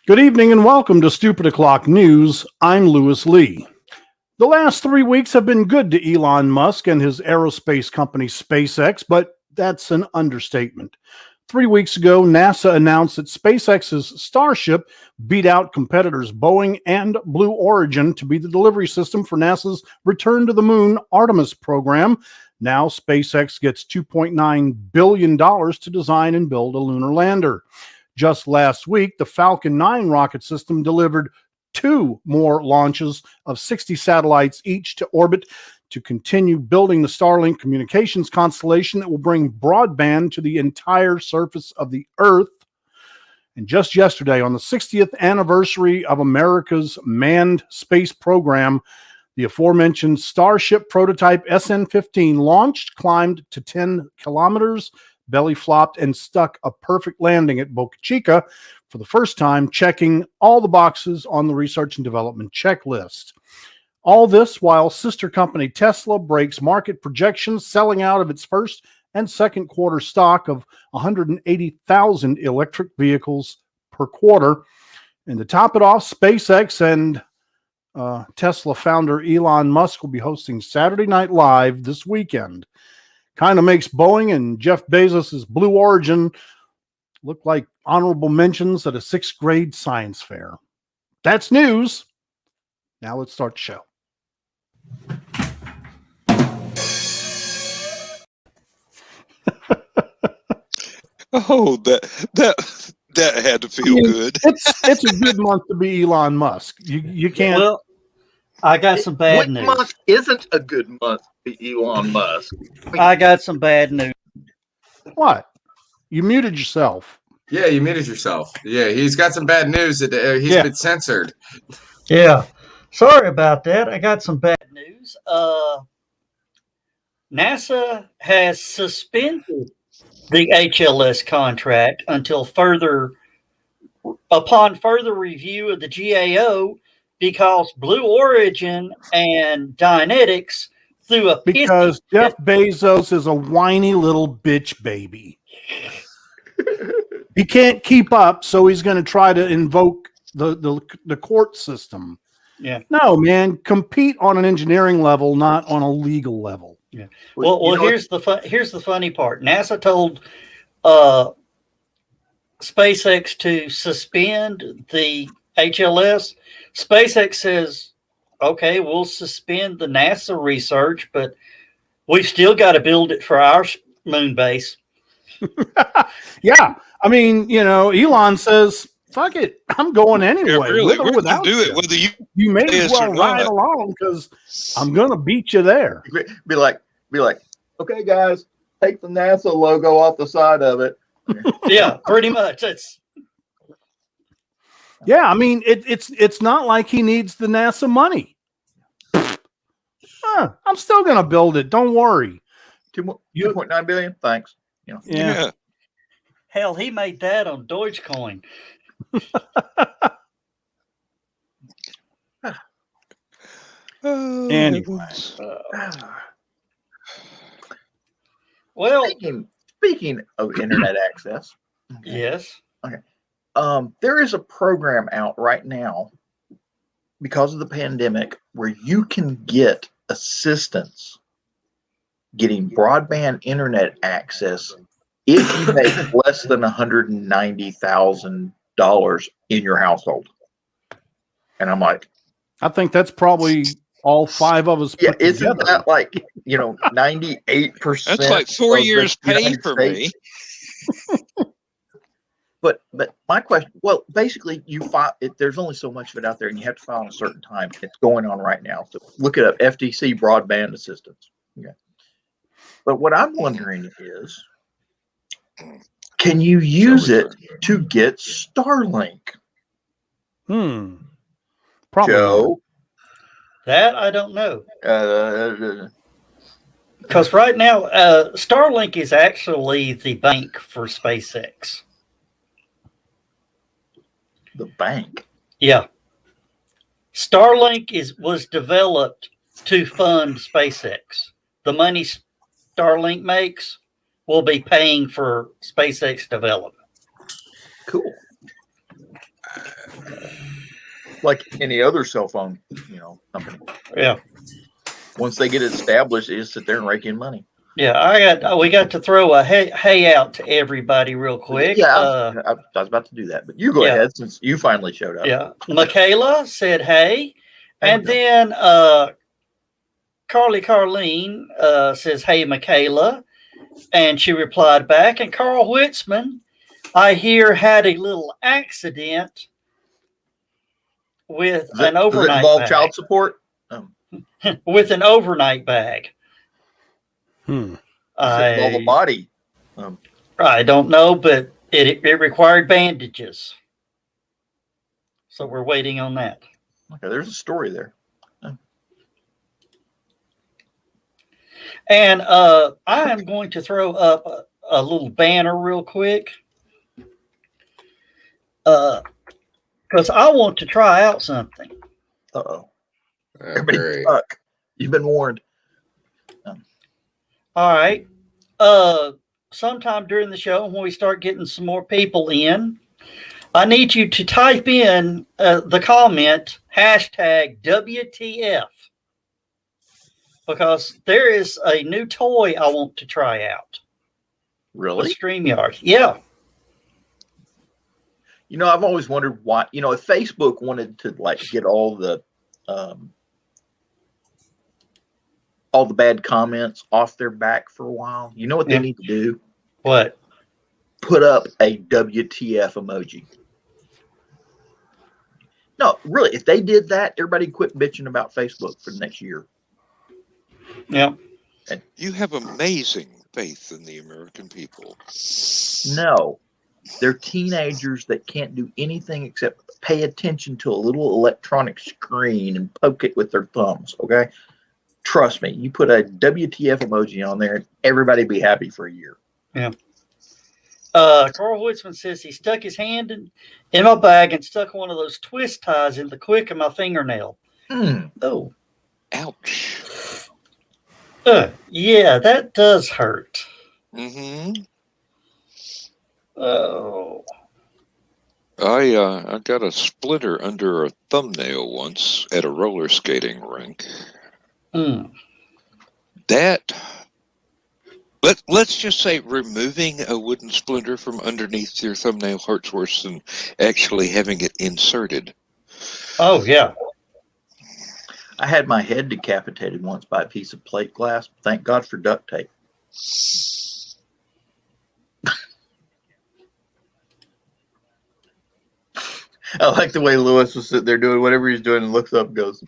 Good evening and welcome to Stupid O'Clock News. I'm Lewis Lee. The last 3 weeks have been good to Elon Musk and his aerospace company SpaceX, but that's an understatement. 3 weeks ago, NASA announced that SpaceX's Starship beat out competitors Boeing and Blue Origin to be the delivery system for NASA's Return to the Moon Artemis program. Now SpaceX gets $2.9 billion to design and build a lunar lander. Just last week, the Falcon 9 rocket system delivered 2 more launches of 60 satellites each to orbit to continue building the Starlink communications constellation that will bring broadband to the entire surface of the Earth. And just yesterday, on the 60th anniversary of America's manned space program, the aforementioned Starship prototype SN-15 launched, climbed to 10 kilometers, belly flopped, and stuck a perfect landing at Boca Chica for the first time, checking all the boxes on the research and development checklist. All this while sister company Tesla breaks market projections, selling out of its first and second quarter stock of 180,000 electric vehicles per quarter. And to top it off, SpaceX and Tesla founder Elon Musk will be hosting Saturday Night Live this weekend. Kind of makes Boeing and Jeff Bezos' Blue Origin look like honorable mentions at a 6th grade science fair. That's news. Now let's start the show. Oh, that had to feel good. It's a good month to be Elon Musk. You can't. Well, I got some bad news. What month isn't a good month to be Elon Musk? I got some bad news. What? You muted yourself. Yeah, you muted yourself. Yeah, he's got some bad news that he's been censored. Yeah. Sorry about that. I got some bad news. NASA has suspended the HLS contract upon further review of the GAO because Blue Origin and Dynetics threw a because Jeff Bezos is a whiny little bitch baby. He can't keep up, so he's going to try to invoke the court system. Yeah. No, man, compete on an engineering level, not on a legal level. Yeah. Well, here's the funny part. NASA told SpaceX to suspend the HLS. SpaceX says, okay, we'll suspend the NASA research, but we've still got to build it for our moon base. Yeah. I mean, Elon says, fuck it, I'm going anyway. Yeah, really, with or without do you. It whether You may as well ride along because I'm going to beat you there. Be like, okay, guys, take the NASA logo off the side of it. Yeah, pretty much. Yeah, I mean, it's not like he needs the NASA money. I'm still going to build it. Don't worry. 2.9 billion. Thanks. Yeah. Hell, he made that on Dogecoin. Anyway. Well, speaking of internet access. Yes. Okay. There is a program out right now because of the pandemic where you can get assistance getting broadband internet access if you make less than $190,000 in your household. And I'm like, I think that's probably all 5 of us. Yeah, isn't that like 98%? That's like 4 years pay for me. But my question, well, basically, there's only so much of it out there, and you have to file in a certain time. It's going on right now, so look it up: FTC broadband assistance. Okay. But what I'm wondering is, can you use it to get Starlink? Probably. Joe? That I don't know. Because right now, Starlink is actually the bank for SpaceX. The bank? Yeah. Starlink was developed to fund SpaceX. The money Starlink makes will be paying for SpaceX development. Cool. like any other cell phone, company. Yeah. Once they get it established, they just sit there and rake in money. Yeah, we got to throw a hey out to everybody real quick. Yeah, I was about to do that, but you go ahead since you finally showed up. Yeah, Michaela said hey, and then Carlene says hey, Michaela, and she replied back. And Carl Whitzman, I hear, had a little accident with an overnight does it involve bag. child support? With an overnight bag. Does it involve a body? I don't know, but it required bandages. So we're waiting on that. Okay, there's a story there. And I am going to throw up a little banner real quick. Because I want to try out something. Uh-oh. Everybody stuck. You've been warned. All right. Sometime during the show, when we start getting some more people in, I need you to type in the comment #WTF, because there is a new toy I want to try out. Really? The StreamYard. Yeah. I've always wondered why, if Facebook wanted to get all the bad comments off their back for a while, you know what they need to do? What? Put up a WTF emoji. No, really, if they did that, everybody quit bitching about Facebook for the next year. Yeah. And you have amazing faith in the American people. No. They're teenagers that can't do anything except pay attention to a little electronic screen and poke it with their thumbs, okay? Trust me, you put a WTF emoji on there and everybody be happy for a year. Yeah. Carl Whitsman says he stuck his hand in my bag and stuck one of those twist ties in the quick of my fingernail. Oh. Ouch. Yeah, that does hurt. Mm-hmm. Oh. I got a splinter under a thumbnail once at a roller skating rink. Let's just say removing a wooden splinter from underneath your thumbnail hurts worse than actually having it inserted. Oh, yeah. I had my head decapitated once by a piece of plate glass. Thank God for duct tape. I like the way Lewis was sitting there doing whatever he's doing and looks up and goes,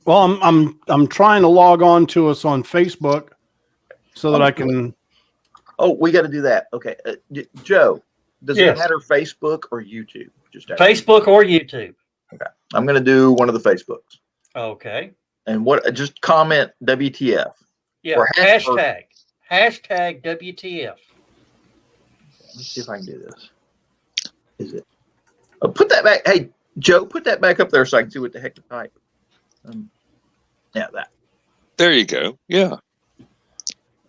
Well, I'm trying to log on to us on Facebook so that I can. Oh, we got to do that. Okay, Joe, does it matter Facebook or YouTube? Just Facebook or YouTube. Okay, I'm going to do one of the Facebooks. Okay. And just comment WTF. Yeah. Or hashtag WTF. Let me see if I can do this. Is it? Oh, put that back. Hey, Joe, put that back up there so I can see what the heck to type. Yeah, that. There you go. Yeah.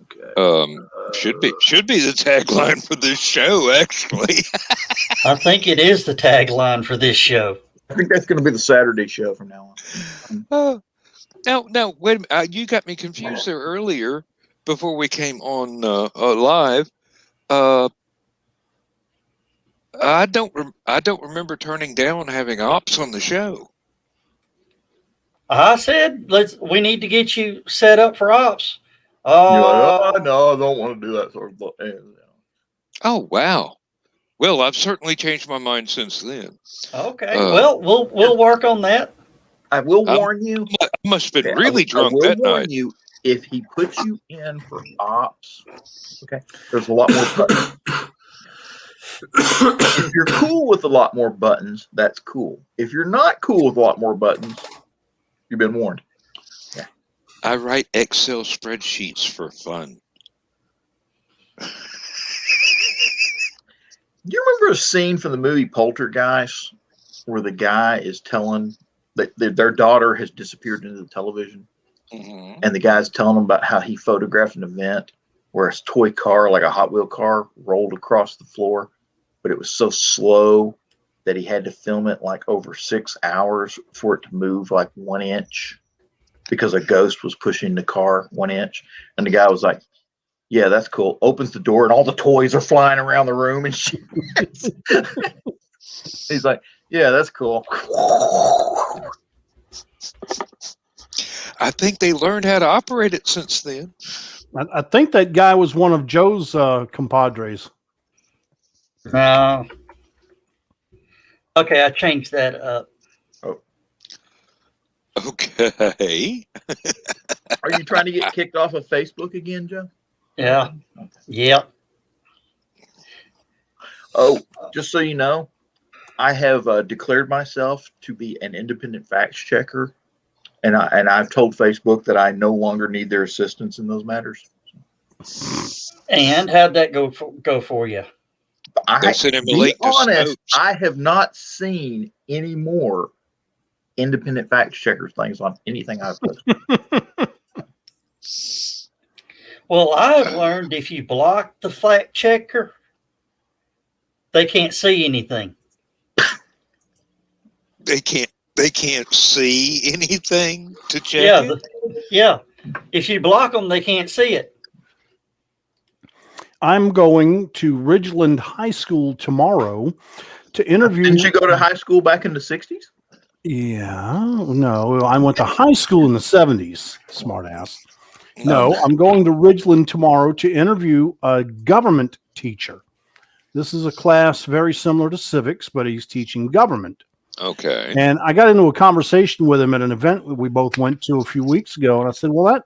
Okay. Should be the tagline for this show, actually. I think it is the tagline for this show. I think that's going to be the Saturday show from now on. Now, wait a minute. You got me confused there earlier before we came on live. I don't remember turning down having Ops on the show. I said we need to get you set up for Ops. Oh no, I don't want to do that sort of thing. Oh wow. Well, I've certainly changed my mind since then. Okay. Well, we'll work on that. I will warn you. I must have been really drunk that night. I will warn you, if he puts you in for Ops, okay, there's a lot more buttons. If you're cool with a lot more buttons, that's cool. If you're not cool with a lot more buttons, you've been warned. Yeah. I write Excel spreadsheets for fun. Do you remember a scene from the movie Poltergeist where the guy is telling that their daughter has disappeared into the television? Mm-hmm. And the guy's telling them about how he photographed an event where a toy car, like a Hot Wheel car, rolled across the floor, but it was so slow that he had to film it like over 6 hours for it to move like 1 inch because a ghost was pushing the car 1 inch. And the guy was like, yeah, that's cool. Opens the door and all the toys are flying around the room and shit. He's like, yeah, that's cool. I think they learned how to operate it since then. I think that guy was one of Joe's compadres. No. Okay, I changed that up. Okay. Are you trying to get kicked off of Facebook again, Joe? Yeah. Yep. Oh, just so you know, I have declared myself to be an independent facts checker, and I've told Facebook that I no longer need their assistance in those matters. And how'd that go for you? They sent him a Be link to honest, Snopes. I have not seen any more independent fact checkers things on anything I've posted. Well, I've learned if you block the fact checker, they can't see anything. They can't see anything to check Yeah, it. yeah. If you block them, they can't see it. I'm going to Ridgeland High School tomorrow to interview. Didn't you go to high school back in the 60s? Yeah, no, I went to high school in the 70s, smartass. No, I'm going to Ridgeland tomorrow to interview a government teacher. This is a class very similar to civics, but he's teaching government. Okay. And I got into a conversation with him at an event that we both went to a few weeks ago. And I said, well,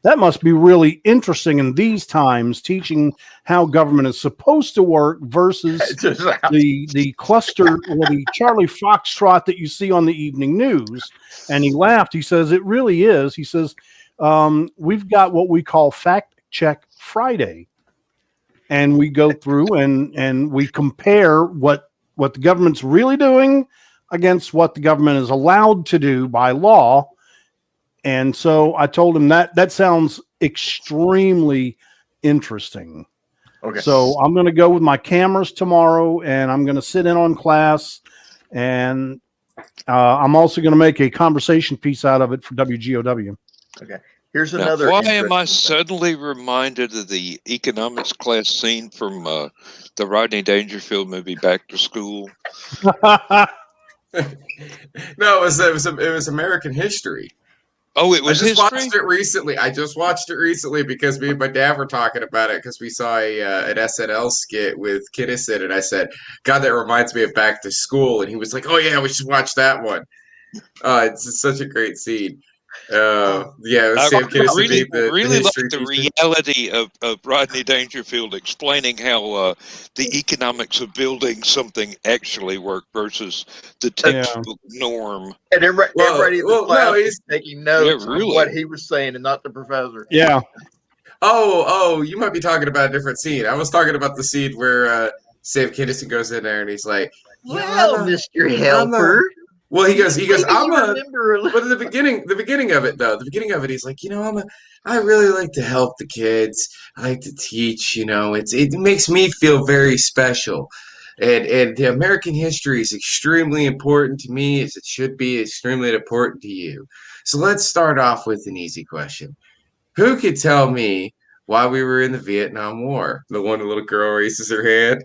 that must be really interesting in these times, teaching how government is supposed to work versus the cluster or the Charlie Foxtrot that you see on the evening news. And he laughed. He says, it really is. He says, we've got what we call Fact Check Friday. And we go through and we compare what the government's really doing against what the government is allowed to do by law. And so I told him that sounds extremely interesting. Okay. So I'm going to go with my cameras tomorrow, and I'm going to sit in on class, and I'm also going to make a conversation piece out of it for WGOW. Okay. Here's Now, another. why am I interesting thing. suddenly reminded of the economics class scene from the Rodney Dangerfield movie Back to School? No, it was American history. Oh, it was I just history? watched it recently. I just watched it recently because me and my dad were talking about it because we saw an SNL skit with Kinnison, and I said, "God, that reminds me of Back to School." And he was like, "Oh yeah, we should watch that one." It's such a great scene. Yeah, it was I Sam Kinison being the really like history the teacher. reality of Rodney Dangerfield explaining how the economics of building something actually work versus the textbook norm. And everybody in the Well, class no, was he's taking notes really. on what he was saying and not the professor. Yeah. Oh, you might be talking about a different scene. I was talking about the scene where Sam Kinison goes in there and he's like, Well, Mr. Helper. Well, he goes. I'm a. Remember But in the beginning of it, he's like, I really like to help the kids. I like to teach. It makes me feel very special, and the American history is extremely important to me, as it should be extremely important to you. So let's start off with an easy question: who could tell me why we were in the Vietnam War? The one little girl raises her hand.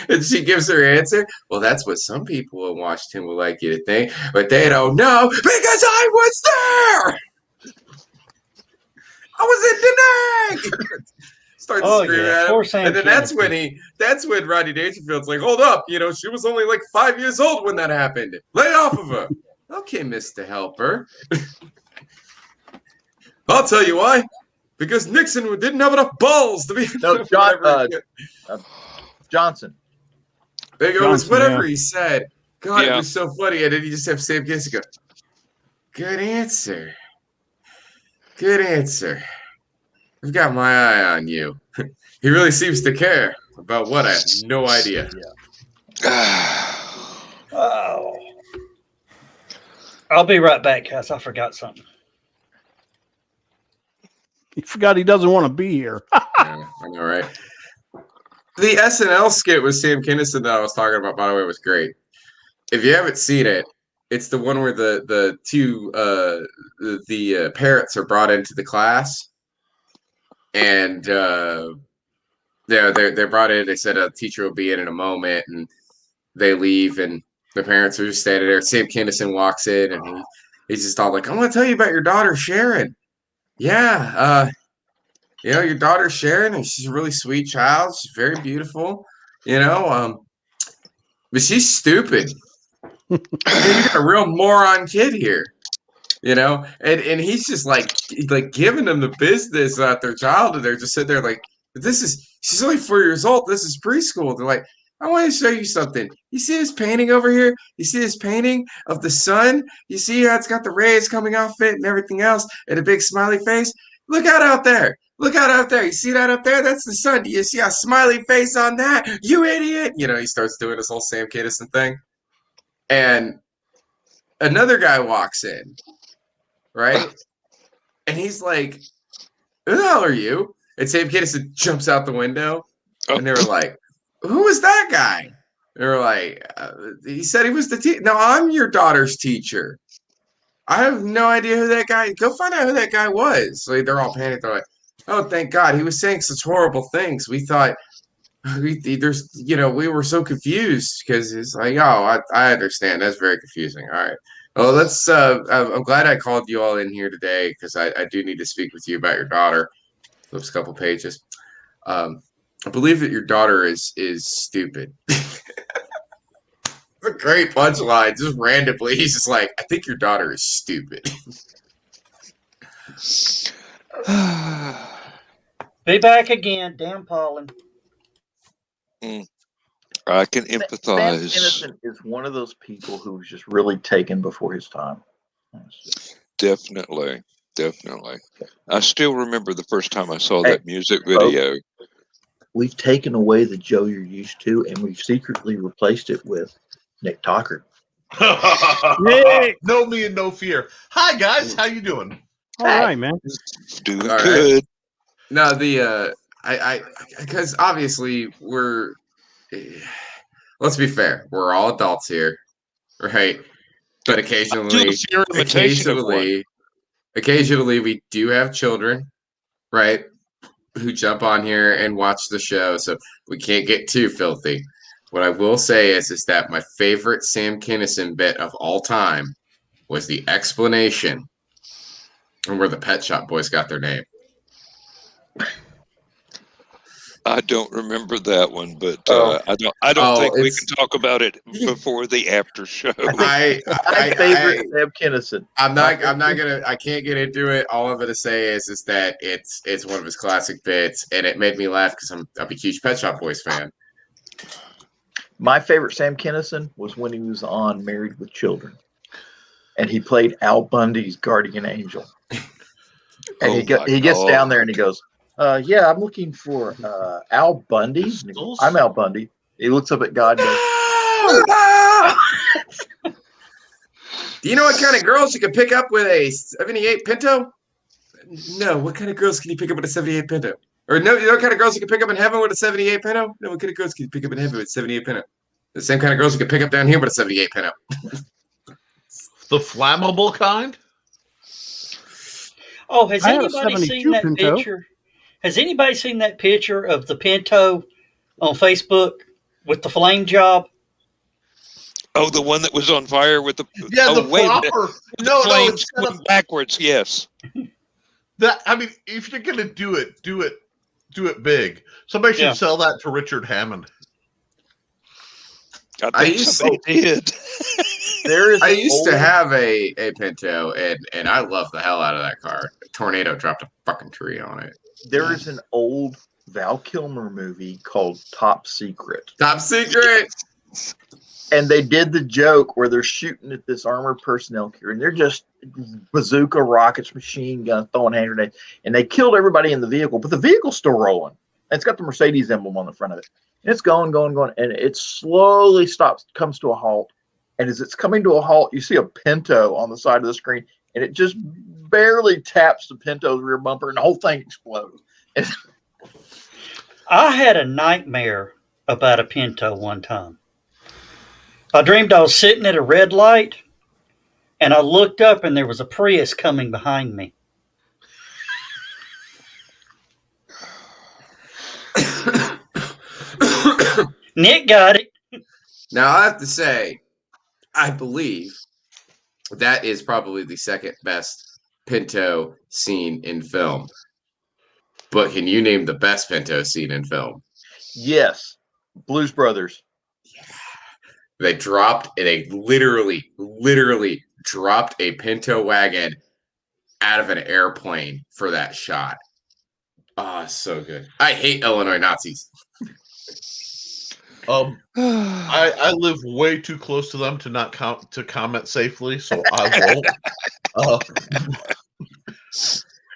And she gives her answer. Well, that's what some people in Washington would like you to think, but they don't know because I was there. I was in the neck. Starts to scream at him, and then that's when Rodney Dangerfield's like, "Hold up, she was only like 5 years old when that happened. Lay off of her." Okay, Mr. Helper. I'll tell you why. Because Nixon didn't have enough balls to be. No, Johnson. It was whatever yeah. he said. God, Yeah. It was so funny. And then you just have Sam Kinison go, "Good answer. Good answer. I've got my eye on you." He really seems to care about what I have no idea. Oh. I'll be right back, guys. I forgot something. He forgot he doesn't want to be here. Yeah, I know, right? The SNL skit with Sam Kinison that I was talking about, by the way, was great. If you haven't seen it, it's the one where the two parrots are brought into the class, and they're brought in. They said a teacher will be in a moment, and they leave, and the parents are just standing there. Sam Kinison walks in, and he's just all like, "I want to tell you about your daughter Sharon. Yeah, your daughter Sharon, and she's a really sweet child. She's very beautiful. But she's stupid. You got a real moron kid here, and he's just like giving them the business about their child, and they're just sitting there like, she's only 4 years old. This is preschool. They're like, I want to show you something. You see this painting over here? You see this painting of the sun? You see how it's got the rays coming off it and everything else, and a big smiley face? Look out there. Look out there. You see that up there? That's the sun. Do you see a smiley face on that? You idiot. He starts doing this whole Sam Kinison thing. And another guy walks in, right? And he's like, who the hell are you? And Sam Kinison jumps out the window. And they were like, who is that guy? They were like, he said he was the teacher. No, I'm your daughter's teacher. I have no idea who that guy is. Go find out who that guy was. So they're all panicked. They're like, oh, thank God. He was saying such horrible things. We thought, we were so confused because it's like, oh, I understand. That's very confusing. All right. Well, let's, I'm glad I called you all in here today because I do need to speak with you about your daughter. Flips a couple pages. I believe that your daughter is stupid. A great punchline, just randomly. He's just like, I think your daughter is stupid. Be back again, damn Pollen. I can Sam empathize. Kinison is one of those people who was just really taken before his time. Definitely. I still remember the first time I saw that music video. We've taken away the Joe you're used to, and we've secretly replaced it with Nick Talker. No me and no fear. Hi guys, how you doing? All right, man. Doing All right. good. No, because obviously let's be fair, we're all adults here, right? But occasionally we do have children, right? Who jump on here and watch the show, so we can't get too filthy. What I will say is that my favorite Sam Kinison bit of all time was the explanation and where the Pet Shop Boys got their name. I don't remember that one, but I don't think we can talk about it before the after show. My favorite Sam Kinison. I can't get into it. All I'm gonna say is that it's one of his classic bits, and it made me laugh because I'm a huge Pet Shop Boys fan. My favorite Sam Kinison was when he was on Married with Children, and he played Al Bundy's guardian angel. And he gets down there and he goes, yeah, I'm looking for Al Bundy. Goes, I'm Al Bundy. He looks up at God and goes, do you know what kind of girls you can pick up with a 78 Pinto? No. What kind of girls can you pick up with a 78 Pinto? Or no, you know what kind of girls you can pick up in heaven with a 78 Pinto? No, what kind of girls can you pick up in heaven with a 78 Pinto? The same kind of girls you can pick up down here with a 78 Pinto. The flammable kind? Oh, has anybody seen that Pinto picture? Has anybody seen that picture of the Pinto on Facebook with the flame job? Oh, the one that was on fire with the the flopper. No, flames went backwards. Yes. If you're gonna do it big. Somebody should sell that to Richard Hammond. I think somebody did. I used to have a Pinto, and I love the hell out of that car. A tornado dropped a fucking tree on it. There is an old Val Kilmer movie called Top Secret. Top Secret! And they did the joke where they're shooting at this armored personnel carrier, and they're just bazooka rockets, machine guns, throwing hand grenades, and they killed everybody in the vehicle, but the vehicle's still rolling. And it's got the Mercedes emblem on the front of it. And it's going, and it slowly stops, comes to a halt. And as it's coming to a halt, you see a Pinto on the side of the screen, and it just barely taps the Pinto's rear bumper, and the whole thing explodes. I had a nightmare about a Pinto one time. I dreamed I was sitting at a red light, and I looked up, and there was a Prius coming behind me. Nick got it. Now, I have to say, I believe that is probably the second best Pinto scene in film. But can you name the best Pinto scene in film? Yes, Blues Brothers. They literally dropped a Pinto wagon out of an airplane for that shot. Oh, so good. I hate Illinois Nazis. I live way too close to them to not comment safely, so I won't.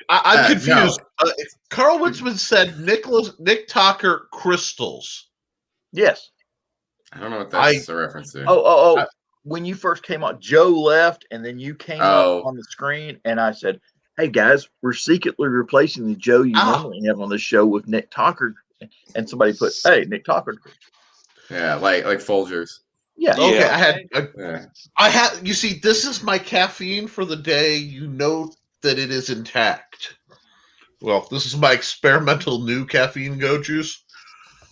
I'm confused. No. Carl Witzman said Nick Tucker crystals. Yes. I don't know what that's a reference to. Oh. When you first came on, Joe left, and then you came up on the screen, and I said, "Hey guys, we're secretly replacing the Joe you normally have on the show with Nick Tucker." And somebody put, "Hey, Nick Tucker." Yeah, like Folgers. Yeah. Okay. Yeah. I had. You see, this is my caffeine for the day. You know that it is intact. Well, this is my experimental new caffeine go juice.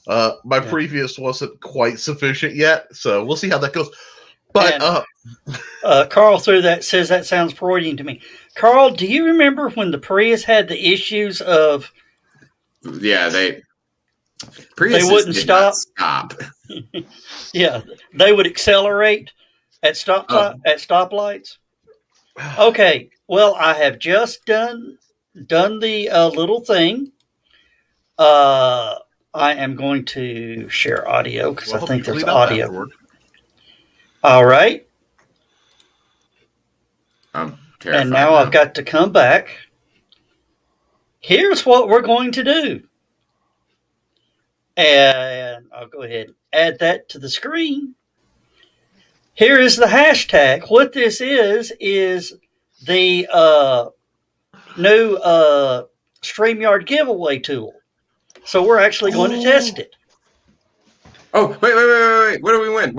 My previous wasn't quite sufficient yet, so we'll see how that goes. But Carl says that sounds Freudian to me. Carl, do you remember when the Prius had the issues of? Yeah, they wouldn't stop. Yeah, they would accelerate at stoplights. Okay, well, I have just done the little thing. I am going to share audio because I think there's audio. Afterward. All right. I'm terrified. And now I've got to come back. Here's what we're going to do. And I'll go ahead and add that to the screen. Here is the hashtag. What this is the new StreamYard giveaway tool. So we're actually going to test it. Oh, wait. What do we win?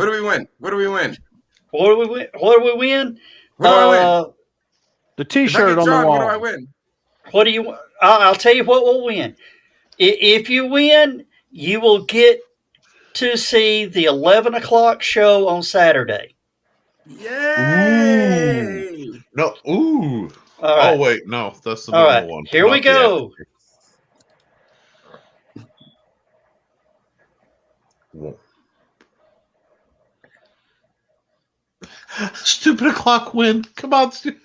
The T-shirt on the wall. What do I win? What do you want? I'll tell you what we'll win. If you win, you will get to see the 11 o'clock show on Saturday. Yay! No. Ooh. All right. Oh, wait. No, that's the All normal right. one. Here we go. Stupid o'clock win. Come on, stupid.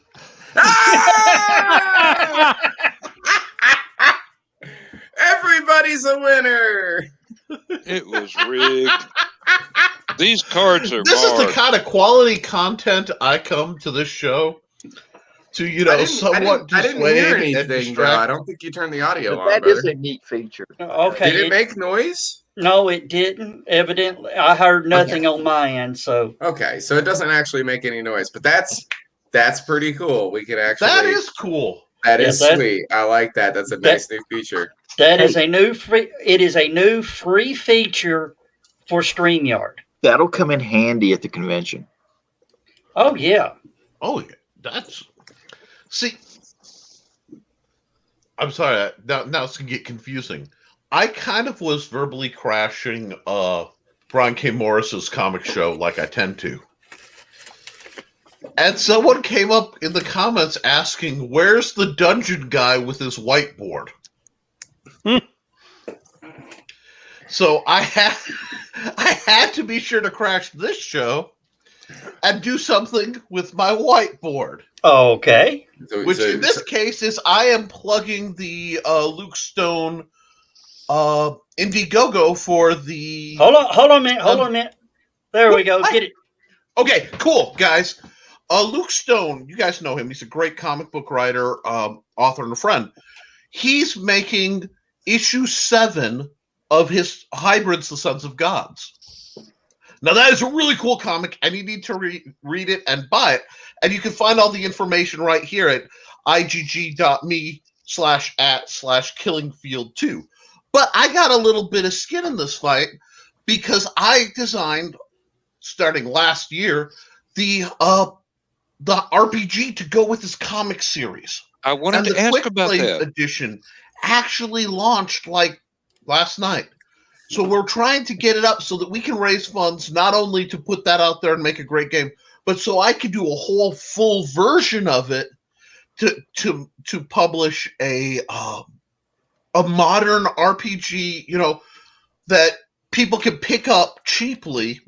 Everybody's a winner. It was rigged. These cards are This is marked. the kind of quality content I come to this show to, somewhat I didn't dissuade hear and anything, though. distract. I don't think you turned the audio But on, that brother. is a neat feature. Okay. Did it make noise? No, it didn't. Evidently, I heard nothing on my end. So Okay, so it doesn't actually make any noise, but that's pretty cool. We can actually. That is cool. That is sweet. I like that. That's a nice new feature. That is a new free. It is a new free feature for StreamYard. That'll come in handy at the convention. Oh yeah. Oh yeah. See. I'm sorry. Now it's gonna get confusing. I kind of was verbally crashing Brian K. Morris's comic show like I tend to. And someone came up in the comments asking, "Where's the dungeon guy with his whiteboard?" So I had to be sure to crash this show and do something with my whiteboard. Okay. Which in this case is I am plugging the Luke Stone Indiegogo for the. Hold on a minute. There we go. Get it. Okay, cool, guys. Luke Stone, you guys know him. He's a great comic book writer, author, and a friend. He's making issue 7 of his Hybrids, the Sons of Gods. Now, that is a really cool comic, and you need to read it and buy it. And you can find all the information right here at igg.me/@/killingfield2. But I got a little bit of skin in this fight because I designed, starting last year, the RPG to go with this comic series. I wanted And to the ask Quick about Plays that. edition actually launched like last night. So we're trying to get it up so that we can raise funds not only to put that out there and make a great game, but so I could do a whole full version of it to publish a modern RPG, that people can pick up cheaply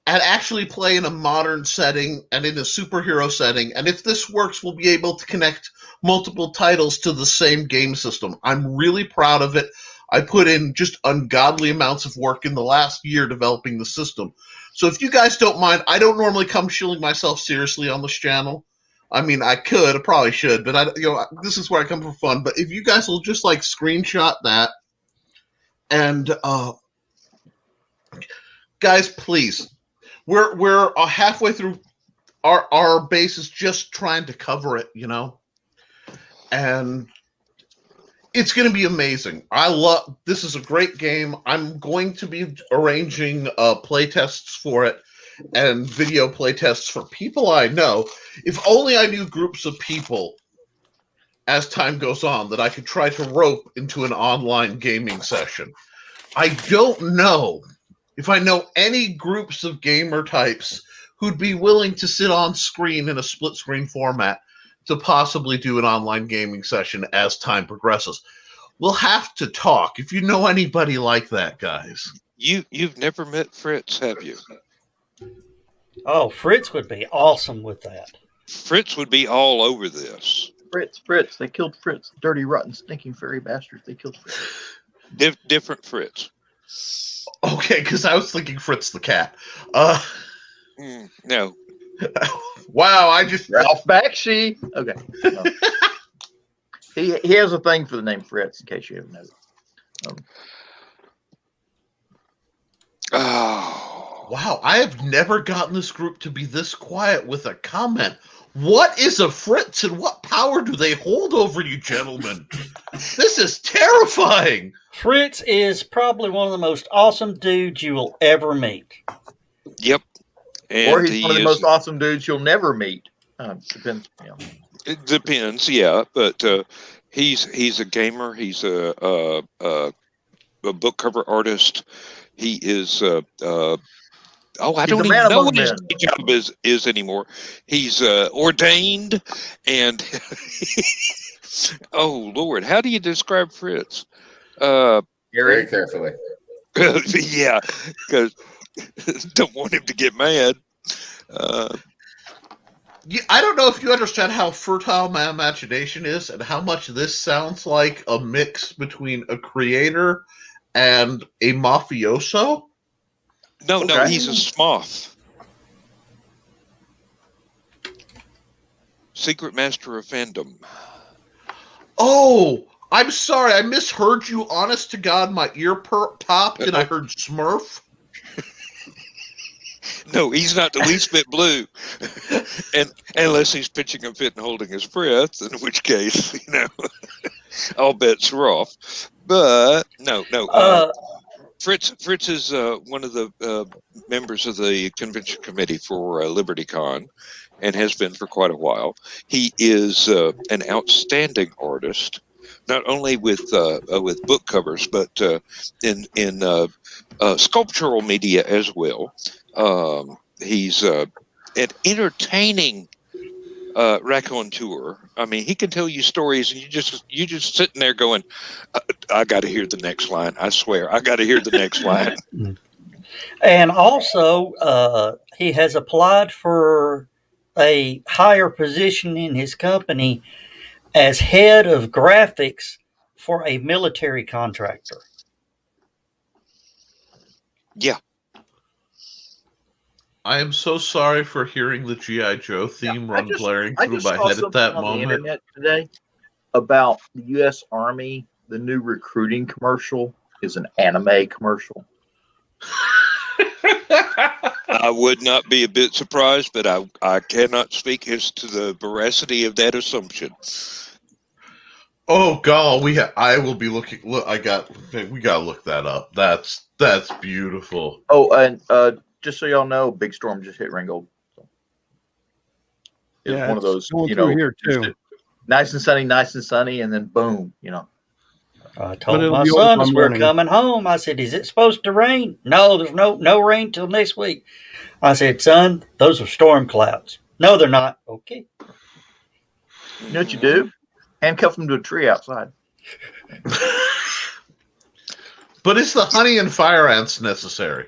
and actually play in a modern setting and in a superhero setting. And if this works, we'll be able to connect multiple titles to the same game system. I'm really proud of it. I put in just ungodly amounts of work in the last year developing the system. So if you guys don't mind, I don't normally come shilling myself seriously on this channel. I mean, I probably should, but this is where I come for fun. But if you guys will just like screenshot that, and guys, please, we're halfway through. Our base is just trying to cover it, and it's going to be amazing. This is a great game. I'm going to be arranging play tests for it and video play tests for people I know. If only I knew groups of people as time goes on that I could try to rope into an online gaming session. I don't know if I know any groups of gamer types who'd be willing to sit on screen in a split screen format to possibly do an online gaming session as time progresses. We'll have to talk. If you know anybody like that, guys. You've never met Fritz, have you? Oh, Fritz would be awesome with that. Fritz would be all over this. Fritz. They killed Fritz. Dirty, rotten, stinking fairy bastards. They killed Fritz. Different Fritz. Okay, because I was thinking Fritz the cat. No. Wow, I just Ralph Bakshi. Okay. No. He has a thing for the name Fritz, in case you haven't noticed. Oh. Wow, I have never gotten this group to be this quiet with a comment. What is a Fritz and what power do they hold over you, gentlemen? This is terrifying. Fritz is probably one of the most awesome dudes you will ever meet. Yep. And or he's one of the most awesome dudes you'll never meet. Depends. It depends, yeah. But he's a gamer. He's a book cover artist. He is. I don't even know what his job is anymore. He's ordained, and oh Lord, how do you describe Fritz? Very carefully. Yeah, because don't want him to get mad. I don't know if you understand how fertile my imagination is and how much this sounds like a mix between a creator and a mafioso. No, he's a smoth. Secret master of fandom. Oh, I'm sorry. I misheard you. Honest to God, my ear popped and I heard Smurf. No, he's not the least bit blue. And unless he's pitching a fit and holding his breath, in which case, all bets are off. But no. Fritz is one of the members of the convention committee for LibertyCon and has been for quite a while. He is an outstanding artist, not only with book covers, but in sculptural media as well. He's an entertaining raconteur. I mean, he can tell you stories, and you just sitting there going, "I got to hear the next line. I swear, I got to hear the next line." And also, he has applied for a higher position in his company as head of graphics for a military contractor. Yeah. I am so sorry for hearing the G.I. Joe theme blaring I through just my saw head at that something on the moment. internet today about the U.S. Army. The new recruiting commercial is an anime commercial. I would not be a bit surprised, but I cannot speak as to the veracity of that assumption. Oh God, I will be looking. Look, we gotta look that up. That's beautiful. Oh, and just so y'all know, big storm just hit Ringgold. So it's Yeah, one of it's those, going through here too. nice and sunny, and then boom, I But told it'll my be over son by as we're morning. coming home, I said, "Is it supposed to rain?" No, there's no rain till next week. I said, "Son, those are storm clouds." No, they're not. Okay. You know what you do? Handcuff them to a tree outside. But is the honey and fire ants necessary?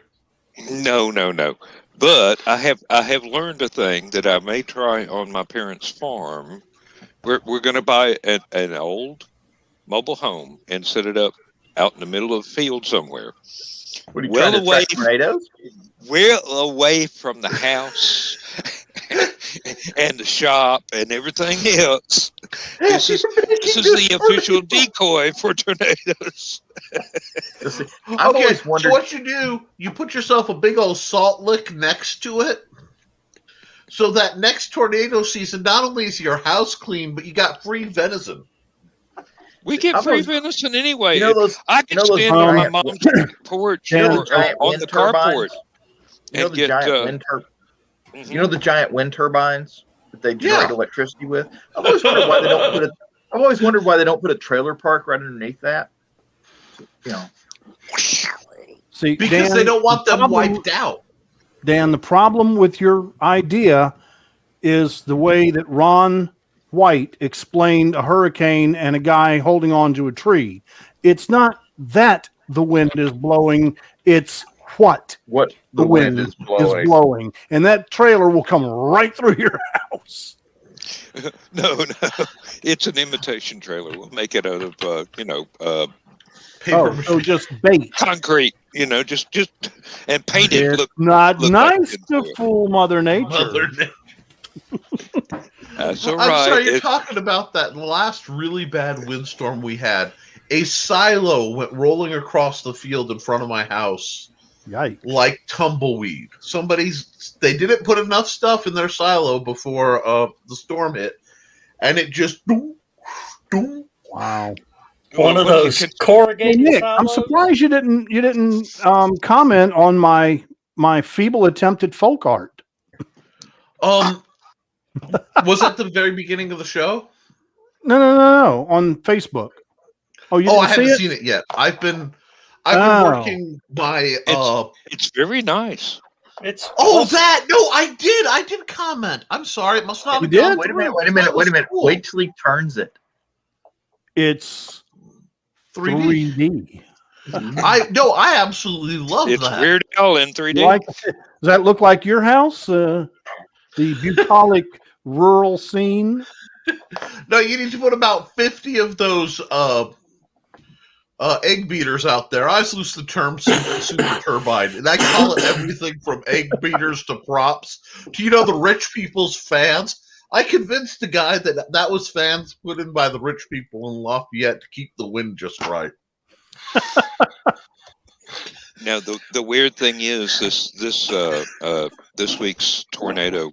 No, no, no. But I have learned a thing that I may try on my parents' farm. We're going to buy an old mobile home and set it up out in the middle of a field somewhere, What are you well trying to away, attract tornadoes? well away from the house and the shop and everything else. This is the official decoy for tornadoes. I've Okay, always so wondered. what you do, you put yourself a big old salt lick next to it, so that next tornado season, not only is your house clean, but you got free venison. We get I've free always, venison anyway. you know those, I you can know those stand on my giant, mom's porch you know the or giant on wind the carport turbines. You know and the get. giant wind Mhm. You know the giant wind turbines that they generate Yeah. electricity with. I've always wondered why they don't put a. I've always wondered why they don't put a trailer park right underneath that. See, Because Dan, they don't want them problem- wiped out. Dan, the problem with your idea is the way that Ron White explained a hurricane and a guy holding on to a tree. It's not that the wind is blowing, it's what What the wind is blowing. And that trailer will come right through your house. No, it's an imitation trailer. We'll make it out of Paper So just bait. concrete. Just and paint it. It's Look not like nice to tinfoil. fool Mother Nature. Mother Nature. That's all I'm right. sorry, you're talking about that last really bad windstorm we had. A silo went rolling across the field in front of my house Yikes. like tumbleweed. They didn't put enough stuff in their silo before the storm hit, and it just Wow. One of What you those can- Hey, corrugated Nick, silos. I'm surprised you didn't comment on my feeble attempt at folk art. was that the very beginning of the show? No, on Facebook. Oh, you Oh, I didn't see haven't it? seen it yet. I've been Oh. working my It's very nice. It's Oh, awesome. that! No, I did comment. I'm sorry. It must not You have gone did? Wait a through. minute. That was cool. Wait till he turns it. It's 3D. 3D. I absolutely love It's that. Weird Al in 3D. Does that look like your house? The bucolic rural scene? No, you need to put about 50 of those egg beaters out there. I use the term super turbine, and I call it everything from egg beaters to props. Do the rich people's fans? I convinced the guy that was fans put in by the rich people in Lafayette to keep the wind just right. Now the weird thing is this week's tornado.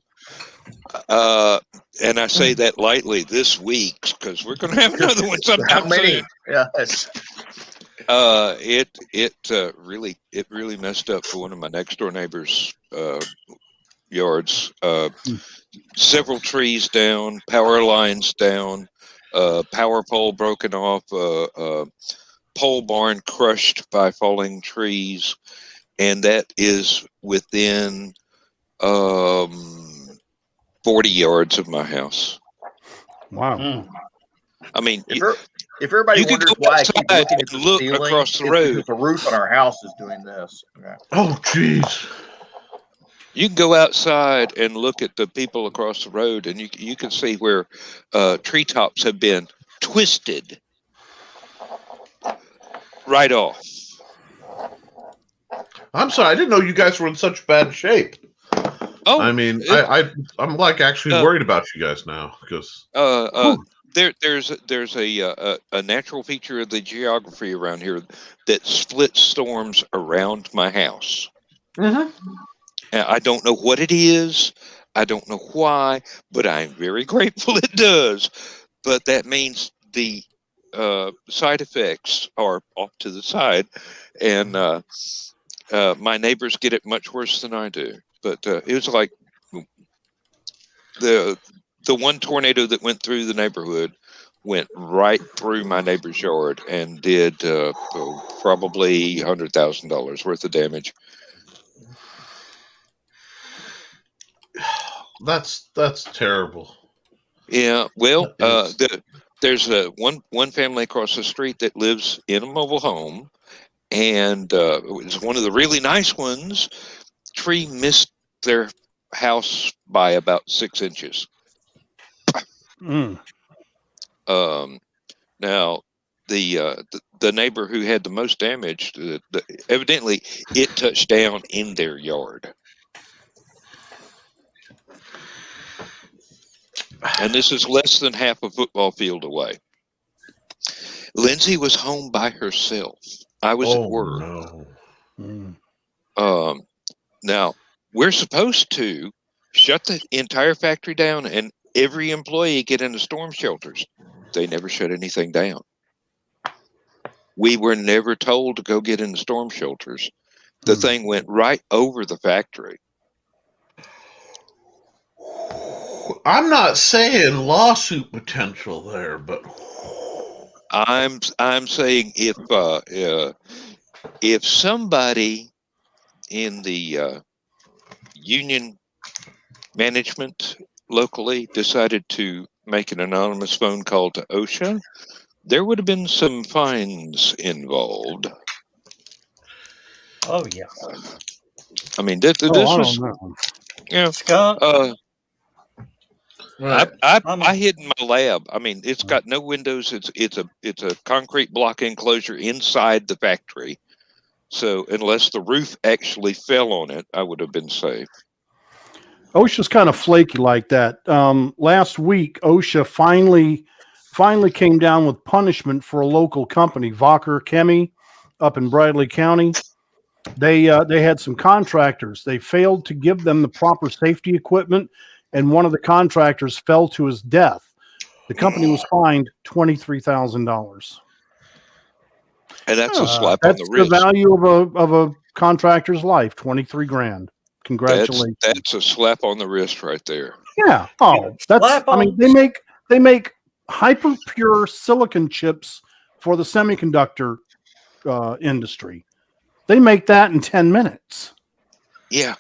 And I say that lightly, this week, because we're going to have another one sometime How many? soon. Yeah. It really messed up for one of my next door neighbors' yards. Several trees down, power lines down, power pole broken off, pole barn crushed by falling trees, and that is within 40 yards of my house. Wow. Mm. I mean, If everybody you could wonders go why I keep outside looking at the and look ceiling, across the it's road. because the roof on our house is doing this. Okay. Oh, jeez. You can go outside and look at the people across the road, and you can see where treetops have been twisted right off. I'm sorry. I didn't know you guys were in such bad shape. Oh, I mean, I'm like actually worried about you guys now because there's a natural feature of the geography around here that splits storms around my house. I don't know what it is. I don't know why, but I'm very grateful it does. But that means the side effects are off to the side, and my neighbors get it much worse than I do. But it was like the one tornado that went through the neighborhood went right through my neighbor's yard and did probably $100,000 worth of damage. That's terrible. Yeah, well, That is- there's one family across the street that lives in a mobile home, and it was one of the really nice ones. Tree missed their house by about 6 inches. Mm. Now, the neighbor who had the most damage, evidently, it touched down in their yard. And this is less than half a football field away. Lindsay was home by herself. I was at work. No. Mm. Now, we're supposed to shut the entire factory down and every employee get into storm shelters. They never shut anything down. We were never told to go get into storm shelters. The thing went right over the factory. I'm not saying lawsuit potential there, but I'm saying if somebody in the union management locally decided to make an anonymous phone call to OSHA, there would have been some fines involved. Oh yeah, I mean, this I was, don't know. yeah. skunk. Right. I hid in my lab. I mean, it's got no windows. It's a concrete block enclosure inside the factory. So unless the roof actually fell on it, I would have been safe. OSHA's kind of flaky like that. Last week, OSHA finally came down with punishment for a local company, Vocker Chemi, up in Bradley County. They had some contractors. They failed to give them the proper safety equipment, and one of the contractors fell to his death. The company was fined $23,000. And that's a Oh, slap on That's the the wrist. value of a contractor's life, 23 grand. Congratulations. That's a slap on the wrist right there. Yeah. Oh, that's. Slap I mean, on- they make hyper pure silicon chips for the semiconductor industry. They make that in 10 minutes. Yeah.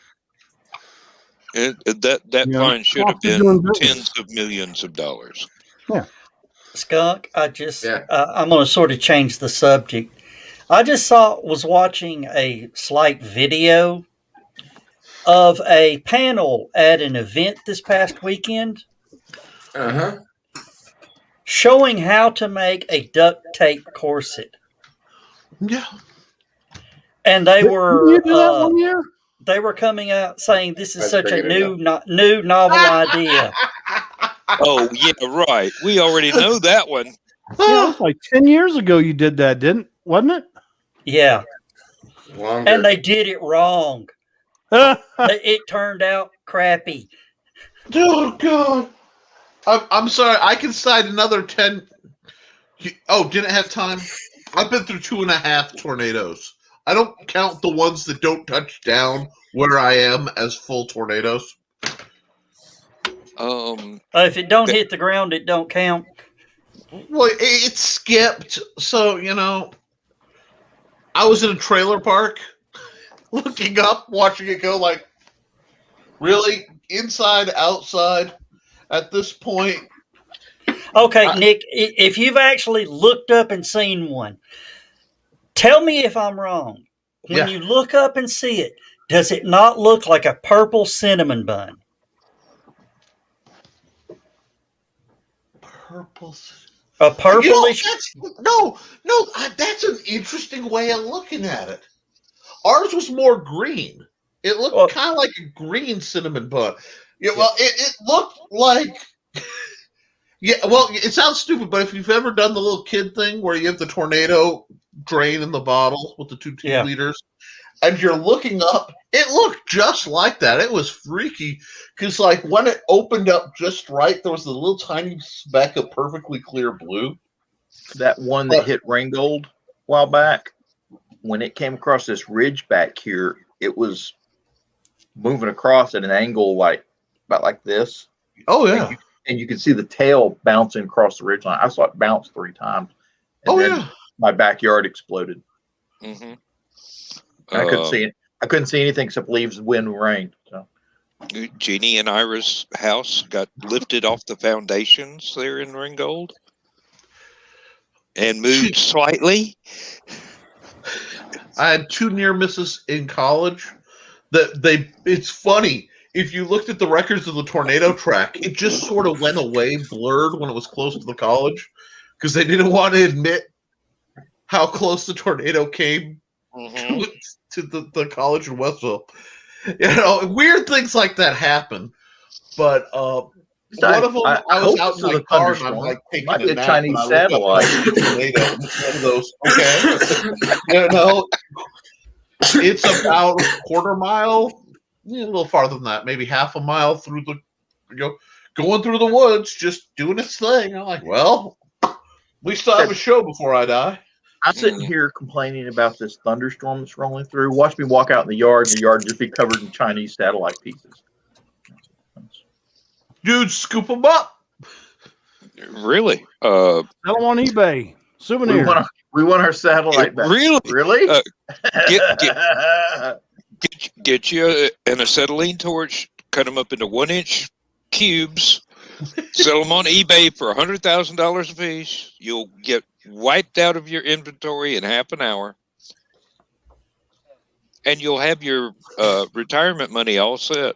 That Yeah. fine should have Cost of doing been business. tens of millions of dollars. Skunk, I just, Yeah. I'm going to sort of change the subject. I just was watching a slight video of a panel at an event this past weekend Uh-huh. showing how to make a duct tape corset. yeah. And they Didn't you do that were, one year? they were coming out saying this is That's such a big enough. new novel idea. Oh, yeah, right. We already know that one. Yeah, it was like 10 years ago you did that, wasn't it? Yeah. Longer. And they did it wrong. It turned out crappy. Oh God. I'm sorry. I can cite another 10. Oh, didn't have time. I've been through 2.5 tornadoes. I don't count the ones that don't touch down where I am as full tornadoes. If it don't hit the ground, it don't count. Well, it skipped. So, I was in a trailer park looking up, watching it go like, really? Inside, outside? At this point, Okay, Nick, if you've actually looked up and seen one, tell me if I'm wrong. When Yeah. you look up and see it, does it not look like a purple cinnamon bun? purple. A purplish. That's an interesting way of looking at it. Ours was more green. It looked Well- kind of like a green cinnamon bun. Yeah, well, it looked like. Yeah, well, it sounds stupid, but if you've ever done the little kid thing where you have the tornado drain in the bottle with the 2 Yeah. liters, and you're looking up, it looked just like that. It was freaky because, like, when it opened up just right, there was a little tiny speck of perfectly clear blue. that one that hit Ringgold a while back, when it came across this ridge back here, it was moving across at an angle about like this. Oh yeah. And you could see the tail bouncing across the ridge line. I saw it bounce 3 times. And then my backyard exploded. Mm-hmm. And I couldn't see it. I couldn't see anything except leaves, wind, and rain. So Jeannie and Ira's house got lifted off the foundations there in Ringgold and moved slightly. I had 2 near misses in college. It's funny. If you looked at the records of the tornado track, it just sort of went away, blurred when it was close to the college, because they didn't want to admit how close the tornado came to the college in Westville. Weird things like that happen. But one of them, I was out in my car and I'm like taking a nap. Chinese satellite. Tornado. One of those. Okay. It's about a quarter mile. A little farther than that, maybe half a mile through going through the woods, just doing its thing. I'm like, well, we still have a show before I die. I'm sitting here complaining about this thunderstorm that's rolling through. Watch me walk out in the yard just be covered in Chinese satellite pieces. Dude, scoop them up. Really? Sell them on eBay. Souvenir. We want our satellite back. Really? Get you an acetylene torch, cut them up into 1-inch cubes, sell them on eBay for $100,000 a piece. You'll get wiped out of your inventory in half an hour, and you'll have your retirement money all set.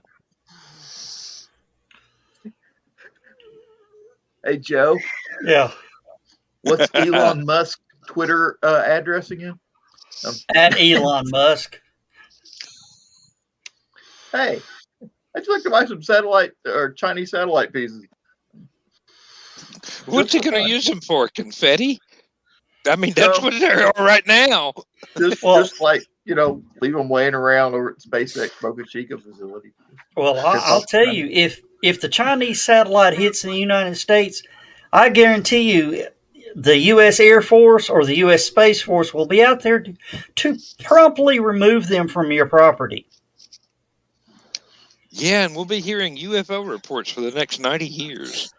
Hey, Joe. Yeah. What's Elon Musk's Twitter address again? At Elon Musk. Hey, I'd like to buy some satellite or Chinese satellite pieces. What's he going to use them for? Confetti? I mean, that's what they are right now. Just like, leave them laying around over at SpaceX Boca Chica facility. Well, I'll tell you, if the Chinese satellite hits in the United States, I guarantee you the U.S. Air Force or the U.S. Space Force will be out there to promptly remove them from your property. Yeah, and we'll be hearing UFO reports for the next 90 years.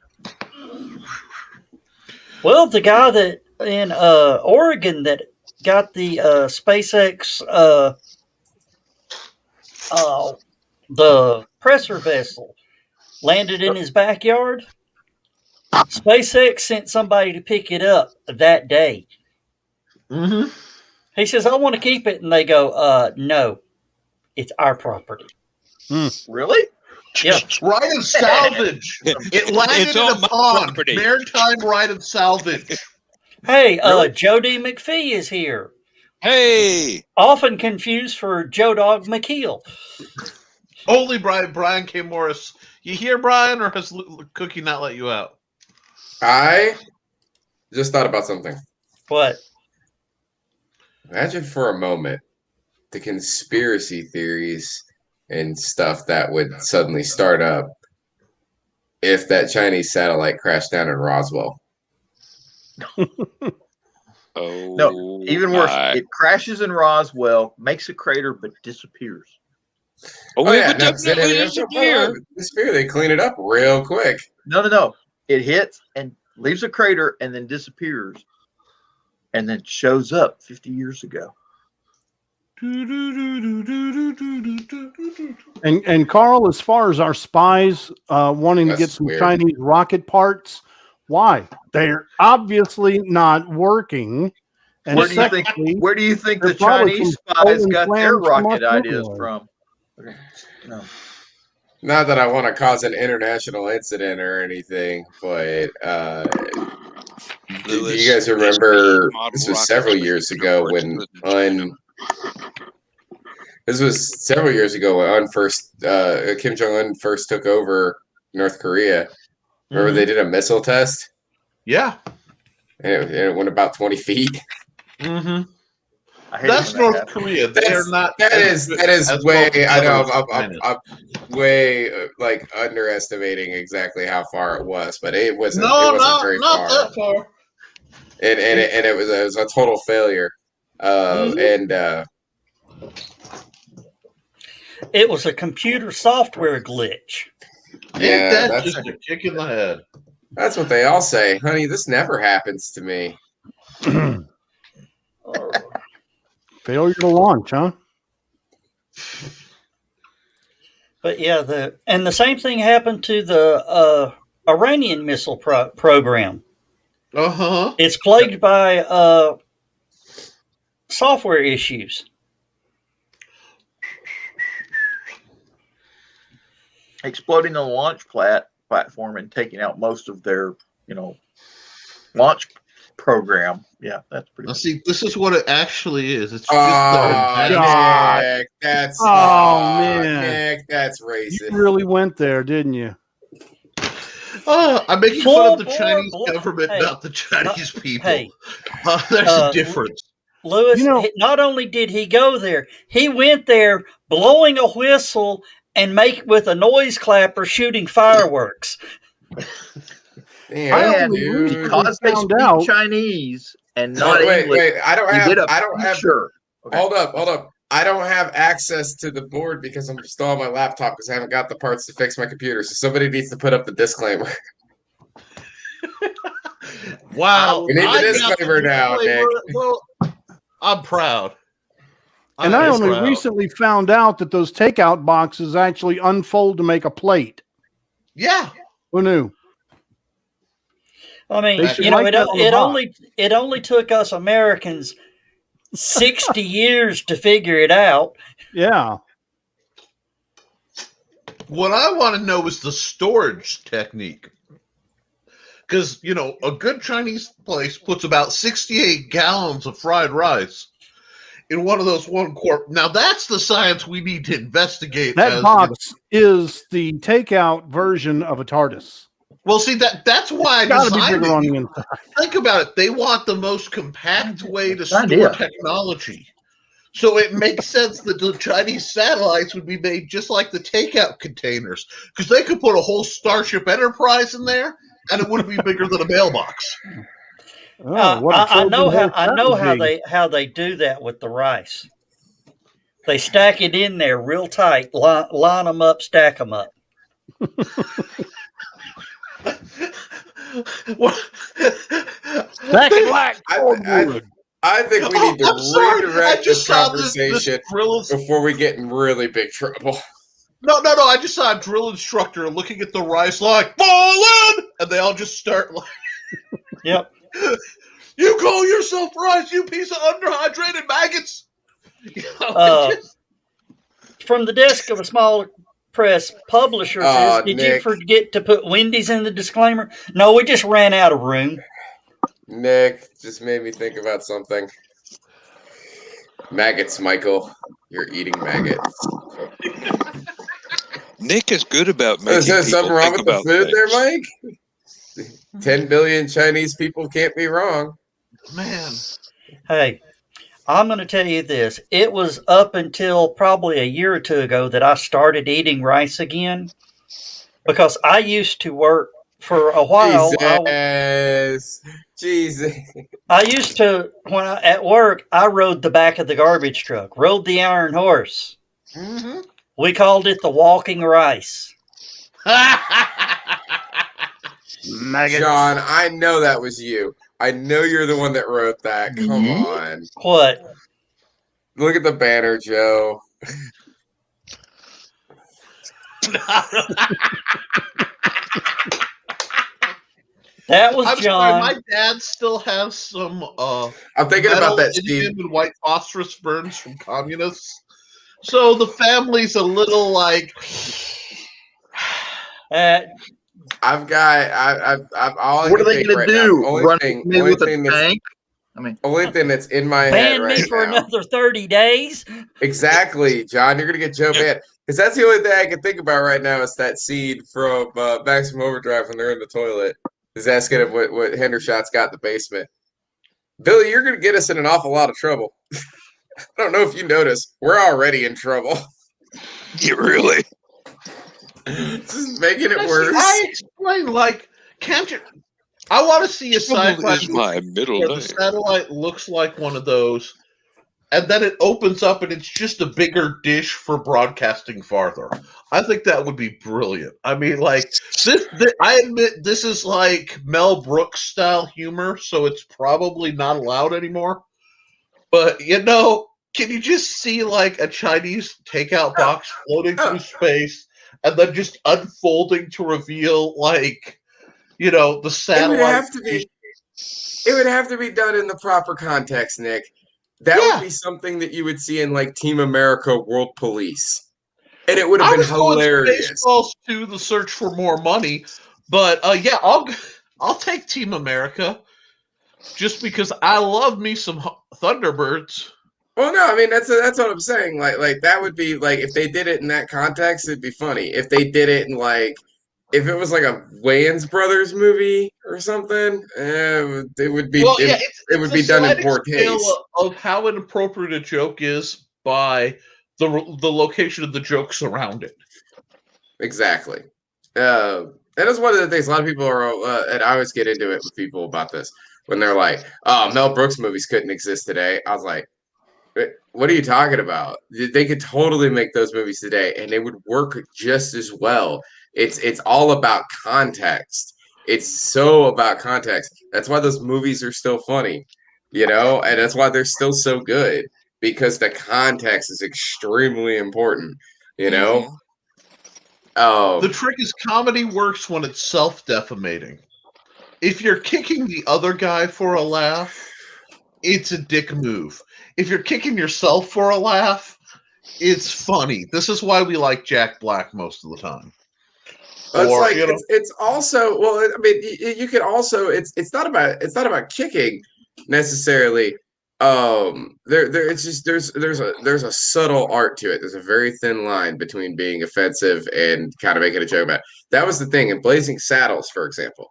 Well, the guy that in Oregon that got the SpaceX the pressure vessel landed in his backyard. SpaceX sent somebody to pick it up that day. Mm-hmm. He says, "I want to keep it," and they go, "No, it's our property." Really? Yeah. Right of salvage. It landed in a pond. Property. Maritime right of salvage. Hey, Jody McPhee is here. Hey! Often confused for Joe Dog McKeel. Only Brian K. Morris. You hear, Brian, or has Cookie not let you out? I just thought about something. What? Imagine for a moment the conspiracy theories and stuff that would suddenly start up if that Chinese satellite crashed down in Roswell. Oh, no, even worse. It crashes in Roswell, makes a crater, but disappears. Oh yeah, definitely disappear. They clean it up real quick. No. It hits and leaves a crater and then disappears, and then shows up 50 years ago. And Carl, as far as our spies wanting to get some Chinese rocket parts, why? They're obviously not working. And where do you think the Chinese spies got their rocket ideas from? No. Not that I want to cause an international incident or anything, but do you guys remember this was several years ago when Kim Jong-un first took over North Korea. Remember they did a missile test? Yeah. And it went about 20 feet. Mm-hmm. That's North Korea. They're not. That is way. I know. I'm way underestimating exactly how far it was, but it wasn't. It wasn't very far. Not that far. and it was a total failure. And It was a computer software glitch. Ain't that that's just a kick in the head? that's what they all say, honey. This never happens to me. Failure to launch, huh? But yeah, the same thing happened to the Iranian missile program. Uh-huh. It's plagued by software issues. Exploding the launch platform and taking out most of their, launch program. Yeah, that's pretty. Now, see, this is what it actually is. It's just God. Nick, that's man. Nick, that's You racist. really went there, didn't you? I'm making fun of the Chinese government, hey, not the Chinese people. Hey, there's a difference. Lewis, not only did he go there, he went there blowing a whistle and with a noise clapper shooting fireworks. Damn, And because they speak Chinese and not English. Wait, I don't have. Sure. Okay. Hold up. I don't have access to the board because I'm still on my laptop because I haven't got the parts to fix my computer. So somebody needs to put up the disclaimer. Wow. We need the disclaimer now, Nick. Well, I'm proud. And I only recently found out that those takeout boxes actually unfold to make a plate. Yeah. Who knew? I mean, it only took us Americans 60 years to figure it out. Yeah. What I want to know is the storage technique. Because, a good Chinese place puts about 68 gallons of fried rice in one of those 1 quart. Now, that's the science we need to investigate. That box is the takeout version of a TARDIS. Well, see, that's why I designed it. Think about it. They want the most compact way to store technology. So it makes sense that the Chinese satellites would be made just like the takeout containers, because they could put a whole Starship Enterprise in there, and it wouldn't be bigger than a mailbox. I know how they do that with the rice. They stack it in there real tight, line them up, stack them up. I think we need to redirect this conversation before we get in really big trouble. No. I just saw a drill instructor looking at the rice like, fall in! And they all just start like, yep. You call yourself rice, you piece of underhydrated maggots! From the desk of a small press publisher says, did you forget to put Wendy's in the disclaimer? No, we just ran out of room. Nick just made me think about something. Maggots, Michael. You're eating maggots. Nick is good about making Is there people something wrong think with the food things. there, Mike? 10 billion Chinese people can't be wrong. Man. Hey, I'm going to tell you this. It was up until probably a year or two ago that I started eating rice again, because I used to work for a while. Jesus. I used to, at work, I rode the back of the garbage truck, rode the iron horse. Mm-hmm. We called it the walking rice. John, I know that was you. I know you're the one that wrote that. Come on. What? Look at the banner, Joe. That was John. Sorry, my dad still has some I'm thinking about that, Steve. And white phosphorus burns from communists. So the family's a little like I've got all I what are can they think going right to do? now, Run me with a tank? Only thing that's in my head ban right me for now. another 30 days. Exactly, John. You're gonna get Joe banned because that's the only thing I can think about right now is that scene from Maximum Overdrive when they're in the toilet. He's asking him what Hendershot's got in the basement. Billy, you're gonna get us in an awful lot of trouble. I don't know if you noticed, we're already in trouble. You really? This is making it worse. I explain, like, can't you? I want to see a Trouble sci-fi is my movie middle where the name. satellite looks like one of those, and then it opens up and it's just a bigger dish for broadcasting farther. I think that would be brilliant. I mean, like this I admit this is like Mel Brooks style humor, so it's probably not allowed anymore. But can you just see like a Chinese takeout box floating through space and then just unfolding to reveal like the It would satellite? have to be. It would have to be done in the proper context, Nick. That would Yeah. be something that you would see in like Team America World Police. And it would have I been was going to hilarious. Baseballs to the search for more money, but yeah, I'll take Team America just because I love me some Thunderbirds. Well, no, I mean that's what I'm saying. Like that would be like if they did it in that context, it'd be funny. If they did it in like if it was like a Wayans Brothers movie or something, it would be Well, yeah, it would be done in poor taste. of how inappropriate a joke is by the location of the joke surrounding. Exactly. That is one of the things a lot of people are, and I always get into it with people about this when they're like, "Oh, Mel Brooks movies couldn't exist today." I was like, "What are you talking about? They could totally make those movies today, and they would work just as well." It's all about context. It's so about context. That's why those movies are still funny, and that's why they're still so good because the context is extremely important, you know. Mhm. The trick is comedy works when it's self-defamating. If you're kicking the other guy for a laugh, it's a dick move. If you're kicking yourself for a laugh, it's funny. This is why we like Jack Black most of the time. It's Or like it's also well. I mean, you could also it's not about kicking necessarily. It's just there's a subtle art to it. There's a very thin line between being offensive and kind of making a joke about it. That was the thing in Blazing Saddles, for example.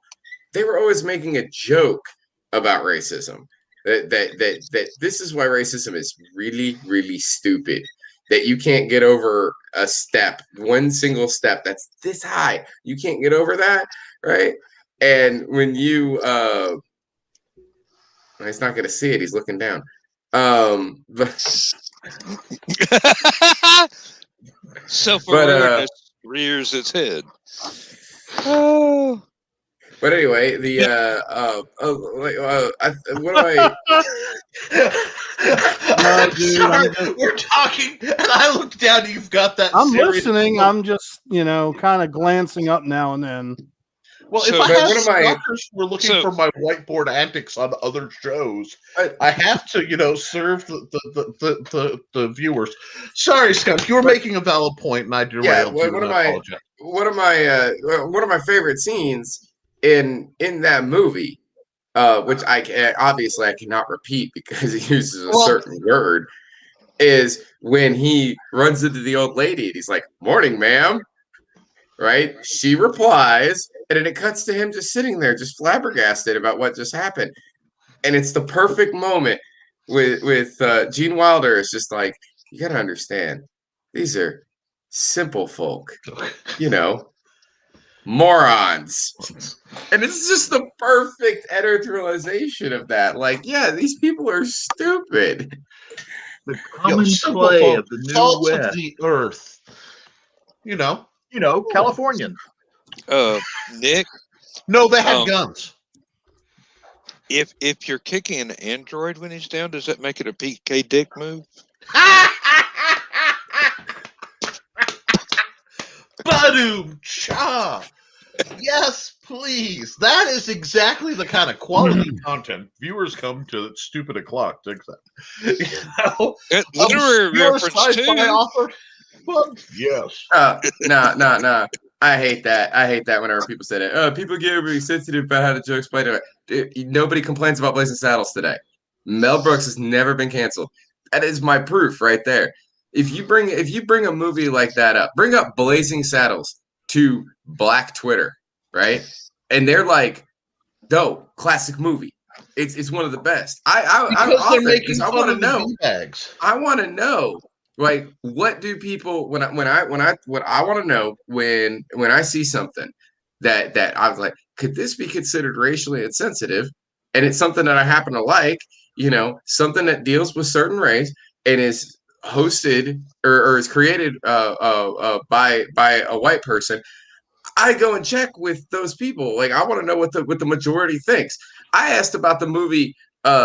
They were always making a joke about racism. That this is why racism is really, really stupid. That you can't get over a step, one single step that's this high. You can't get over that, right? And when you he's not gonna see it, he's looking down. But Self-awareness rears its head. Oh. But anyway, what do I? No, dude, sorry, we're talking, and I look down. And you've got that. I'm serious listening. look. I'm just, kind of glancing up now and then. Well, So- if I But have what am I- suckers who are looking for my whiteboard antics on other shows, I have to, serve the viewers. Sorry, Scott, you were making a valid point, and I derailed you. One and I apologize. one of my favorite scenes in that movie, which I cannot repeat because he uses a certain word, is when he runs into the old lady and he's like, "Morning, ma'am." Right? She replies, and then it cuts to him just sitting there, just flabbergasted about what just happened. And it's the perfect moment with Gene Wilder. It's just like, you got to understand, these are simple folk, morons. And it's just the perfect editorialization of that. Like, yeah, these people are stupid. The common clay of the new salts West. of the earth. Californian. Nick, No, they had guns. if you're kicking an android when he's down, does that make it a PK dick move? Badoom cha. Yes, please. That is exactly the kind of quality content viewers come to that stupid o'clock. Think that. Literary reference too. Author? Well, yes. No. I hate that. I hate that whenever people say that. People get really sensitive about how the jokes play. Nobody complains about Blazing Saddles today. Mel Brooks has never been canceled. That is my proof right there. If you bring a movie like that up, bring up Blazing Saddles to Black Twitter, right? And they're like, "No, classic movie. It's one of the best." I want to know. I want to know. Like, what do people what I want to know when I see something that I was like, could this be considered racially insensitive? And it's something that I happen to like, something that deals with certain race and is hosted or is created by a white person. I go and check with those people. Like, I want to know what the majority thinks. I asked about the movie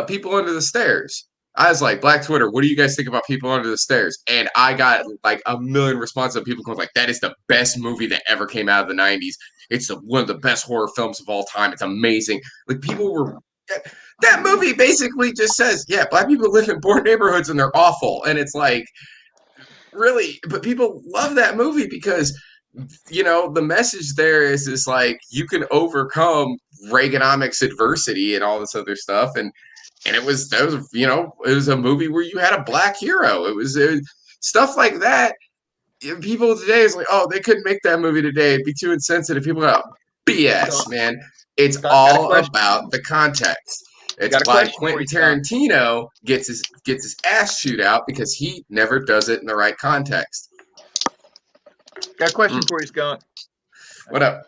People Under the Stairs. I was like, Black Twitter, what do you guys think about People Under the Stairs? And I got like a million responses of people going like, that is the best movie that ever came out of the 90s. It's one of the best horror films of all time. It's amazing. Like, people were... That movie basically just says, yeah, black people live in poor neighborhoods and they're awful. And it's like, really? But people love that movie because... the message there is like you can overcome Reaganomics adversity and all this other stuff, and it was a movie where you had a black hero. It was stuff like that. People today is like, oh, they couldn't make that movie today. It'd be too insensitive. People go, BS, man. It's all about the context. It's why Quentin Tarantino gets his ass chewed out because he never does it in the right context. Got a question for you, Skunk. What up?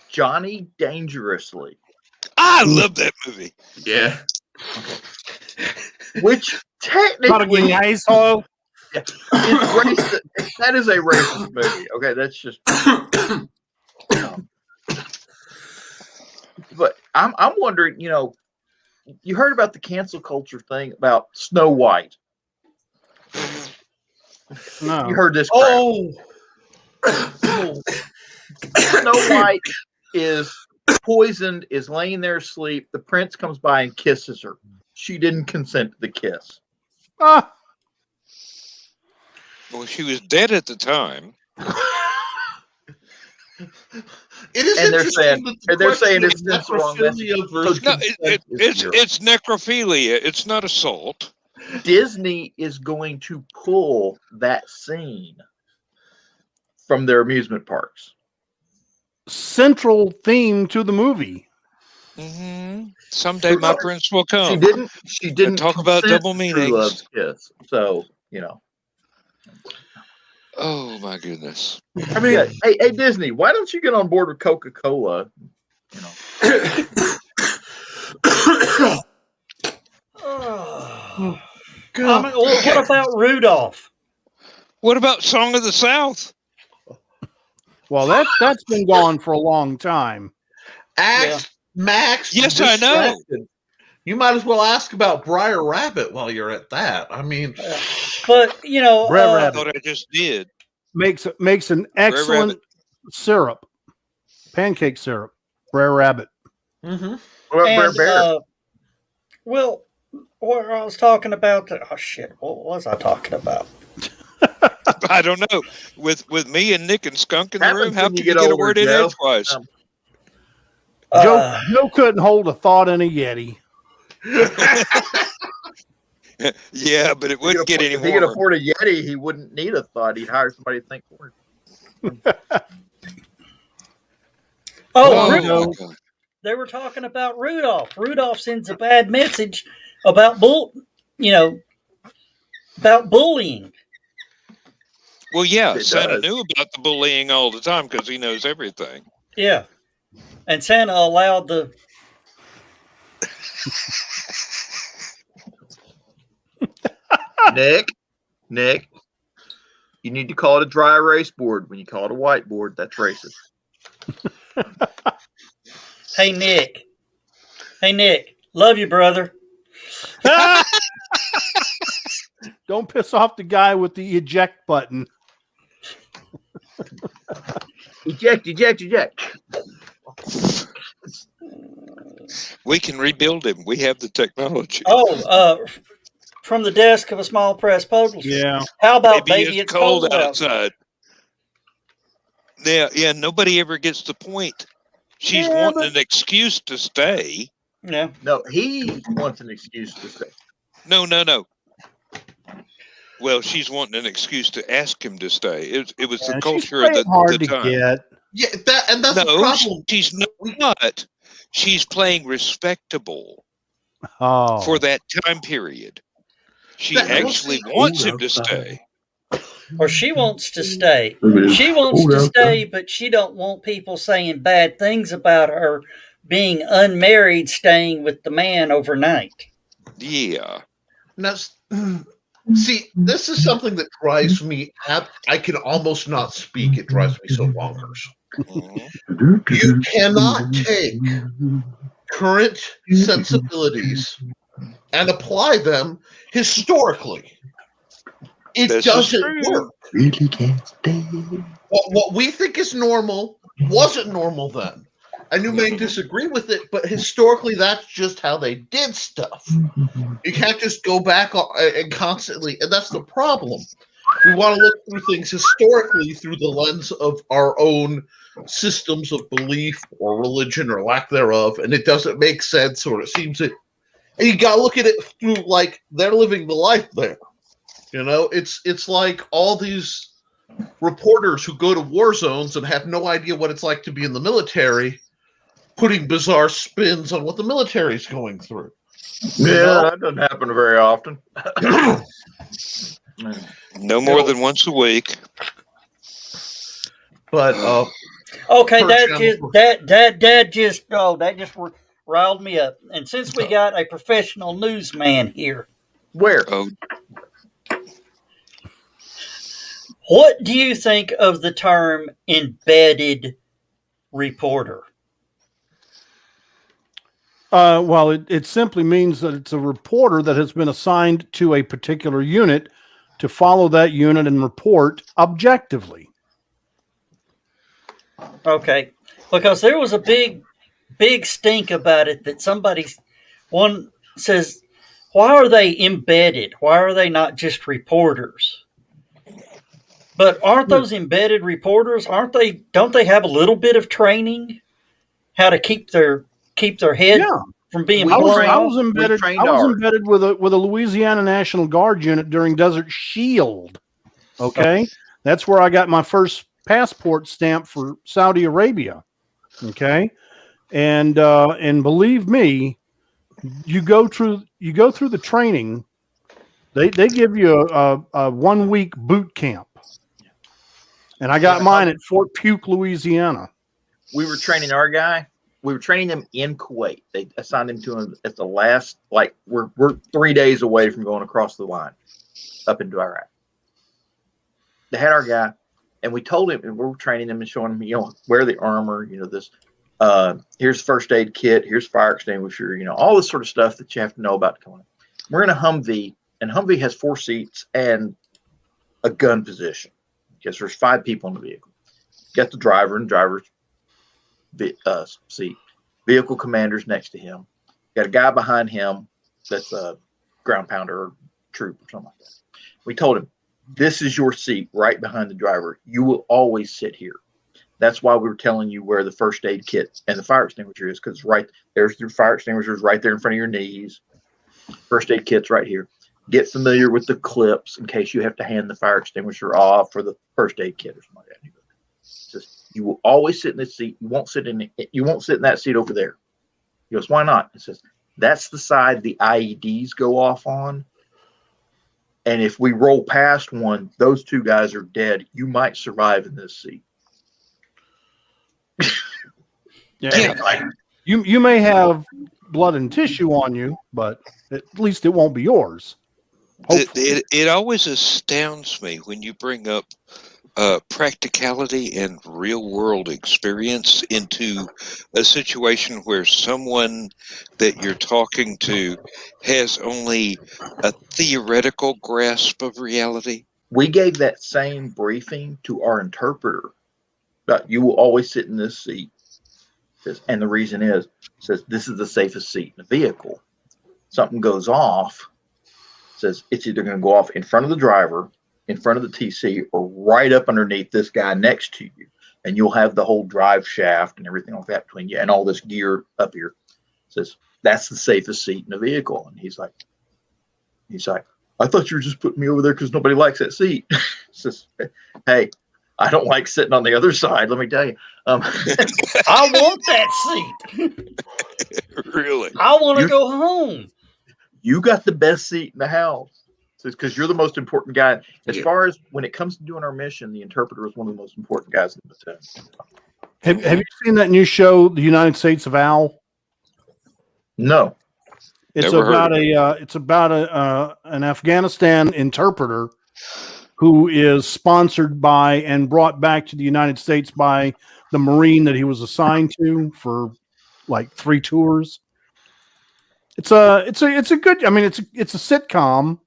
Johnny Dangerously. I love that movie. Yeah. Which technically asshole. is racist. That is a racist movie. Okay, that's just. But I'm wondering, you heard about the cancel culture thing about Snow White. No. You heard this crap. Snow White is poisoned, is laying there asleep. The prince comes by and kisses her. She didn't consent to the kiss. Ah. Well, she was dead at the time. It is And they're interesting saying- that and they're saying question it's of just the wrong message. necrophilia versus No, consent is zero. it's necrophilia. It's not assault. Disney is going to pull that scene from their amusement parks. Central theme to the movie. Mm-hmm. Someday my prince will come. She didn't talk about consent double to meanings. Love's kiss. So, Oh my goodness! I mean, yeah. Hey, Disney, why don't you get on board with Coca-Cola? What about Rudolph? What about Song of the South? Well, that's been gone for a long time. Max. Yes, I know. You might as well ask about Briar Rabbit while you're at that. I mean, But Brer I Rabbit thought I just did. makes an excellent syrup, pancake syrup. Brer Rabbit. mm-hmm. Well, Bear. Well, what I was talking about. Oh shit! What was I talking about? I don't know. With me and Nick and Skunk in the Happens room, how when can you you get get a older, word in Joe. edgewise? Joe couldn't hold a thought in a Yeti. Yeah, but it wouldn't get any If he could warmer. afford a Yeti, he wouldn't need a thought. He'd hire somebody to think for him. Oh, my Rudolph. God. They were talking about Rudolph. Rudolph sends a bad message about about bullying. Well, yeah, It Santa does. knew about the bullying all the time because he knows everything. Yeah, and Santa allowed the. Nick, you need to call it a dry erase board. When you call it a whiteboard, that's racist. Hey Nick, love you, brother. Don't piss off the guy with the eject button. Eject. We can rebuild him. We have the technology. Oh, from the desk of a small press publisher. Yeah. How about Maybe baby? it's cold outside. Yeah. Nobody ever gets the point. She's wanting an excuse to stay. Yeah. No, he wants an excuse to stay. No. Well, she's wanting an excuse to ask him to stay. It was the And culture she's of the hard to time. get. Yeah, that's the No, problem. she's not. She's playing respectable Oh, for that time period. She That- actually wants him to stay. or she wants to stay. Look at this. She wants Oh, to yeah. stay, but she don't want people saying bad things about her being unmarried, staying with the man overnight. Yeah. Now, see, this is something that drives me. I can almost not speak. It drives me so bonkers. Mhm. You cannot take current sensibilities and apply them historically. It This is doesn't true. work. Really can't stay. What we think is normal wasn't normal then. And you may Mhm. disagree with it, but historically, that's just how they did stuff. You can't just go back and constantly, and that's the problem. We want to look through things historically through the lens of our own systems of belief or religion or lack thereof, and it doesn't make sense, or it seems it. And you got to look at it through like they're living the life there. You know, it's like all these reporters who go to war zones and have no idea what it's like to be in the military, putting bizarre spins on what the military is going through. Yeah, that doesn't happen very often. No more than once a week. But Okay, For that example- just riled me up. And since we got a professional newsman here, Where? Oh, what do you think of the term embedded reporter? Well, it simply means that it's a reporter that has been assigned to a particular unit to follow that unit and report objectively. Okay, because there was a big stink about it that one says, why are they embedded? Why are they not just reporters? But aren't those embedded reporters? Don't they have a little bit of training how to keep their head Yeah. from being We I was, blown I off? was embedded. trained I was ours. embedded with a Louisiana National Guard unit during Desert Shield. Okay, that's where I got my first passport stamp for Saudi Arabia. Okay, and believe me, you go through the training. They give you a 1 week boot camp, and I got mine at Fort Puke, Louisiana. We were training our guy. We were training him in Kuwait. They assigned him to him at the last, like we're 3 days away from going across the line up into Iraq. They had our guy, and we told him, and we were training him and showing him, wear the armor, this. Here's first aid kit. Here's fire extinguisher. All this sort of stuff that you have to know about going. We're in a Humvee, and Humvee has 4 seats and a gun position. Because there's 5 people in the vehicle. You got the driver and driver's seat. Vehicle commander's next to him. Got a guy behind him that's a ground pounder or troop or something like that. We told him, this is your seat right behind the driver. You will always sit here. That's why we were telling you where the first aid kit and the fire extinguisher is, because there's the fire extinguishers right there in front of your knees. First aid kit's right here. Get familiar with the clips in case you have to hand the fire extinguisher off or the first aid kit or something like that. Just, you will always sit in this seat. You won't sit in that seat over there. He goes, why not? It says, that's the side the IEDs go off on. And if we roll past one, those 2 guys are dead. You might survive in this seat. Yeah. You may have blood and tissue on you, but at least it won't be yours. it always astounds me when you bring up practicality and real world experience into a situation where someone that you're talking to has only a theoretical grasp of reality. We gave that same briefing to our interpreter. But you will always sit in this seat. And the reason is, says this is the safest seat in the vehicle. Something goes off, says it's either going to go off in front of the driver, in front of the TC, or right up underneath this guy next to you. And you'll have the whole drive shaft and everything like that between you and all this gear up here. Says that's the safest seat in the vehicle. And he's like, I thought you were just putting me over there because nobody likes that seat. Says, hey, I don't like sitting on the other side. Let me tell you. I want that seat. Really? I want to go home. You got the best seat in the house. because you're the most important guy. As Yeah. far as when it comes to doing our mission, the interpreter is one of the most important guys in the platoon. Have you seen that new show, The United States of Al? No. It's Never heard about an Afghanistan interpreter who is sponsored by and brought back to the United States by the Marine that he was assigned to for like 3 tours. It's a good. I mean, it's a sitcom,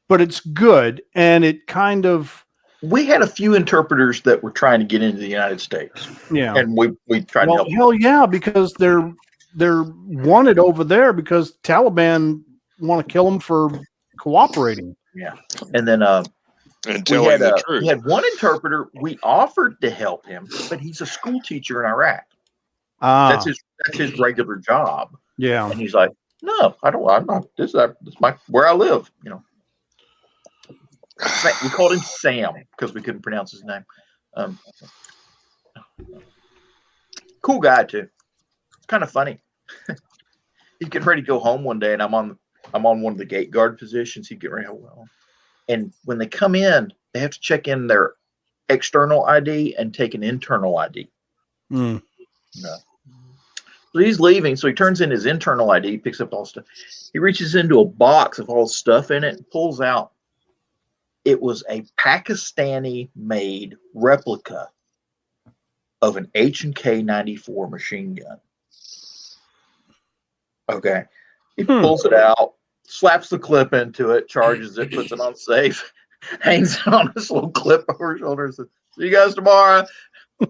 but it's good, and it kind of We had a few interpreters that were trying to get into the United States, and we tried to Well, help them. hell yeah, because they're wanted over there because Taliban want to kill them for cooperating. Yeah, and then and we telling had the truth. we had one interpreter. We offered to help him, but he's a school teacher in Iraq. That's his regular job. Yeah. And he's like, no, I don't. I'm not. This is my where I live. You know. We called him Sam because we couldn't pronounce his name. Cool guy too. It's kind of funny. He's getting ready to go home one day, and I'm on one of the gate guard positions. He'd get ready to go home, and when they come in, they have to check in their external ID and take an internal ID. Mm. No. So he's leaving, so he turns in his internal ID, picks up all stuff. He reaches into a box of all stuff in it and pulls out. It was a Pakistani-made replica of an H&K 94 machine gun. Okay. He pulls it out, slaps the clip into it, charges it, puts it on safe, hangs it on this little clip over his shoulder and says, see you guys tomorrow. Wow.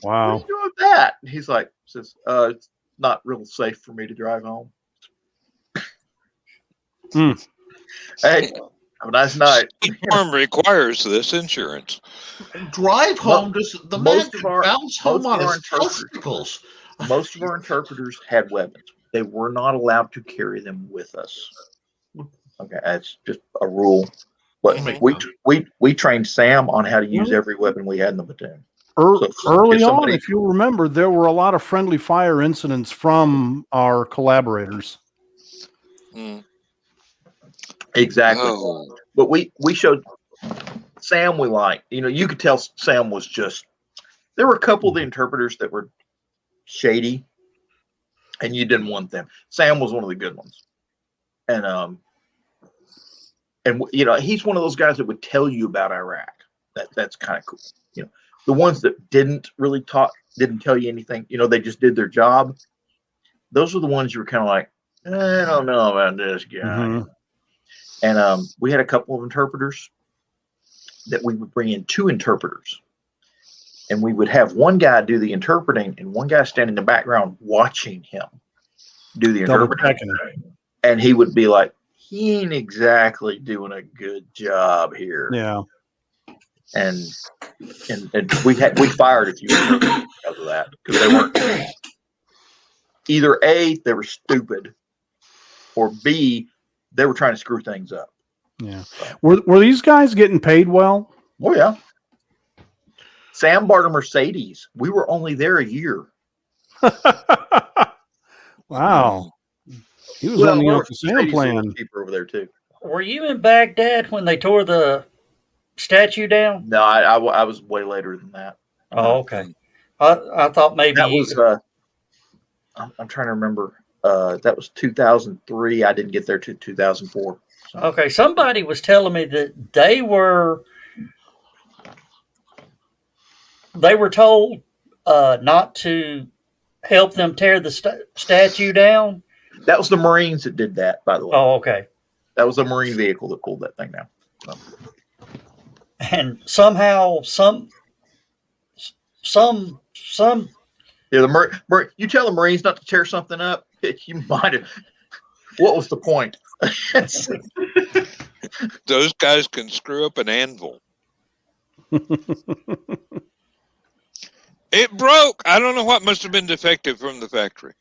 What are you doing with that? And he's like, it's not real safe for me to drive home. Hey, have a nice night. Farm requires this insurance. Drive home. The man most of could our- bounce home most on of our his interpreters- testicles. Most of our interpreters had weapons. They were not allowed to carry them with us. Okay, that's just a rule. But we trained Sam on how to use every weapon we had in the platoon. Early if somebody- on, if you remember, there were a lot of friendly fire incidents from our collaborators. Mm. Exactly. Oh. But we showed Sam we liked. You know, you could tell Sam was just. There were a couple of the interpreters that were shady, and you didn't want them. Sam was one of the good ones, and you know, he's one of those guys that would tell you about Iraq. That's kind of cool. You know, the ones that didn't really didn't tell you anything. You know, they just did their job. Those were the ones you were kind of like, I don't know about this guy. Mhm. And we had a couple of interpreters that we would bring in 2 interpreters. And we would have one guy do the interpreting and one guy stand in the background watching him do the Double interpreting. checking. And he would be like, he ain't exactly doing a good job here. Yeah. And we fired a few interpreters because of that. Because they weren't either A, they were stupid, or B, they were trying to screw things up. Yeah. Were these guys getting paid well? Oh yeah. Sam bought a Mercedes. We were only there a year. Wow. He was on the Uncle Sam plan. Cheaper over there too. Were you in Baghdad when they tore the statue down? No, I was way later than that. Oh, okay. I thought maybe That was. I'm trying to remember. That was 2003. I didn't get there to 2004. So. Okay. Somebody was telling me that they were told not to help them tear the statue down. That was the Marines that did that, by the way. Oh, okay. That was a Marine vehicle that pulled that thing down. So. And somehow some Yeah, you tell the Marines not to tear something up, you might have. What was the point? Those guys can screw up an anvil. It broke. I don't know what must have been defective from the factory.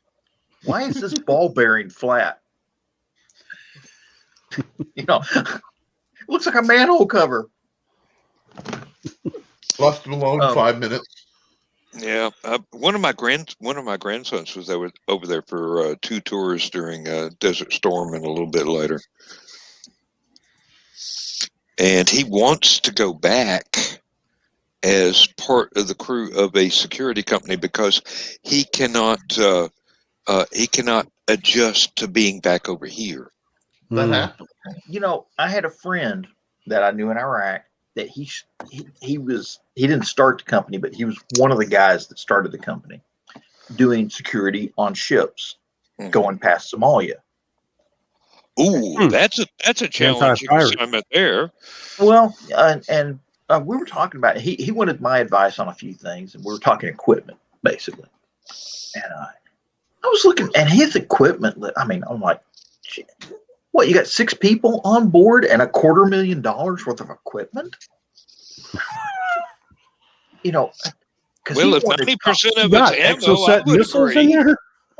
Why is this ball bearing flat? You know, it looks like a manhole cover. Left him alone 5 minutes. Yeah, one of my grandsons was over there for 2 tours during Desert Storm and a little bit later. and he wants to go back as part of the crew of a security company because he cannot adjust to being back over here. That Hmm. happened. You know, I had a friend that I knew in Iraq that he didn't start the company, but he was one of the guys that started the company doing security on ships Mhm. going past Somalia. Ooh, that's a challenging Anti-pirate. assignment there. Well, and we were talking about he wanted my advice on a few things, and we were talking equipment basically. And I was looking at his equipment. I mean, I'm like, shit, what? You got 6 people on board and $250,000 worth of equipment? You know, because Well, if 90% of Got it's ammo, I exocet would missiles in agree.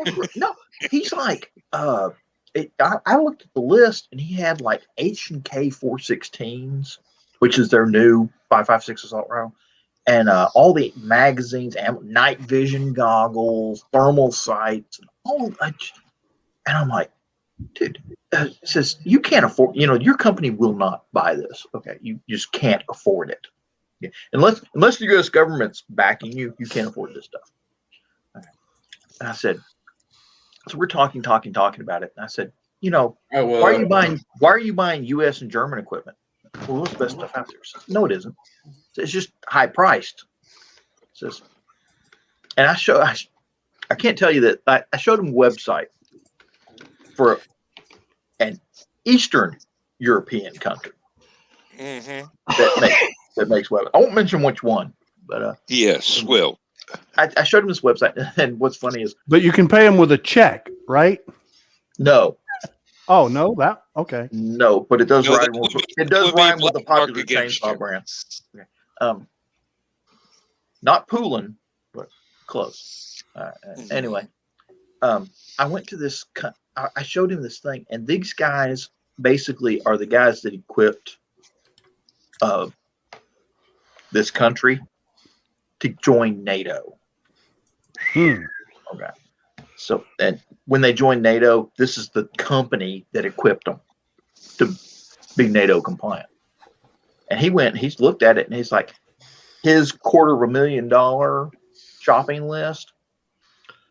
there. No, he's like, I looked at the list and he had like H&K 416s, which is their new 5.56 assault rifle, and all the magazines, night vision goggles, thermal sights, and all. And I'm like, dude, says you can't afford. You know, your company will not buy this. Okay, you just can't afford it. Yeah. Unless the U.S. government's backing you, you can't afford this stuff. Okay. And I said, so we're talking about it. And I said, you know, why are you buying U.S. and German equipment? Well, what's the best stuff out there? Says, no, it isn't. It's just high priced. Says, and I can't tell you that I showed him a website for an Eastern European country Mm-hmm. that makes web. I won't mention which one, but Yes, well, I showed him this website, and what's funny is But you can pay them with a check, right? no, Oh no, that okay. but it does No, rhyme. that It does would be a rhyme with the black mark popular against chainsaw you. brand. Okay. Not Poulin, but close. Anyway, I went to this. I showed him this thing, and these guys basically are the guys that equipped this country to join NATO. Hmm. Okay. So, and when they joined NATO, this is the company that equipped them to be NATO compliant. And he's looked at it, and he's like, his $250,000 shopping list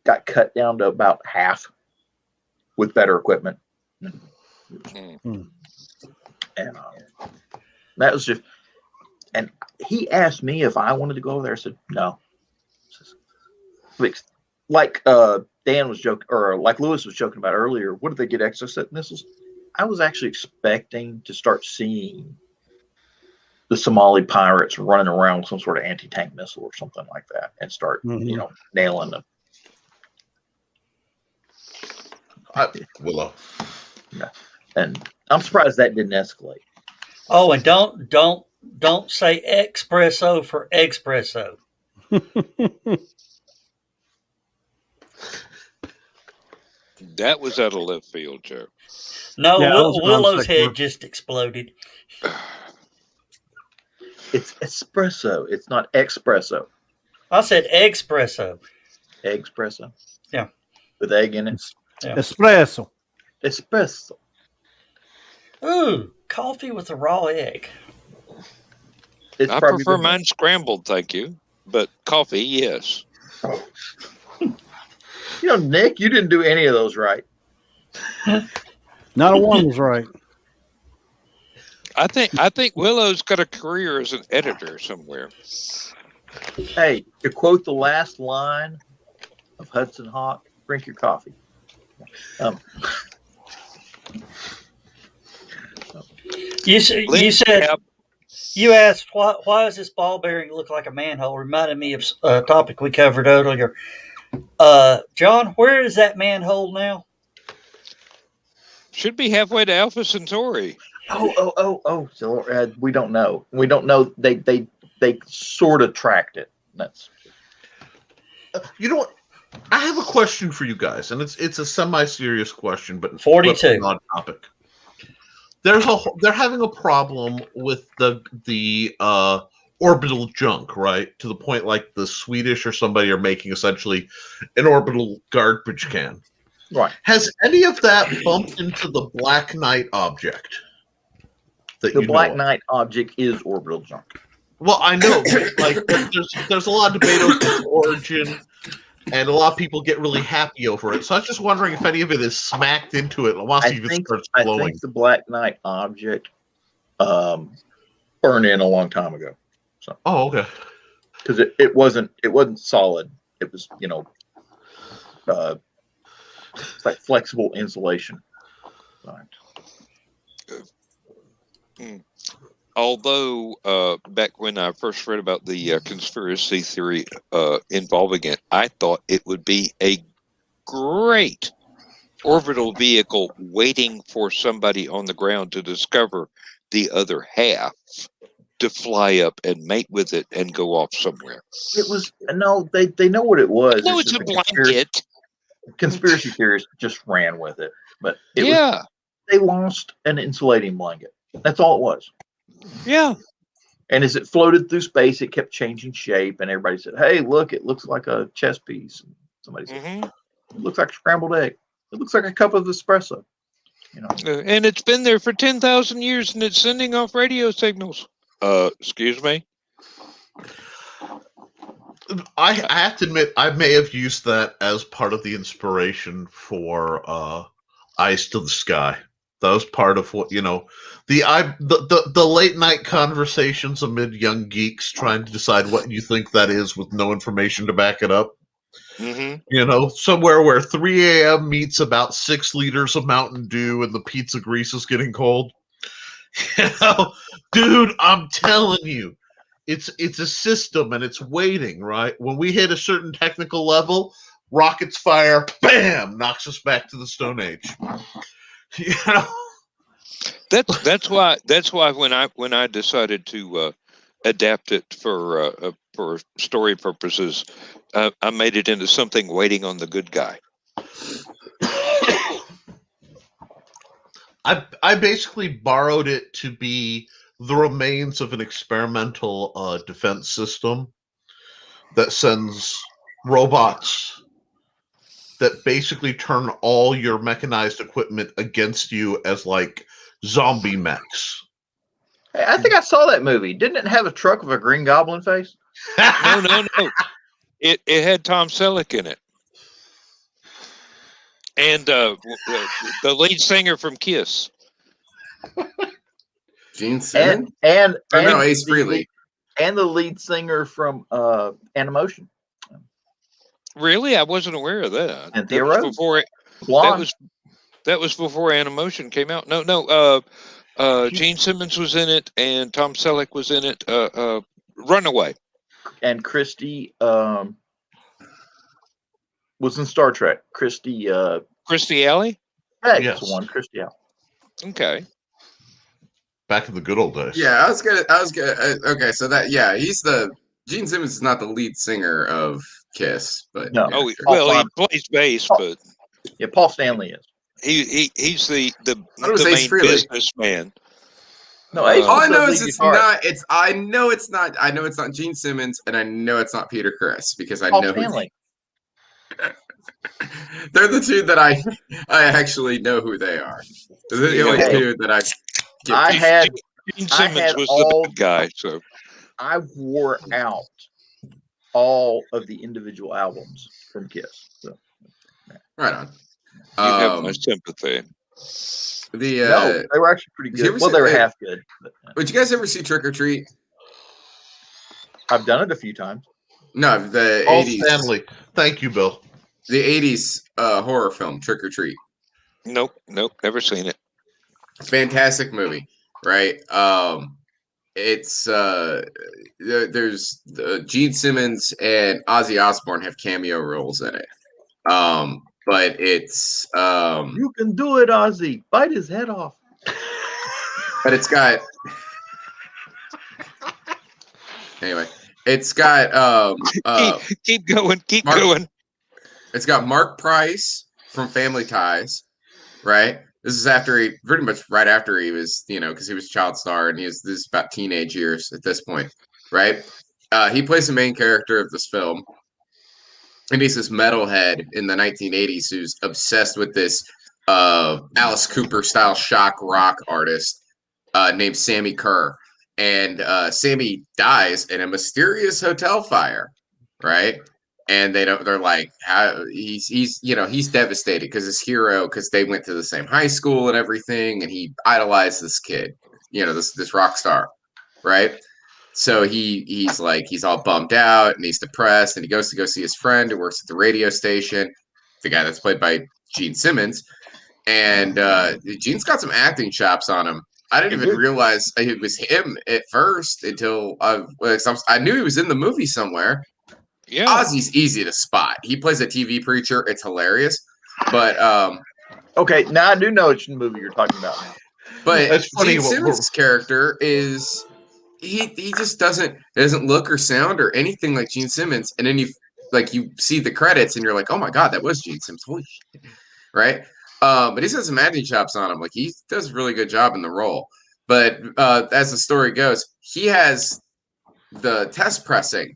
got cut down to about half with better equipment. Mm. And that was just, and he asked me if I wanted to go over there. I said, no. Like Dan was joking, or like Lewis was joking about earlier, what did they get exocet missiles? I was actually expecting to start seeing the Somali pirates running around with some sort of anti-tank missile or something like that and start, nailing them. Willow. Yeah. And I'm surprised that didn't escalate. Oh, and don't say espresso for espresso. That was out of left field, Joe. No, Yeah, that was Willow's non-sequitur. head just exploded. It's espresso. It's not espresso. I said espresso. Espresso. Yeah. With egg in it. Yeah. Espresso. Espresso. Ooh, coffee with a raw egg. It's I probably prefer the- mine scrambled, thank you. But coffee, yes. You know, Nick, you didn't do any of those right. Not a one was right. I think Willow's got a career as an editor somewhere. Hey, to quote the last line of Hudson Hawk, drink your coffee. You said you asked why does this ball bearing look like a manhole? Reminded me of a topic we covered earlier. John, where is that manhole now? Should be halfway to Alpha Centauri. Oh. So we don't know. We don't know. They sort of tracked it. That's. You know what? I have a question for you guys, and it's a semi-serious question, but 42 on topic. They're having a problem with the orbital junk, right? To the point like the Swedish or somebody are making essentially an orbital garbage can. Right. Has any of that bumped into the Black Knight object that The you Black know of? Knight object is orbital junk. Well, I know, but like there's a lot of debate over its origin, and a lot of people get really happy over it. So I was just wondering if any of it is smacked into it once I it even think starts I flowing. think the Black Knight object burned in a long time ago. So Oh, okay. because it wasn't solid. It was it's like flexible insulation. Right. Although back when I first read about the conspiracy theory involving it, I thought it would be a great orbital vehicle waiting for somebody on the ground to discover the other half to fly up and mate with it and go off somewhere. It was no, they know what it was. No, It's it's just a the blanket. conspiracy theorists just ran with it. But it was Yeah, they lost an insulating blanket. That's all it was. yeah. And as it floated through space, it kept changing shape, and everybody said, "Hey, look! It looks like a chess piece." And somebody said, hmm "It looks like a scrambled egg. It looks like a cup of espresso." You know, And it's been there for 10,000 years and it's sending off radio signals. Excuse me? I have to admit, I may have used that as part of the inspiration for Eyes to the Sky. That was part of what the late night conversations amid young geeks trying to decide what you think that is with no information to back it up. hmm Somewhere where 3 a.m. meets about 6 liters of Mountain Dew and the pizza grease is getting cold. Dude, I'm telling you, it's a system and it's waiting, right? When we hit a certain technical level, rockets fire, bam, knocks us back to the Stone Age. You know? That's why when I decided to adapt it for story purposes, I made it into something waiting on the good guy. I basically borrowed it to be the remains of an experimental defense system that sends robots that basically turn all your mechanized equipment against you as like zombie mechs. hey, I think I saw that movie. Didn't it have a truck with a Green Goblin face? No. It had Tom Selleck in it. And the lead singer from Kiss. Gene Simmons? And Or no, and Ace the Frehley. lead- and the lead singer from Animation. Really? I wasn't aware of that. Cynthia That was Rhodes. before Blonde. that was before Animation came out. No. Gene Simmons was in it, and Tom Selleck was in it. Runaway. And Christy was in Star Trek. Christy Christy Alley. Peck's Yes. the one. Christy Al. Okay. Back in the good old days. Yeah, I was gonna. Okay, so Gene Simmons is not the lead singer of Kiss, but No. yeah, Oh, sure. well, he Simon. plays bass, Paul- but Yeah, Paul Stanley is. he's the thought it was Ace main Frehley. businessman. No, Ace All was I the know lead is it's guitarist. not. I know it's not. I know it's not Gene Simmons, and I know it's not Peter Criss because I Paul know Stanley. they're the two that I actually know who they are. They're the only Yeah, well, two that I. I had Gene I Simmons had was all- the bad guy. So I wore out all of the individual albums from Kiss. So, Right on. you have my sympathy. no, they were actually pretty did you good. ever Well, see- they were half good. But, Would you guys ever see Trick or Treat? I've done it a few times. No, the Paul 80s. Stanley. Thank you, Bill. The 80s horror film Trick or Treat. Nope, never seen it. Fantastic movie, right? It's there's Gene Simmons and Ozzy Osbourne have cameo roles in it. But it's You can do it, Ozzy. Bite his head off. but it's got anyway. It's got Keep going. Keep Mark- going. it's got Mark Price from Family Ties, right? This is pretty much right after he was, because he was a child star and this is about teenage years at this point, right? He plays the main character of this film. And he's this metalhead in the 1980s who's obsessed with this Alice Cooper style shock rock artist. named Sammy Kerr, and Sammy dies in a mysterious hotel fire, right? And they're like, how he's devastated because his hero, because they went to the same high school and everything, and he idolized this kid, this rock star, right? So he's all bummed out and he's depressed, and he goes to go see his friend who works at the radio station, the guy that's played by Gene Simmons, and Gene's got some acting chops on him. I didn't even realize it was him at first until I knew he was in the movie somewhere. Yeah. Ozzy's easy to spot. He plays a TV preacher. It's hilarious. But okay, now I do know which movie you're talking about. But That's funny. Gene Simmons' character is he just doesn't look or sound or anything like Gene Simmons. And then you see the credits and you're like, oh my god, that was Gene Simmons. Holy shit. Right? But he's got some acting chops on him. Like, he does a really good job in the role. But as the story goes, he has the test pressing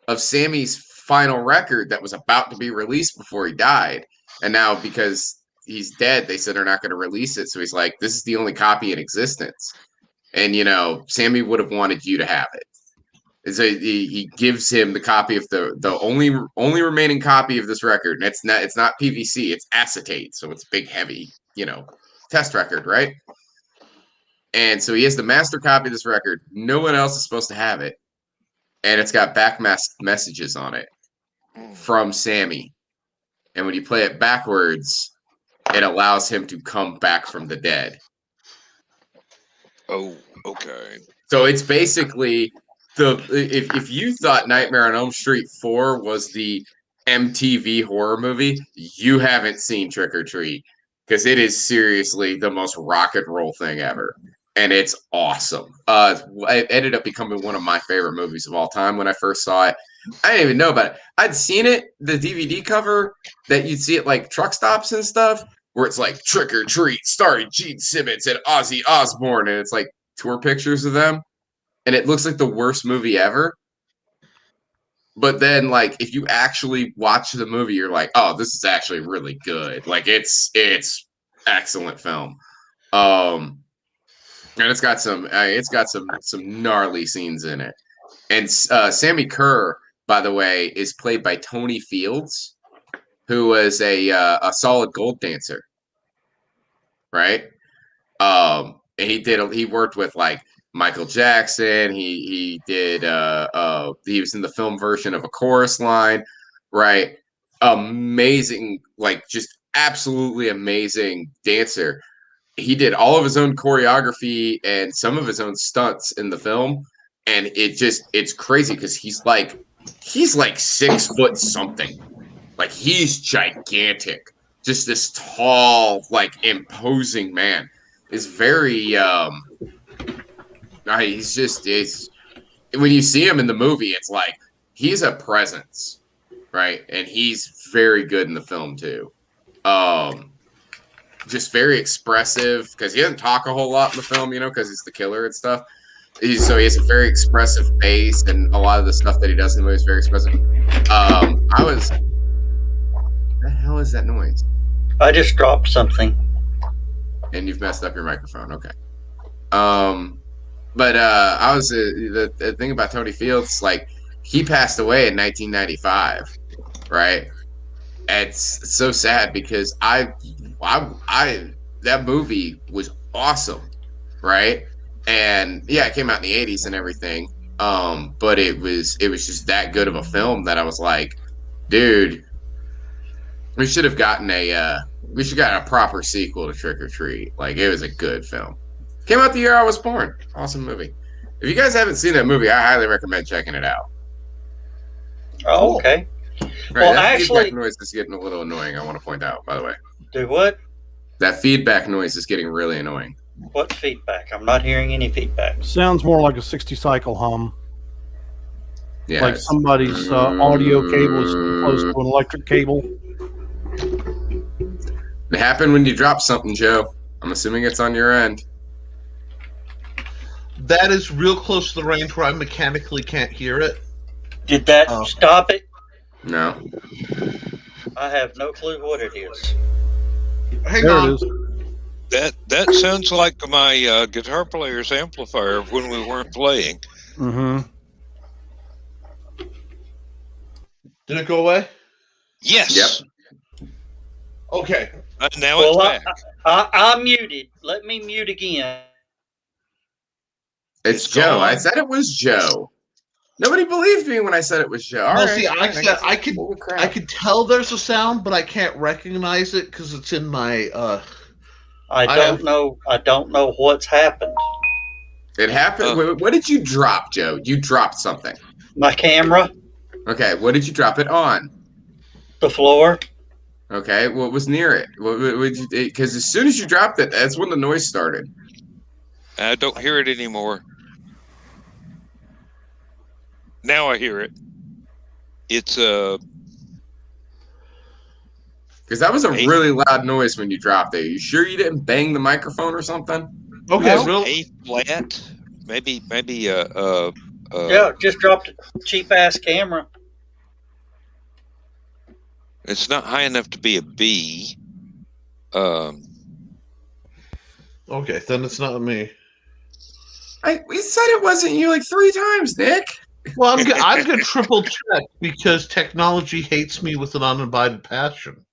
of Sammy's final record that was about to be released before he died. And now, because he's dead, they said they're not going to release it. So he's like, this is the only copy in existence. And, Sammy would have wanted you to have it. And so he gives him the copy of the only remaining copy of this record. And it's not PVC, it's acetate. So it's big, heavy, test record, right? And so he has the master copy of this record. No one else is supposed to have it. And it's got messages on it from Sammy. And when you play it backwards, it allows him to come back from the dead. Oh, okay. So it's basically if you thought Nightmare on Elm Street 4 was the MTV horror movie, you haven't seen Trick or Treat, because it is seriously the most rock and roll thing ever. And it's awesome. It ended up becoming one of my favorite movies of all time when I first saw it. I didn't even know about it. I'd seen it, the DVD cover that you'd see at like truck stops and stuff, where it's like Trick or Treat starring Gene Simmons and Ozzy Osbourne, and it's like tour pictures of them, and it looks like the worst movie ever. But then, like, if you actually watch the movie, you're like, oh, this is actually really good. Like, it's excellent film. And it's got some gnarly scenes in it. And Sammy Kerr, by the way, is played by Tony Fields, who was a solid gold dancer, right? And he worked with like Michael Jackson. He was in the film version of A Chorus Line, right? Amazing, like, just absolutely amazing dancer. He did all of his own choreography and some of his own stunts in the film, and it's crazy because he's like 6 foot something. Like, he's gigantic. Just this tall, like, imposing man. Is very when you see him in the movie, it's like he's a presence, right? And he's very good in the film too. Just very expressive, because he doesn't talk a whole lot in the film, because he's the killer and stuff. So he has a very expressive face, and a lot of the stuff that he does in the movie is very expressive. What the hell is that noise? I just dropped something. And you've messed up your microphone. Okay. But I was the thing about Tony Fields, like, he passed away in 1995, right? It's so sad because that movie was awesome, right? And yeah, it came out in the 80s and everything. But it was just that good of a film that I was like, dude, we should have gotten a proper sequel to Trick or Treat. Like, it was a good film. Came out the year I was born. Awesome movie. If you guys haven't seen that movie, I highly recommend checking it out. Oh, okay. Right, Well, that actually, feedback noise is getting a little annoying. I want to point out, by the way. do what? That feedback noise is getting really annoying. What feedback? I'm not hearing any feedback. Sounds more like a 60 cycle hum. Yeah, Like somebody's audio cable is close to an electric cable. It happened when you dropped something, Joe. I'm assuming it's on your end. That is real close to the range where I mechanically can't hear it. Did that stop it? No. I have no clue what it is. Hang There on. it is. That sounds like my guitar player's amplifier when we weren't playing. Mm-hmm. Did it go away? Yes. Okay. Now it's back. I'm muted. Let me mute again. It's It's Joe. gone. I said it was Joe. Nobody believed me when I said it was Joe. All Well, right, see, fine, guess I it's could full of crap. I could tell there's a sound, but I can't recognize it because it's in my. I don't know what's happened. It happened. What did you drop, Joe? You dropped something. My camera, Okay, what did you drop it on? the floor. Okay, what was near it? Because as soon as you dropped it, that's when the noise started. I don't hear it anymore. Now I hear it. It's Because that was a really loud noise when you dropped it. You sure you didn't bang the microphone or something? Okay, No. A flat, maybe Yeah, just dropped a cheap ass camera. it's not high enough to be a B. okay, then it's not me. We said it wasn't you like 3 times, Nick. Well, I'm gonna triple check because technology hates me with an unabided passion.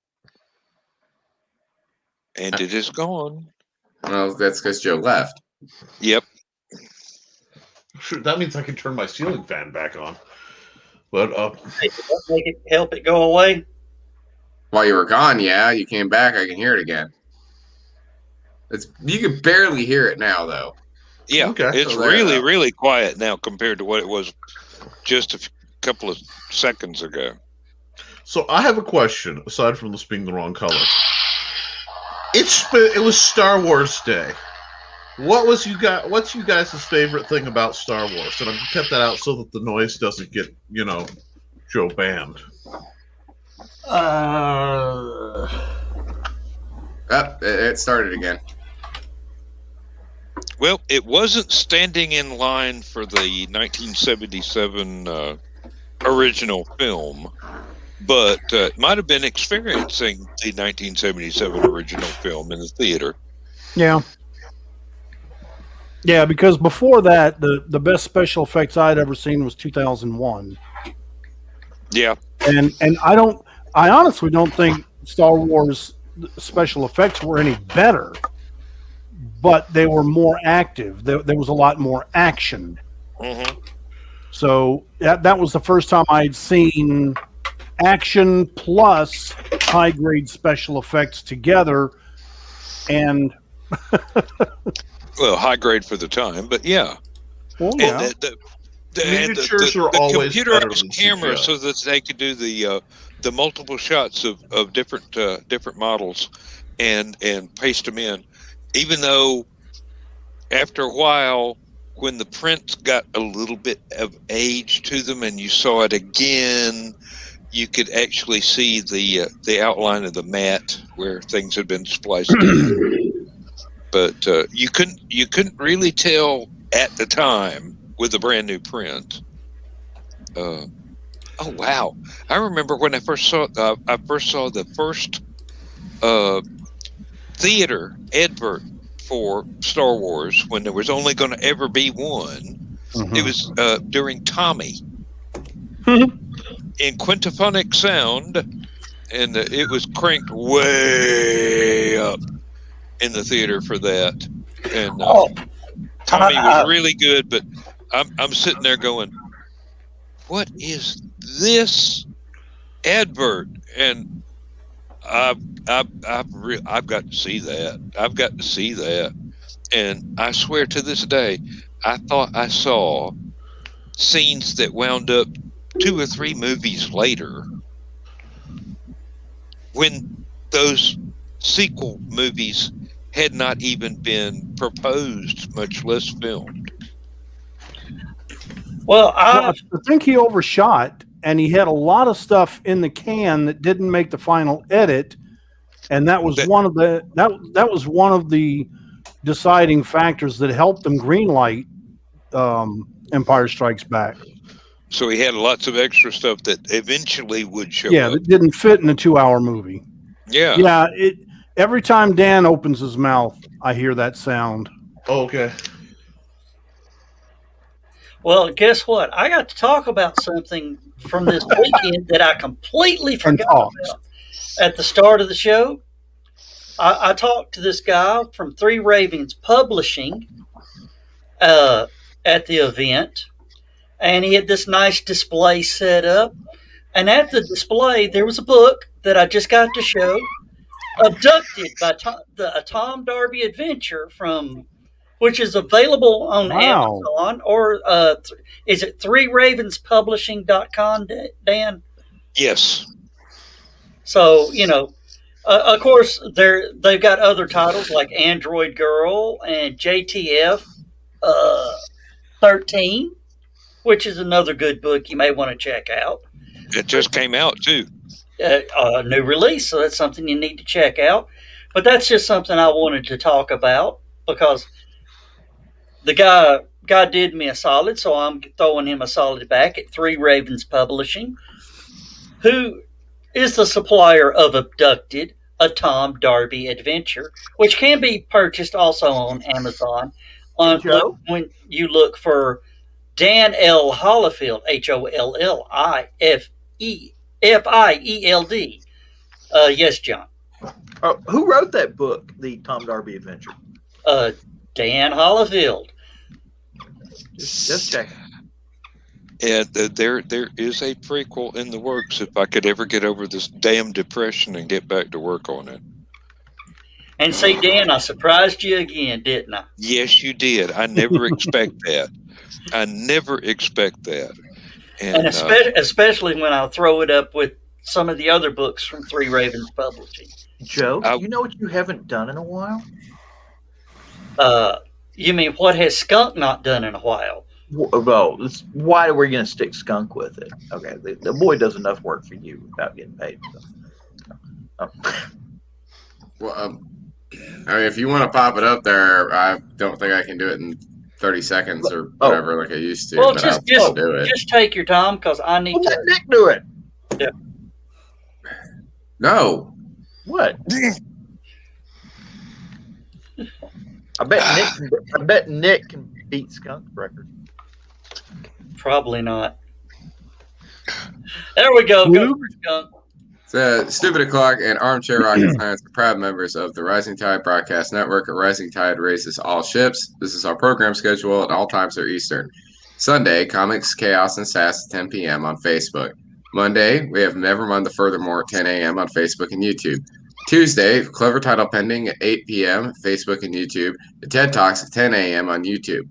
And it is gone. Well, that's because Joe left. Yep. Sure, that means I can turn my ceiling fan back on. But Hey, did that make it help it go away? While you were gone, yeah, you came back. I can hear it again. You can barely hear it now, though. Yeah. Okay. It's So there, really, though. really quiet now compared to what it was just a couple of seconds ago. so I have a question. Aside from this being the wrong color, it was Star Wars Day. What's you guys' favorite thing about Star Wars? And I've kept that out so that the noise doesn't get Joe banned. It started again. Well, it wasn't standing in line for the 1977 original film, but it might have been experiencing the 1977 original film in the theater. Yeah. Yeah, because before that, the best special effects I'd ever seen was 2001. Yeah. And I honestly don't think Star Wars special effects were any better, but they were more active. There was a lot more action. Mm-hmm. So that was the first time I'd seen action plus high grade special effects together. And Well, high grade for the time, but yeah. well, And yeah. the Miniatures are always better than computerized camera, CGI. so that they could do the multiple shots of different models and paste them in. Even though after a while, when the prints got a little bit of age to them, and you saw it again, you could actually see the outline of the mat where things had been spliced in. But you couldn't really tell at the time with a brand new print. Oh wow! I remember when I first saw the first theater advert for Star Wars when there was only going to ever be one. Mhm. It was during Tommy in quintaphonic sound, and it was cranked way up in the theater for that. And Tommy was really good, but I'm sitting there going, "What is this advert?" And I've got to see that. I've got to see that. And I swear to this day, I thought I saw scenes that wound up 2 or 3 movies later when those sequel movies had not even been proposed, much less filmed. Well, I think he overshot, and he had a lot of stuff in the can that didn't make the final edit, and that was one of the deciding factors that helped them greenlight Empire Strikes Back. So he had lots of extra stuff that eventually would show Yeah, up. that didn't fit in a 2-hour movie. Yeah. Yeah, Every time Dan opens his mouth, I hear that sound. Okay. Well, guess what? I got to talk about something from this weekend that I completely And forgot talks. about at the start of the show. I talked to this guy from Three Ravens Publishing at the event, and he had this nice display set up. And at the display, there was a book that I just got to show, Abducted by a Tom Darby adventure from, which is available on Wow. Amazon, or is it threeravenspublishing.com, Dan? Yes. So, of course, they've got other titles like Android Girl and JTF 13, which is another good book you may want to check out. It just came out too. A new release, so that's something you need to check out. But that's just something I wanted to talk about because the guy did me a solid, so I'm throwing him a solid back at Three Ravens Publishing, who is the supplier of Abducted, a Tom Darby adventure, which can be purchased also on Amazon. Joe? When you look for Dan L. Hollifield, HOLLIFIELD. Yes, John. Who wrote that book, the Tom Darby Adventure? Dan Hollifield. Just checking. And there is a prequel in the works if I could ever get over this damn depression and get back to work on it. And see, Dan, I surprised you again, didn't I? Yes, you did. I never expect that. I never expect that. And especially when I throw it up with some of the other books from Three Ravens Publishing. Joe, you know what you haven't done in a while? You mean what has Skunk not done in a while? Well, why are we going to stick Skunk with it? Okay, the boy does enough work for you without getting paid. So. Well, I mean, if you want to pop it up there, I don't think I can do it in 30 seconds or whatever like I used to. Well, but just do it. Just take your time because I need to. Let Nick do it. Yeah. No. What? I bet Nick can beat Skunk's record. Probably not. There we go. Go for Skunk. So, Stupid O'Clock and Armchair Rocket Science are proud members of the Rising Tide Broadcast Network. Rising Tide raises all ships. This is our program schedule, and all times are Eastern. Sunday, Comics, Chaos, and Sass at 10 p.m. on Facebook. Monday, we have Nevermind the Furthermore at 10 a.m. on Facebook and YouTube. Tuesday, Clever Title Pending at 8 p.m. Facebook and YouTube. The TED Talks at 10 a.m. on YouTube.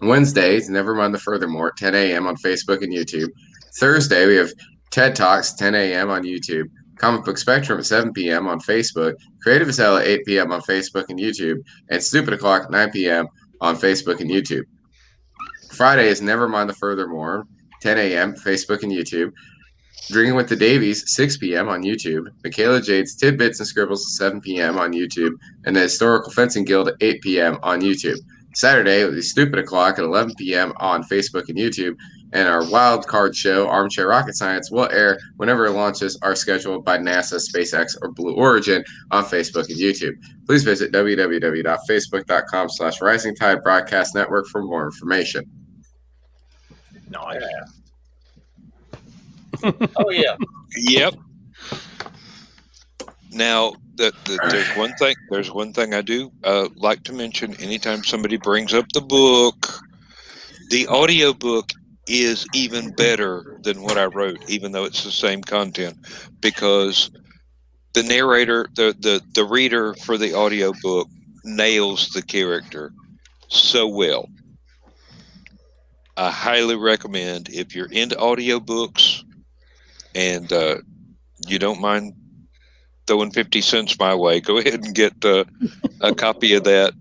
Wednesday, Nevermind the Furthermore at 10 a.m. on Facebook and YouTube. Thursday, we have TED Talks, 10 a.m. on YouTube. Comic Book Spectrum at 7 p.m. on Facebook. Creative as Hell at 8 p.m. on Facebook and YouTube. And Stupid O'Clock at 9 p.m. on Facebook and YouTube. Friday is Nevermind the Furthermore, 10 a.m. Facebook and YouTube. Drinking with the Davies, 6 p.m. on YouTube. Michaela Jade's Tidbits and Scribbles, 7 p.m. on YouTube. And the Historical Fencing Guild at 8 p.m. on YouTube. Saturday, with the Stupid O'Clock at 11 p.m. on Facebook and YouTube. And our wild card show, Armchair Rocket Science, will air whenever it launches, are scheduled by NASA, SpaceX, or Blue Origin on Facebook and YouTube. Please visit www.facebook.com/Rising Tide Broadcast Network for more information. Nice. Oh, yeah. Yep. Now, there's one thing I do like to mention anytime somebody brings up the book. The audiobook is even better than what I wrote, even though it's the same content, because the narrator, the reader for the audiobook nails the character so well. I highly recommend, if you're into audiobooks and you don't mind throwing 50 cents my way, go ahead and get a copy of that.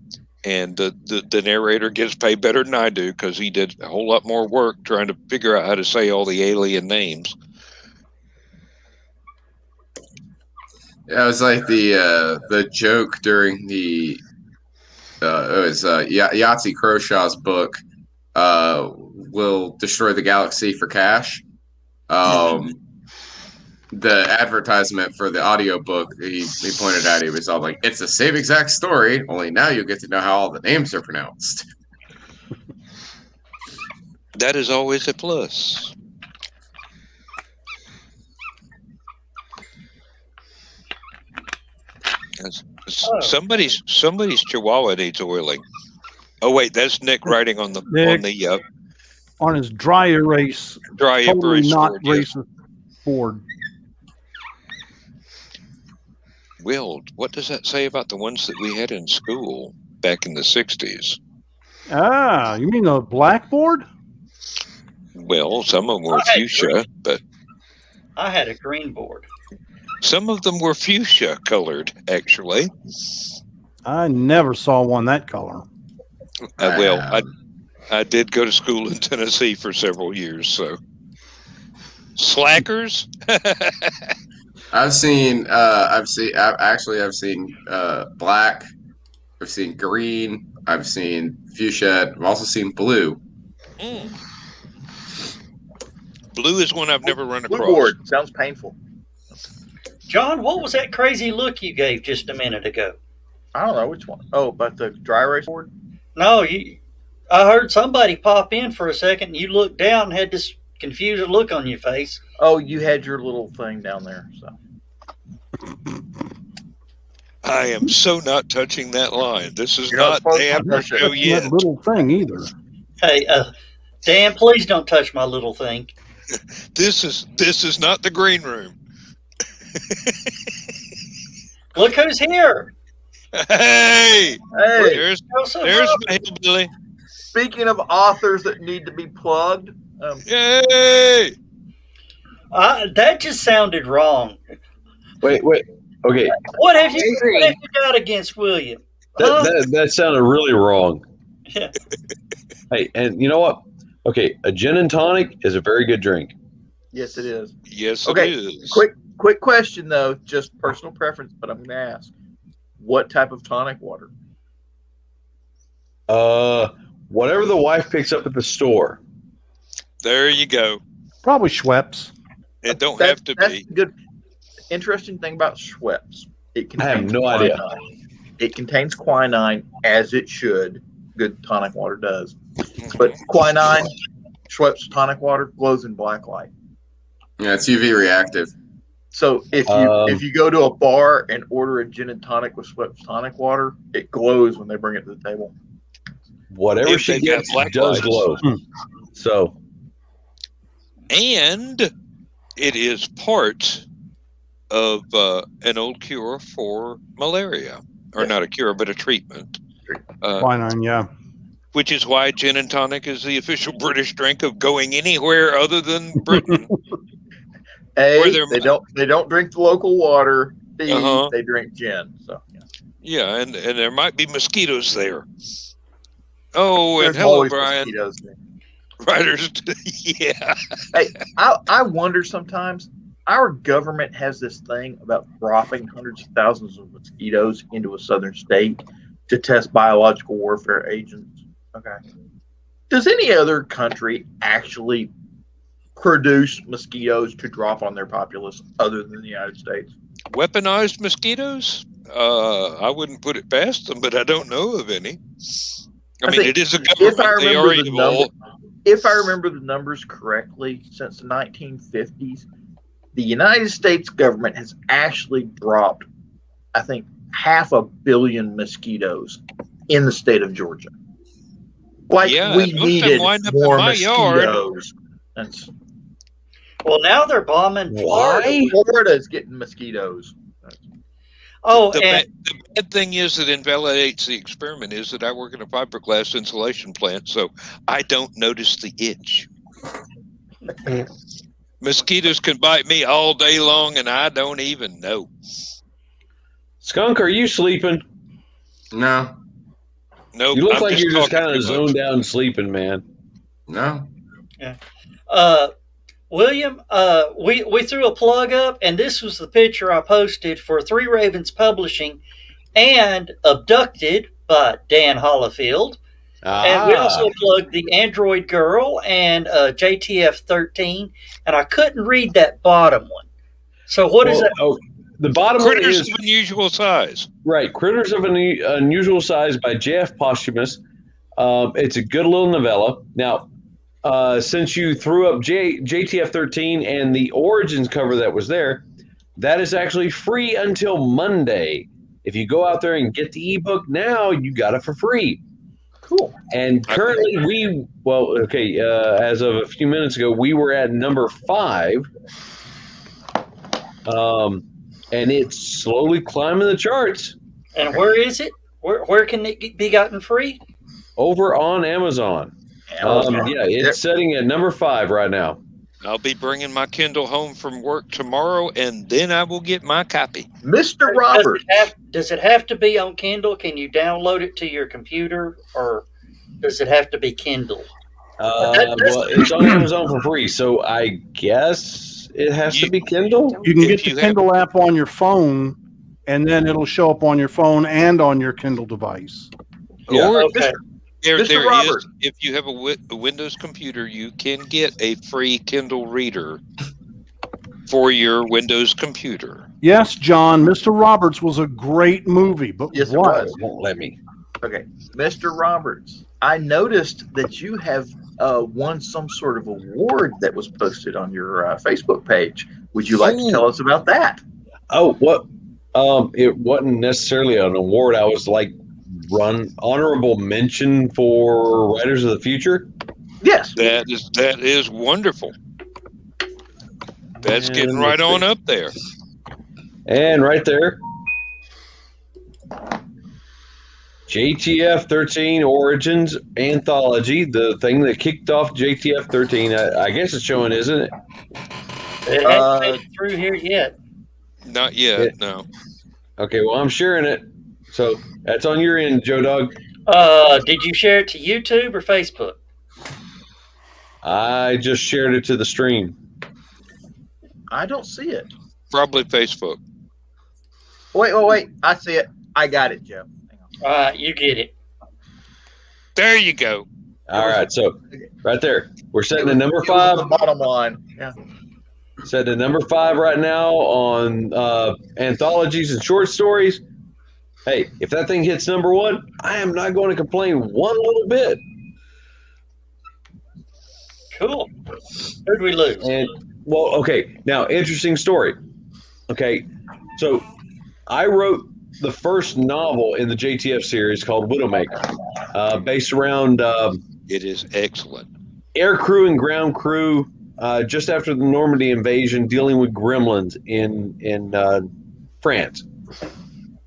And the narrator gets paid better than I do because he did a whole lot more work trying to figure out how to say all the alien names. Yeah, it was like the joke during the Yahtzee Crowshaw's book, Will Destroy the Galaxy for Cash. the advertisement for the audiobook, he pointed out, he was all like, it's the same exact story, only now you get to know how all the names are pronounced. That is always a plus. Somebody's chihuahua needs oiling. Oh wait, that's Nick writing on the on his dry erase, dry totally erase not board, yes. racist board. Will, what does that say about the ones that we had in school back in the 60s? Ah, you mean the blackboard? Well, some of them were fuchsia, but I had a green board. some of them were fuchsia colored, actually. I never saw one that color. I did go to school in Tennessee for several years, so slackers. I've seen black, I've seen green, I've seen fuchsia, I've also seen blue. Blue is one I've never run Blue across. board sounds painful. John, what was that crazy look you gave just a minute ago? I don't know which one. Oh, but the dry erase board? No, I heard somebody pop in for a second, and you looked down and had this confused look on your face. Oh, you had your little thing down there. So I am so not touching that line. This is You're not not supposed to damn touch it. show yet. That little thing either. Hey, Dan, please don't touch my little thing. This is not the green room. Look who's here. Hey, hey, there's my hillbilly. speaking of authors that need to be plugged, Yay! That just sounded wrong. Wait. Okay, What have you got against William? that sounded really wrong. Yeah. Hey, and you know what? Okay, a gin and tonic is a very good drink. yes, it is. Yes, Okay, it is. Quick question though, just personal preference, but I'm going to ask, what type of tonic water? Whatever the wife picks up at the store. There you go. Probably Schweppes. It don't That's- have to that's be. good. Interesting thing about Schweppes, it I have contains no idea. quinine. It contains quinine, as it should. Good tonic water does, but quinine, Schweppes tonic water glows in black light. Yeah, it's UV reactive. So if you go to a bar and order a gin and tonic with Schweppes tonic water, it glows when they bring it to the table. Whatever If she they've got gets black does lights. glow. So And it is part of an old cure for malaria, or not a cure, but a treatment. Quinine, yeah. Which is why gin and tonic is the official British drink of going anywhere other than Britain. Where they're- They don't drink the local water. B, Uh-huh. they drink gin. So yeah. Yeah, and there might be mosquitoes there. Oh, and There's hello, always Brian. mosquitoes there. Writers, yeah. Hey, I wonder sometimes, our government has this thing about dropping hundreds of thousands of mosquitoes into a southern state to test biological warfare agents. Okay. Does any other country actually produce mosquitoes to drop on their populace other than the United States? Weaponized mosquitoes? I wouldn't put it past them, but I don't know of any. I mean, think it is a if I government. They remember are the evil. If I remember the numbers correctly, since the 1950s, the United States government has actually dropped, I think, 500 million mosquitoes in the state of Georgia. Like Yeah, we most of them needed wind up in more my yard. mosquitoes. That's, Well, now they're bombing Florida. Florida is getting mosquitoes. Oh, The and bad thing is that invalidates the experiment is that I work in a fiberglass insulation plant, so I don't notice the itch. Mosquitoes can bite me all day long, and I don't even know. Skunk, are you sleeping? No, Nope. You look I'm like you're just talking kind of too much. zoned out and sleeping, man. no. William, we threw a plug up, and this was the picture I posted for Three Ravens Publishing and Abducted by Dan Hollifield. And we also plugged the Android Girl and JTF 13, and I couldn't read that bottom one. So what is that? Oh, the bottom one Critters is of Unusual Size. right. Critters of Unusual Size by J.F. Posthumous. It's a good little novella. Now, since you threw up JTF 13 and the Origins cover that was there, that is actually free until Monday. If you go out there and get the ebook now, you got it for free. Cool. And currently, as of a few minutes ago, we were at number 5. And it's slowly climbing the charts. And where is it? Where can it be gotten free? Over on Amazon. It's sitting at number 5 right now. I'll be bringing my Kindle home from work tomorrow, and then I will get my copy. Mr. Roberts. Does it have to be on Kindle? Can you download it to your computer, or does it have to be Kindle? Well, it's on Amazon for free, so I guess it has to be Kindle. You can get the Kindle app on your phone, and then it'll show up on your phone and on your Kindle device. Yeah. Or Okay. there Robert. is, if you have a Windows computer, you can get a free Kindle reader for your Windows computer. Yes, John, Mr. Roberts was a great movie, but Yes, it what? was. Won't let me. Okay, Mr. Roberts, I noticed that you have won some sort of award that was posted on your Facebook page. Would you like to tell us about that? Oh, what? It wasn't necessarily an award. I was like honorable mention for Writers of the Future. Yes. That is wonderful. That's getting right on up there. And right there, JTF 13 Origins Anthology, the thing that kicked off JTF 13. I guess it's showing, isn't it? It hasn't made it through here yet. Not yet, no. Okay, well, I'm sharing it. So that's on your end, Joe Dog. Did you share it to YouTube or Facebook? I just shared it to the stream. I don't see it. Probably Facebook. Wait. I see it. I got it, Joe. Hang on. All right, you get it. There you go. All right, so right there, we're setting at number It was 5. the bottom line. Yeah. Set to number 5 right now on anthologies and short stories. Hey, if that thing hits number 1, I am not going to complain one little bit. Cool. Who'd we lose? And well, okay, now interesting story. Okay, so I wrote the first novel in the JTF series called Widowmaker, based around It is excellent. air crew and ground crew just after the Normandy invasion, dealing with gremlins in France,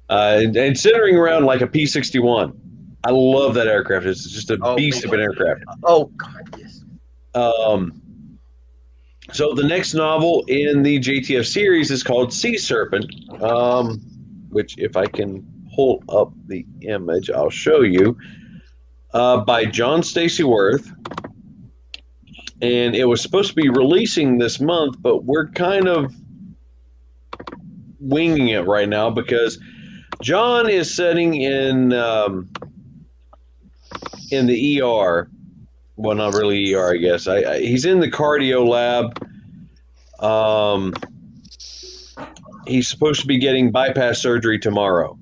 and centering around like a P-61. I love that aircraft. It's just a beast of an aircraft. Oh, God, yes. So the next novel in the JTF series is called Sea Serpent, which if I can pull up the image, I'll show you, by John Stacy Worth. And it was supposed to be releasing this month, but we're kind of winging it right now because John is sitting in the ER. Well, not really ER, I guess. He's in the cardio lab. He's supposed to be getting bypass surgery tomorrow.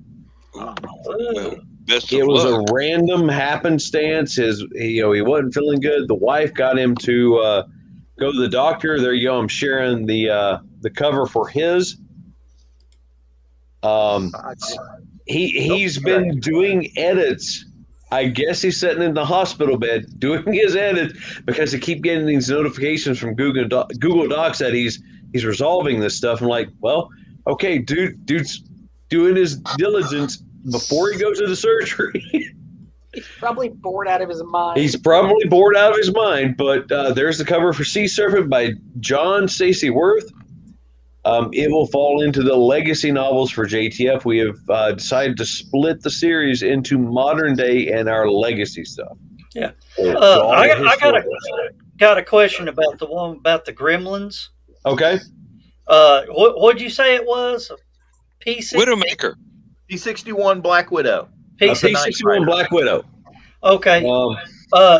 Well, best It of was luck. a random happenstance. He wasn't feeling good. The wife got him to go to the doctor. There you go. I'm sharing the cover for his. He's been doing edits. I guess he's sitting in the hospital bed doing his edits because he keep getting these notifications from Google Docs that he's resolving this stuff. I'm like, well, okay, dude's doing his diligence before he goes to the surgery. He's probably bored out of his mind. He's probably bored out of his mind, but there's the cover for Sea Serpent by John Stacy Worth. It will fall into the legacy novels for JTF. We have decided to split the series into modern day and our legacy stuff. Yeah. So I got a question about the one about the gremlins. Okay. What'd you say it was? P6? Widowmaker. P-61 Black Widow. P-61 Black Widow. Okay.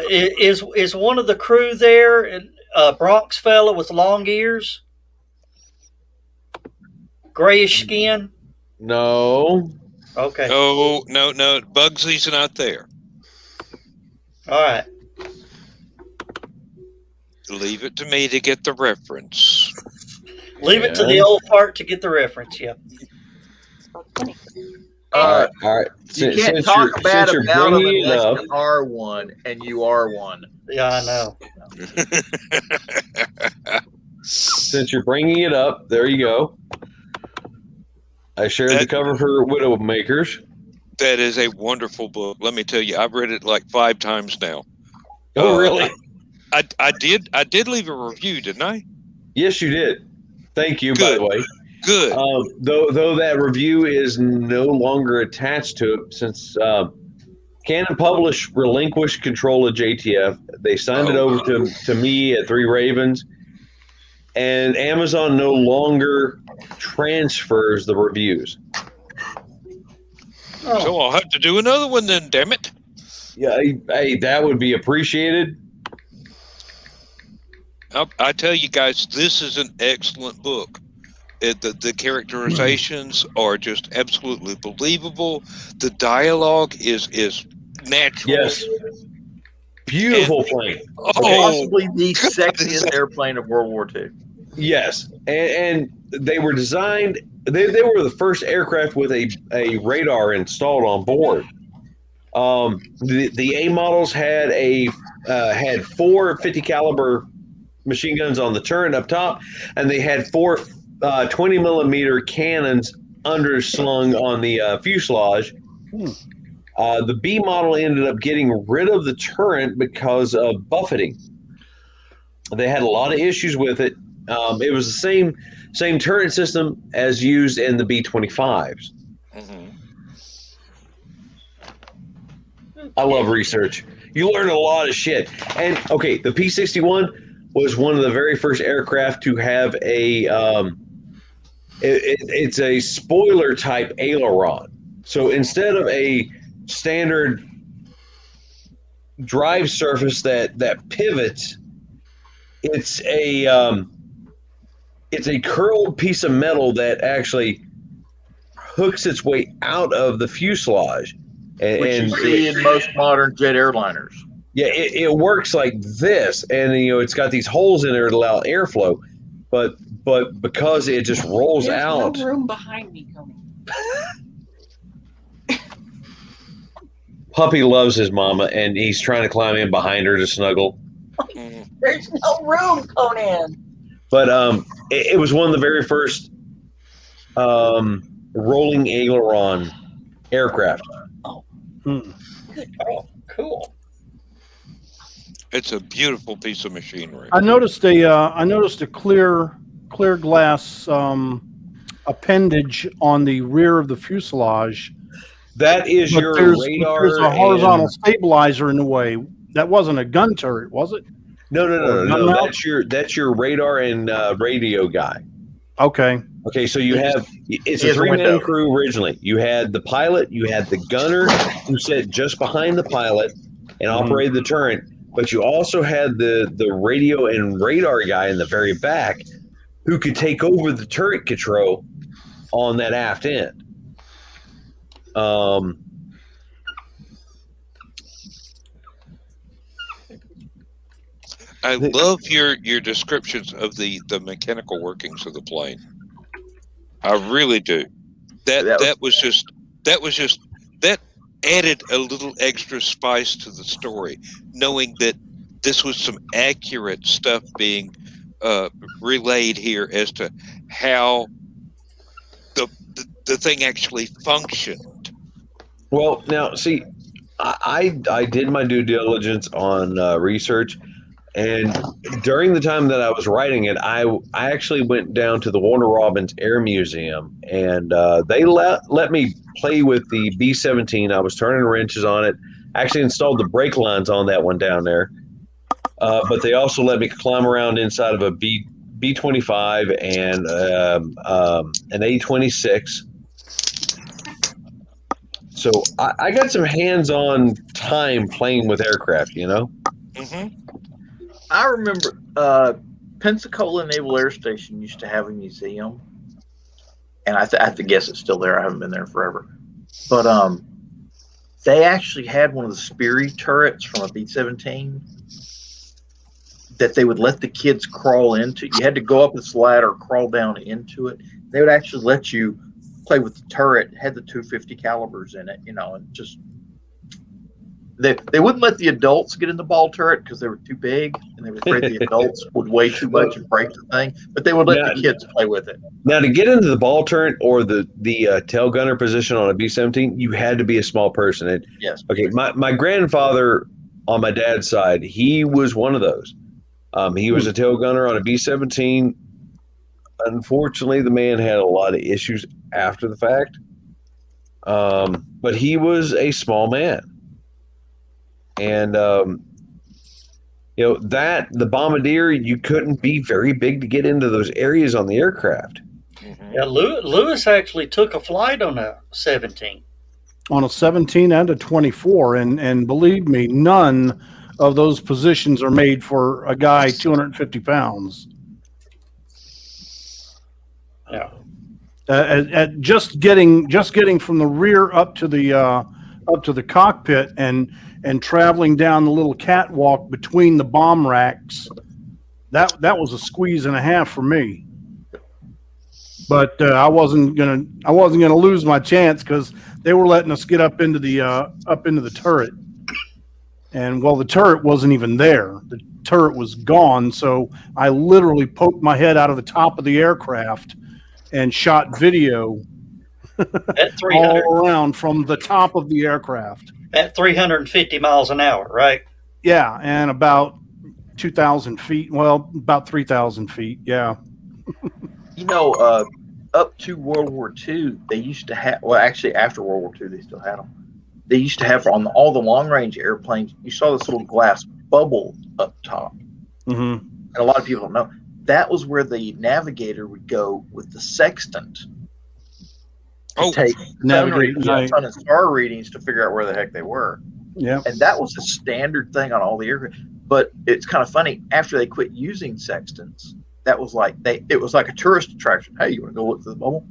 Is one of the crew there a Bronx fella with long ears? grayish skin? No. Okay. Oh, no, Bugsy's not there. All right. Leave it to me to get the reference. Leave it to the Yeah. old part to get the reference. Yeah. All right. You Since, can't since talk you're, bad since you're about them bringing it unless up, you are one, and you are one. Yeah, I know. since you're bringing it up, there you go. I shared the cover for Widowmakers. That is a wonderful book. Let me tell you, I've read it like 5 times now. Oh, really? I did leave a review, didn't I? Yes, you did. Thank you, by Good. the way. Good. Though that review is no longer attached to it since Canon Publish relinquished control of JTF. They signed it over to me at Three Ravens, and Amazon no longer transfers the reviews. So I'll have to do another one then, damn it. Yeah, hey, that would be appreciated. I tell you guys, this is an excellent book. The characterizations are just absolutely believable. The dialogue is natural. Yes. Beautiful plane. Possibly the sexiest airplane of World War II. Yes, and they were designed. They were the first aircraft with a radar installed on board. The A models had had 4 50 caliber machine guns on the turret up top, and they had 4 20 millimeter cannons underslung on the fuselage. The B model ended up getting rid of the turret because of buffeting. They had a lot of issues with it. It was the same turret system as used in the B-25s. Mm-hmm. I love research. You learn a lot of shit. And okay, the P-61 was one of the very first aircraft to have it's a spoiler type aileron. So instead of a standard drive surface that pivots, it's a curled piece of metal that actually hooks its way out of the fuselage. Which you see in most modern jet airliners. Yeah, it works like this, and it's got these holes in there to allow airflow, but because it just rolls There's out. no room behind me, Coney. Puppy loves his mama, and he's trying to climb in behind her to snuggle. There's no room, Conan. But it was one of the very first rolling aileron aircraft. Good. Oh, cool. It's a beautiful piece of machinery. I noticed a clear glass appendage on the rear of the fuselage. That is But your there's radar. a horizontal stabilizer in the way. That wasn't a gun turret, was it? No. That's your radar and radio guy. Okay. Okay, so it's a Here's a 3-man window. crew originally. You had the pilot, you had the gunner who sat just behind the pilot and operated the turret, but you also had the radio and radar guy in the very back who could take over the turret control on that aft end. I love your descriptions of the mechanical workings of the plane. I really do. That added a little extra spice to the story, knowing that this was some accurate stuff being relayed here as to how the thing actually functioned. Well, now, see, I did my due diligence on research, and during the time that I was writing it, I actually went down to the Warner Robins Air Museum, and they let me play with the B-17. I was turning wrenches on it. I actually installed the brake lines on that one down there, but they also let me climb around inside of a B-25 and an A-26. So I got some hands-on time playing with aircraft, Mm-hmm. I remember Pensacola Naval Air Station used to have a museum, and I have to guess it's still there. I haven't been there forever, but they actually had one of the Sperry turrets from a B-17 that they would let the kids crawl into. You had to go up this ladder, crawl down into it. They would actually let you play with the turret. It had the 250 calibers in it, and just they wouldn't let the adults get in the ball turret because they were too big and they were afraid the adults would weigh too much and break the thing. But they would let the kids play with it. Now, to get into the ball turret or the tail gunner position on a B-17, you had to be a small person. Yes. Okay. My grandfather on my dad's side, he was one of those. He was a tail gunner on a B-17. Unfortunately, the man had a lot of issues after the fact. But he was a small man. And, the bombardier, you couldn't be very big to get into those areas on the aircraft. Yeah, Lewis actually took a flight on a 17. On a 17 and a 24. And believe me, none of those positions are made for a guy 250 pounds. Yeah. Just getting from the rear up to the cockpit and traveling down the little catwalk between the bomb racks, that was a squeeze and a half for me. But I wasn't gonna lose my chance because they were letting us get up into the turret. And the turret wasn't even there. The turret was gone. So I literally poked my head out of the top of the aircraft and shot video At all around from the top of the aircraft. At 350 miles an hour, right? Yeah, and about 2,000 feet. Well, about 3,000 feet. Yeah. Up to World War II, they used to have. Well, actually, after World War II, they still had them. They used to have on all the long-range airplanes. You saw this little glass bubble up top, Mm-hmm. and a lot of people don't know that was where the navigator would go with the sextant to take sun and star readings to figure out where the heck they were. Yeah, and that was a standard thing on all the aircraft. But it's kind of funny, after they quit using sextants, that was like it was like a tourist attraction. Hey, you want to go look through the bubble?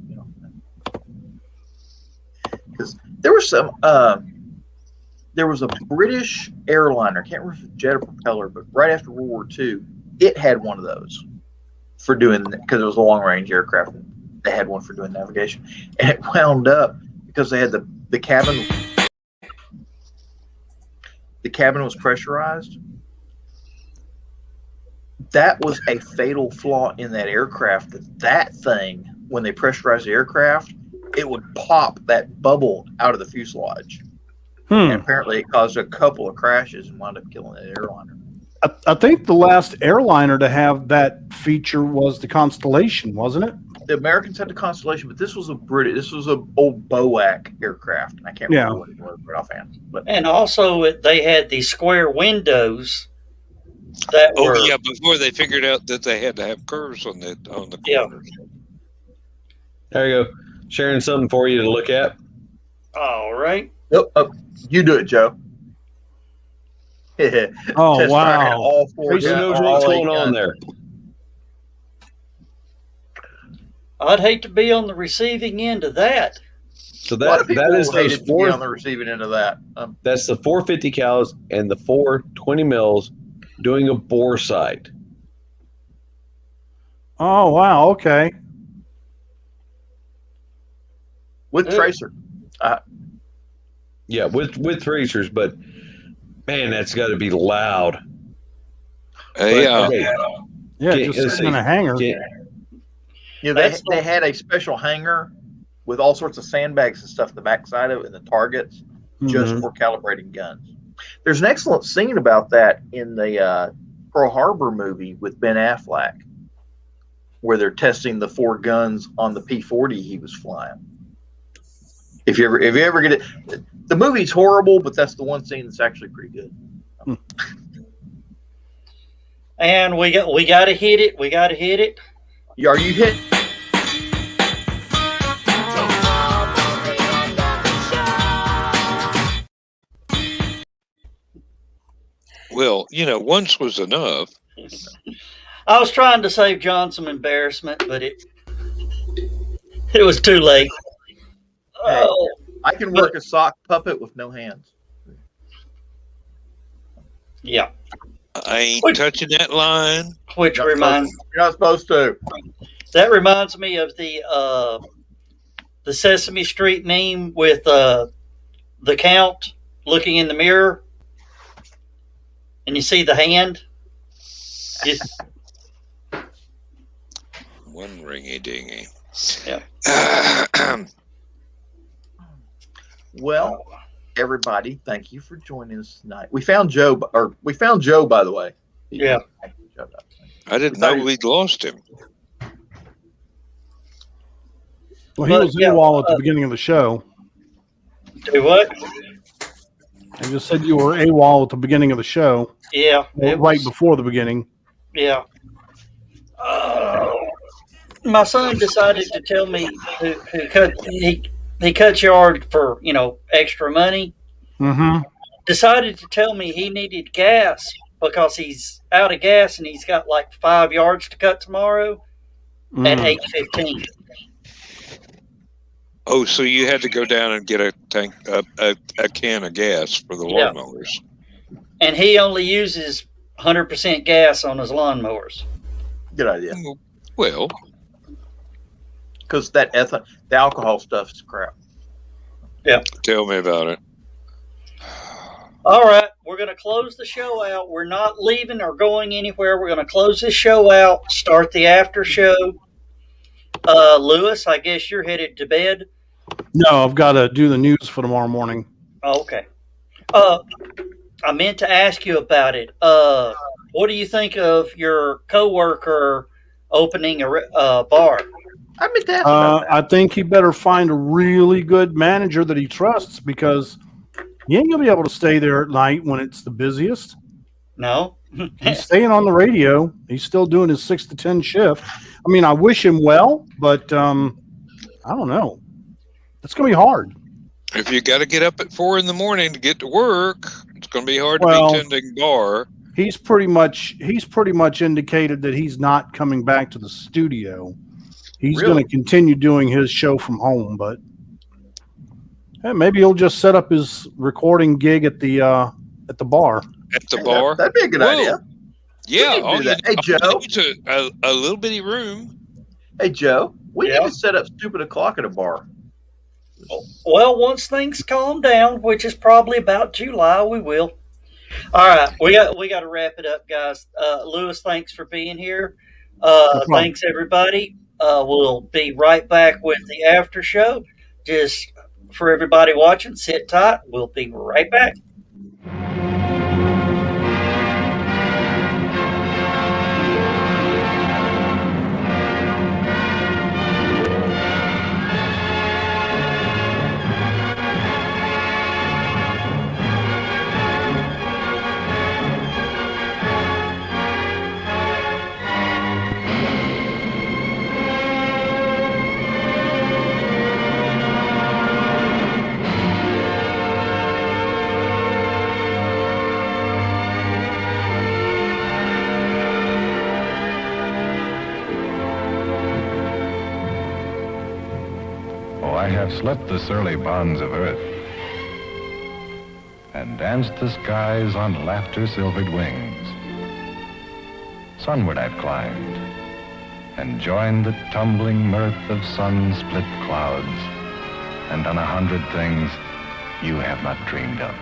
Because there was there was a British airliner, I can't remember if it was jet or propeller, but right after World War II, it had one of those for doing, because it was a long range aircraft. They had one for doing navigation, and it wound up because they had the cabin. The cabin was pressurized. That was a fatal flaw in that aircraft. That thing, when they pressurized the aircraft, it would pop that bubble out of the fuselage. And apparently it caused a couple of crashes and wound up killing that airliner. I think the last airliner to have that feature was the Constellation, wasn't it? The Americans had the Constellation, but this was an old BOAC aircraft. And I can't remember what it was right offhand. And also they had the square windows that were... yeah, before they figured out that they had to have curves on the corners. Yeah. There you go. Sharing something for you to look at. All right. Oh, you do it, Joe. Oh, wow. All four Who knows what's going on there? I'd hate to be on the receiving end of that. So that is those four on the receiving end of that. That's the 450 cals and the 420 mils doing a bore sight. Oh, wow. Okay. With tracer. Yeah, with tracers, but man, that's got to be loud. Yeah. Yeah, just sitting in a hangar. They had a special hangar with all sorts of sandbags and stuff in the backside of it and the targets just for calibrating guns. There's an excellent scene about that in the Pearl Harbor movie with Ben Affleck, where they're testing the 4 guns on the P-40 he was flying. If you ever get it, the movie's horrible, but that's the one scene that's actually pretty good. And we got to hit it. We got to hit it. Are you hit? Well, once was enough. I was trying to save John some embarrassment, but It was too late. Hey. Oh, I can work a sock puppet with no hands. yeah. I ain't touching that line. Which You're reminds not supposed to. that reminds me of the Sesame Street meme with the Count looking in the mirror, and you see the hand. You- One ringy dingy. Yeah. Well, everybody, thank you for joining us tonight. We found Joe, by the way. Yeah. I didn't know we'd lost him. Well, he But, was yeah, AWOL at the beginning of the show. Do what? I just said you were AWOL at the beginning of the show. Yeah. Well, right before the beginning. Yeah. My son decided to tell me he cut yard for extra money. Mm-hmm. Decided to tell me he needed gas because he's out of gas and he's got like 5 yards to cut tomorrow at 8:15. Oh, so you had to go down and get a tank, a can of gas for the lawnmowers. And he only uses 100% gas on his lawnmowers. Good idea. Well, because the alcohol stuff is crap. Yeah. Tell me about it. All right, we're going to close the show out. We're not leaving or going anywhere. We're going to close this show out, start the after show. Lewis, I guess you're headed to bed. No, I've got to do the news for tomorrow morning. Oh, okay. I meant to ask you about it. What do you think of your coworker opening a bar? I meant to ask about that. I think he better find a really good manager that he trusts, because you ain't going to be able to stay there at night when it's the busiest. No. He's staying on the radio. He's still doing his 6 to 10 shift. I mean, I wish him well, but I don't know. It's going to be hard. If you got to get up at 4 a.m. to get to work, it's going to be hard to be tending bar. He's pretty much indicated that he's not coming back to the studio. He's going to continue doing his show from home, but maybe he'll just set up his recording gig at the bar. At the bar? That'd be a good idea. Yeah. All that. Hey, Joe. A little bitty room. Hey, Joe. We need to set up Stupid O'Clock at a bar. Well, once things calm down, which is probably about July, we will. All right, we got to wrap it up, guys. Lewis, thanks for being here. Thanks, everybody. We'll be right back with the after show. Just for everybody watching, sit tight. We'll be right back. I have slept the surly bonds of earth and danced the skies on laughter-silvered wings. Sunward I've climbed and joined the tumbling mirth of sun-split clouds and done 100 things you have not dreamed of.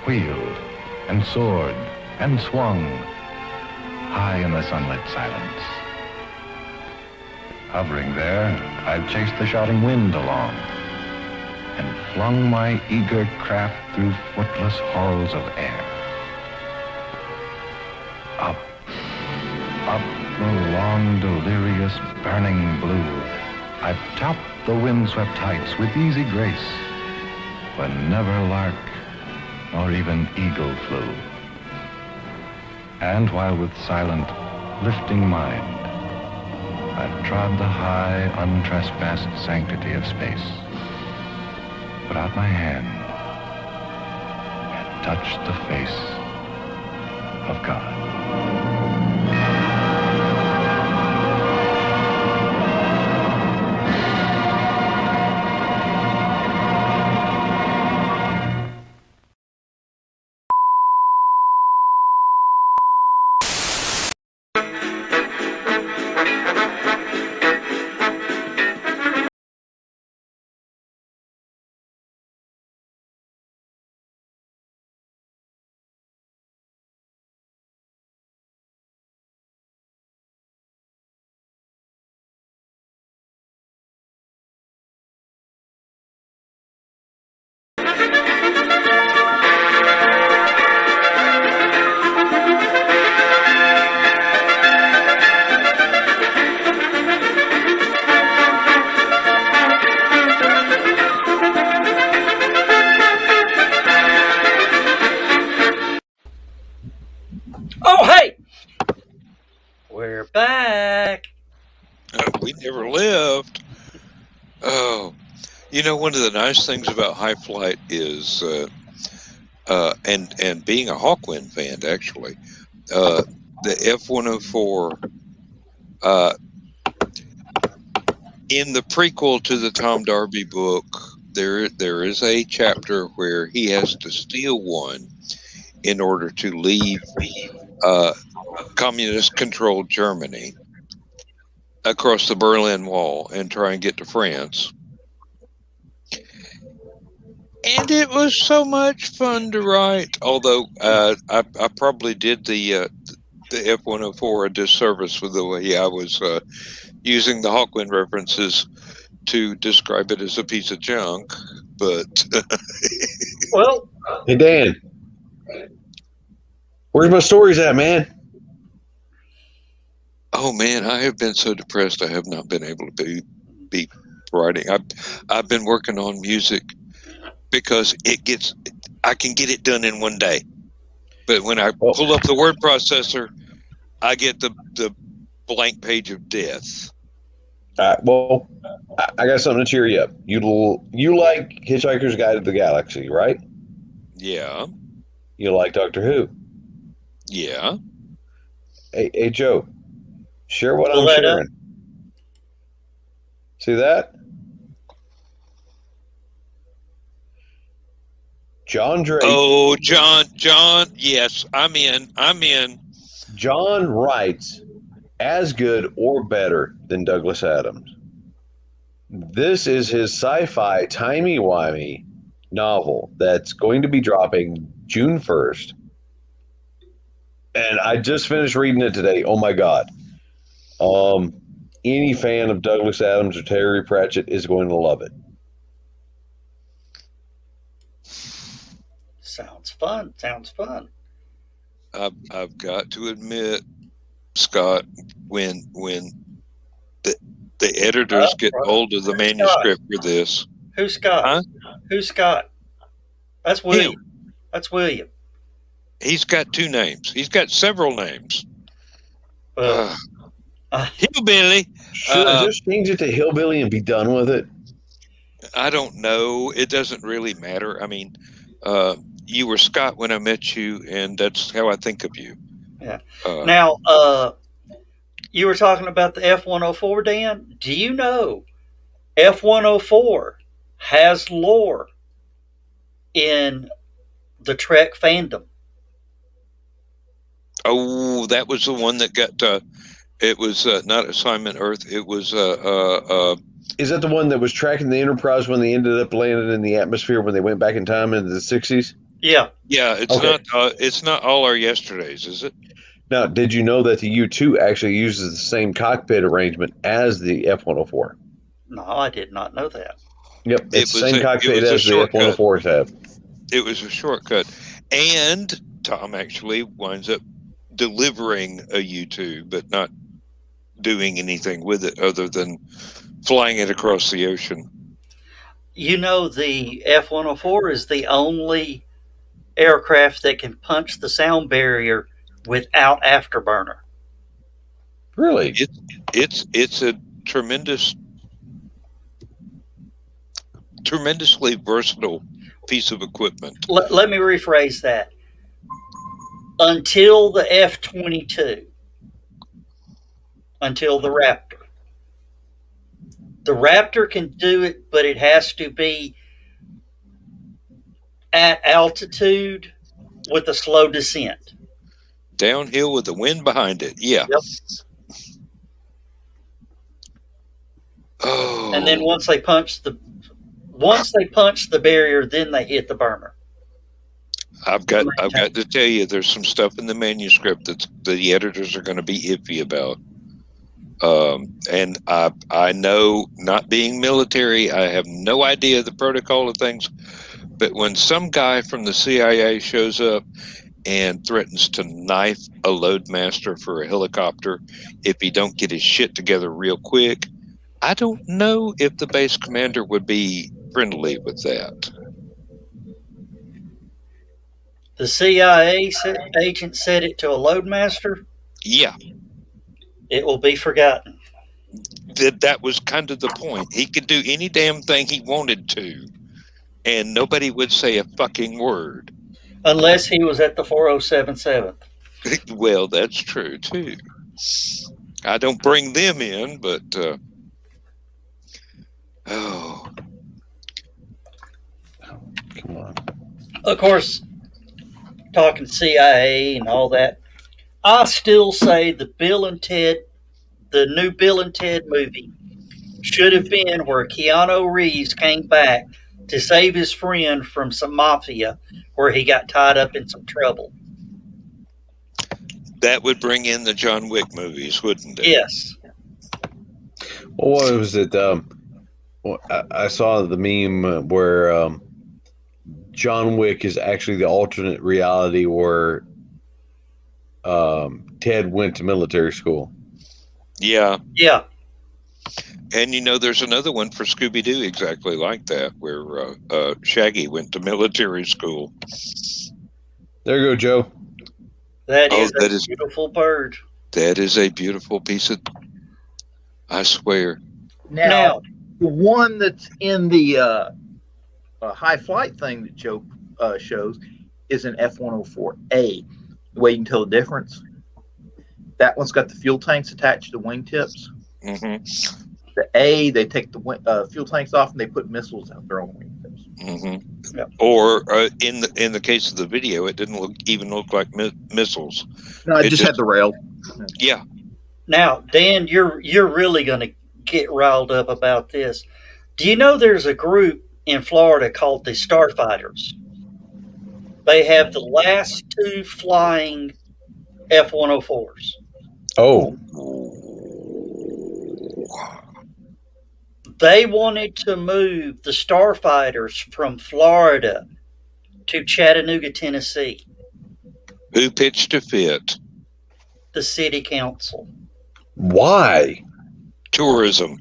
Wheeled and soared and swung high in the sunlit silence. Hovering there, I've chased the shouting wind along and flung my eager craft through footless halls of air. Up, up the long, delirious, burning blue, I've topped the windswept heights with easy grace, when never lark nor even eagle flew. And while with silent, lifting mind, I've trod the high, untrespassed sanctity of space, put out my hand and touched the face of God. We never left. Oh, one of the nice things about High Flight is, and being a Hawkwind fan, actually, the F-104, in the prequel to the Tom Darby book, there is a chapter where he has to steal one in order to leave communist-controlled Germany across the Berlin Wall and try and get to France. And it was so much fun to write. Although I probably did the F-104 a disservice with the way I was using the Hawkwind references to describe it as a piece of junk. But Well, Hey, Dan. Where's my stories at, man? oh man, I have been so depressed. I have not been able to be writing. I've been working on music because I can get it done in one day. But when I pull up the word processor, I get the blank page of death. Well, I got something to cheer you up. You like Hitchhiker's Guide to the Galaxy, right? Yeah. You like Doctor Who? Yeah. Hey Joe, share what Pull I'm that sharing. See that? John Drake. Oh, John. Yes, I'm in. John writes as good or better than Douglas Adams. This is his sci-fi timey-wimey novel that's going to be dropping June 1st. And I just finished reading it today. Oh my God. Any fan of Douglas Adams or Terry Pratchett is going to love it. sounds fun. I've got to admit, Scott, when the editors get hold of the manuscript for this. Who's Scott? Huh? Who's Scott? That's William. That's William. He's got two names. He's got several names. Hillbilly. Should I just change it to Hillbilly and be done with it? I don't know. It doesn't really matter. I mean, you were Scott when I met you, and that's how I think of you. Yeah. Now, you were talking about the F-104, Dan. Do you know F-104 has lore in the Trek fandom? Oh, that was the one that got. It was not Assignment Earth. It was. Is that the one that was tracking the Enterprise when they ended up landing in the atmosphere when they went back in time into the 60s? Yeah. Yeah, it's Okay. not. It's not All Our Yesterdays, is it? Now, did you know that the U-2 actually uses the same cockpit arrangement as the F-104? No, I did not know that. Yep, it's the same cockpit as the F-104s have. It was a shortcut. And Tom actually winds up delivering a U-2, but not doing anything with it other than flying it across the ocean. You know, the F-104 is the only aircraft that can punch the sound barrier without afterburner. Really? It's a tremendously versatile piece of equipment. Let me rephrase that. Until the F-22, until the Raptor. The Raptor can do it, but it has to be at altitude with a slow descent. Downhill with the wind behind it. Yeah. Yep. Oh. And then once they punch the barrier, then they hit the burner. I've got to tell you, there's some stuff in the manuscript that the editors are going to be iffy about. And I know, not being military, I have no idea the protocol of things. But when some guy from the CIA shows up and threatens to knife a loadmaster for a helicopter if he don't get his shit together real quick, I don't know if the base commander would be friendly with that. The CIA agent said it to a loadmaster. Yeah. It will be forgotten. that was kind of the point. He could do any damn thing he wanted to, and nobody would say a fucking word. Unless he was at the 4077th. Well, that's true too. I don't bring them in, but oh, Come on. Of course, talking CIA and all that, I still say the new Bill and Ted movie should have been where Keanu Reeves came back to save his friend from some mafia where he got tied up in some trouble. that would bring in the John Wick movies, wouldn't it? Yes. Well, what was it? I saw the meme where John Wick is actually the alternate reality where Ted went to military school. Yeah. Yeah. And there's another one for Scooby Doo exactly like that, where Shaggy went to military school. There you go, Joe. That Oh, is that a is- beautiful bird. That is a beautiful piece of. I swear. Now, the one that's in the high flight thing that Joe shows is an F-104A. The way you can tell the difference, that one's got the fuel tanks attached to the wingtips. Mm-hmm. The A, they take the fuel tanks off and they put missiles out there on the wingtips. Mm-hmm. Yep. Or in the case of the video, it didn't even look like missiles. No, it just had the rail. Yeah. Now, Dan, you're really going to get riled up about this. Do you know there's a group in Florida called the Starfighters? They have the last two flying F-104s. Oh, They wanted to move the Starfighters from Florida to Chattanooga, Tennessee. Who pitched a fit? The city council. why? Tourism.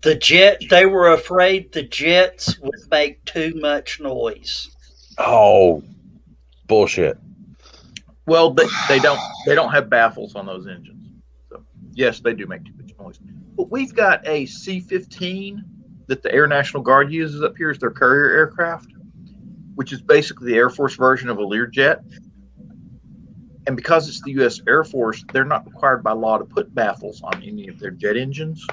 They were afraid the jets would make too much noise. Oh, bullshit. Well, they don't have baffles on those engines. So yes, they do make too much noise. But we've got a C-15 that the Air National Guard uses up here as their courier aircraft, which is basically the Air Force version of a Learjet. And because it's the U.S. Air Force, they're not required by law to put baffles on any of their jet engines.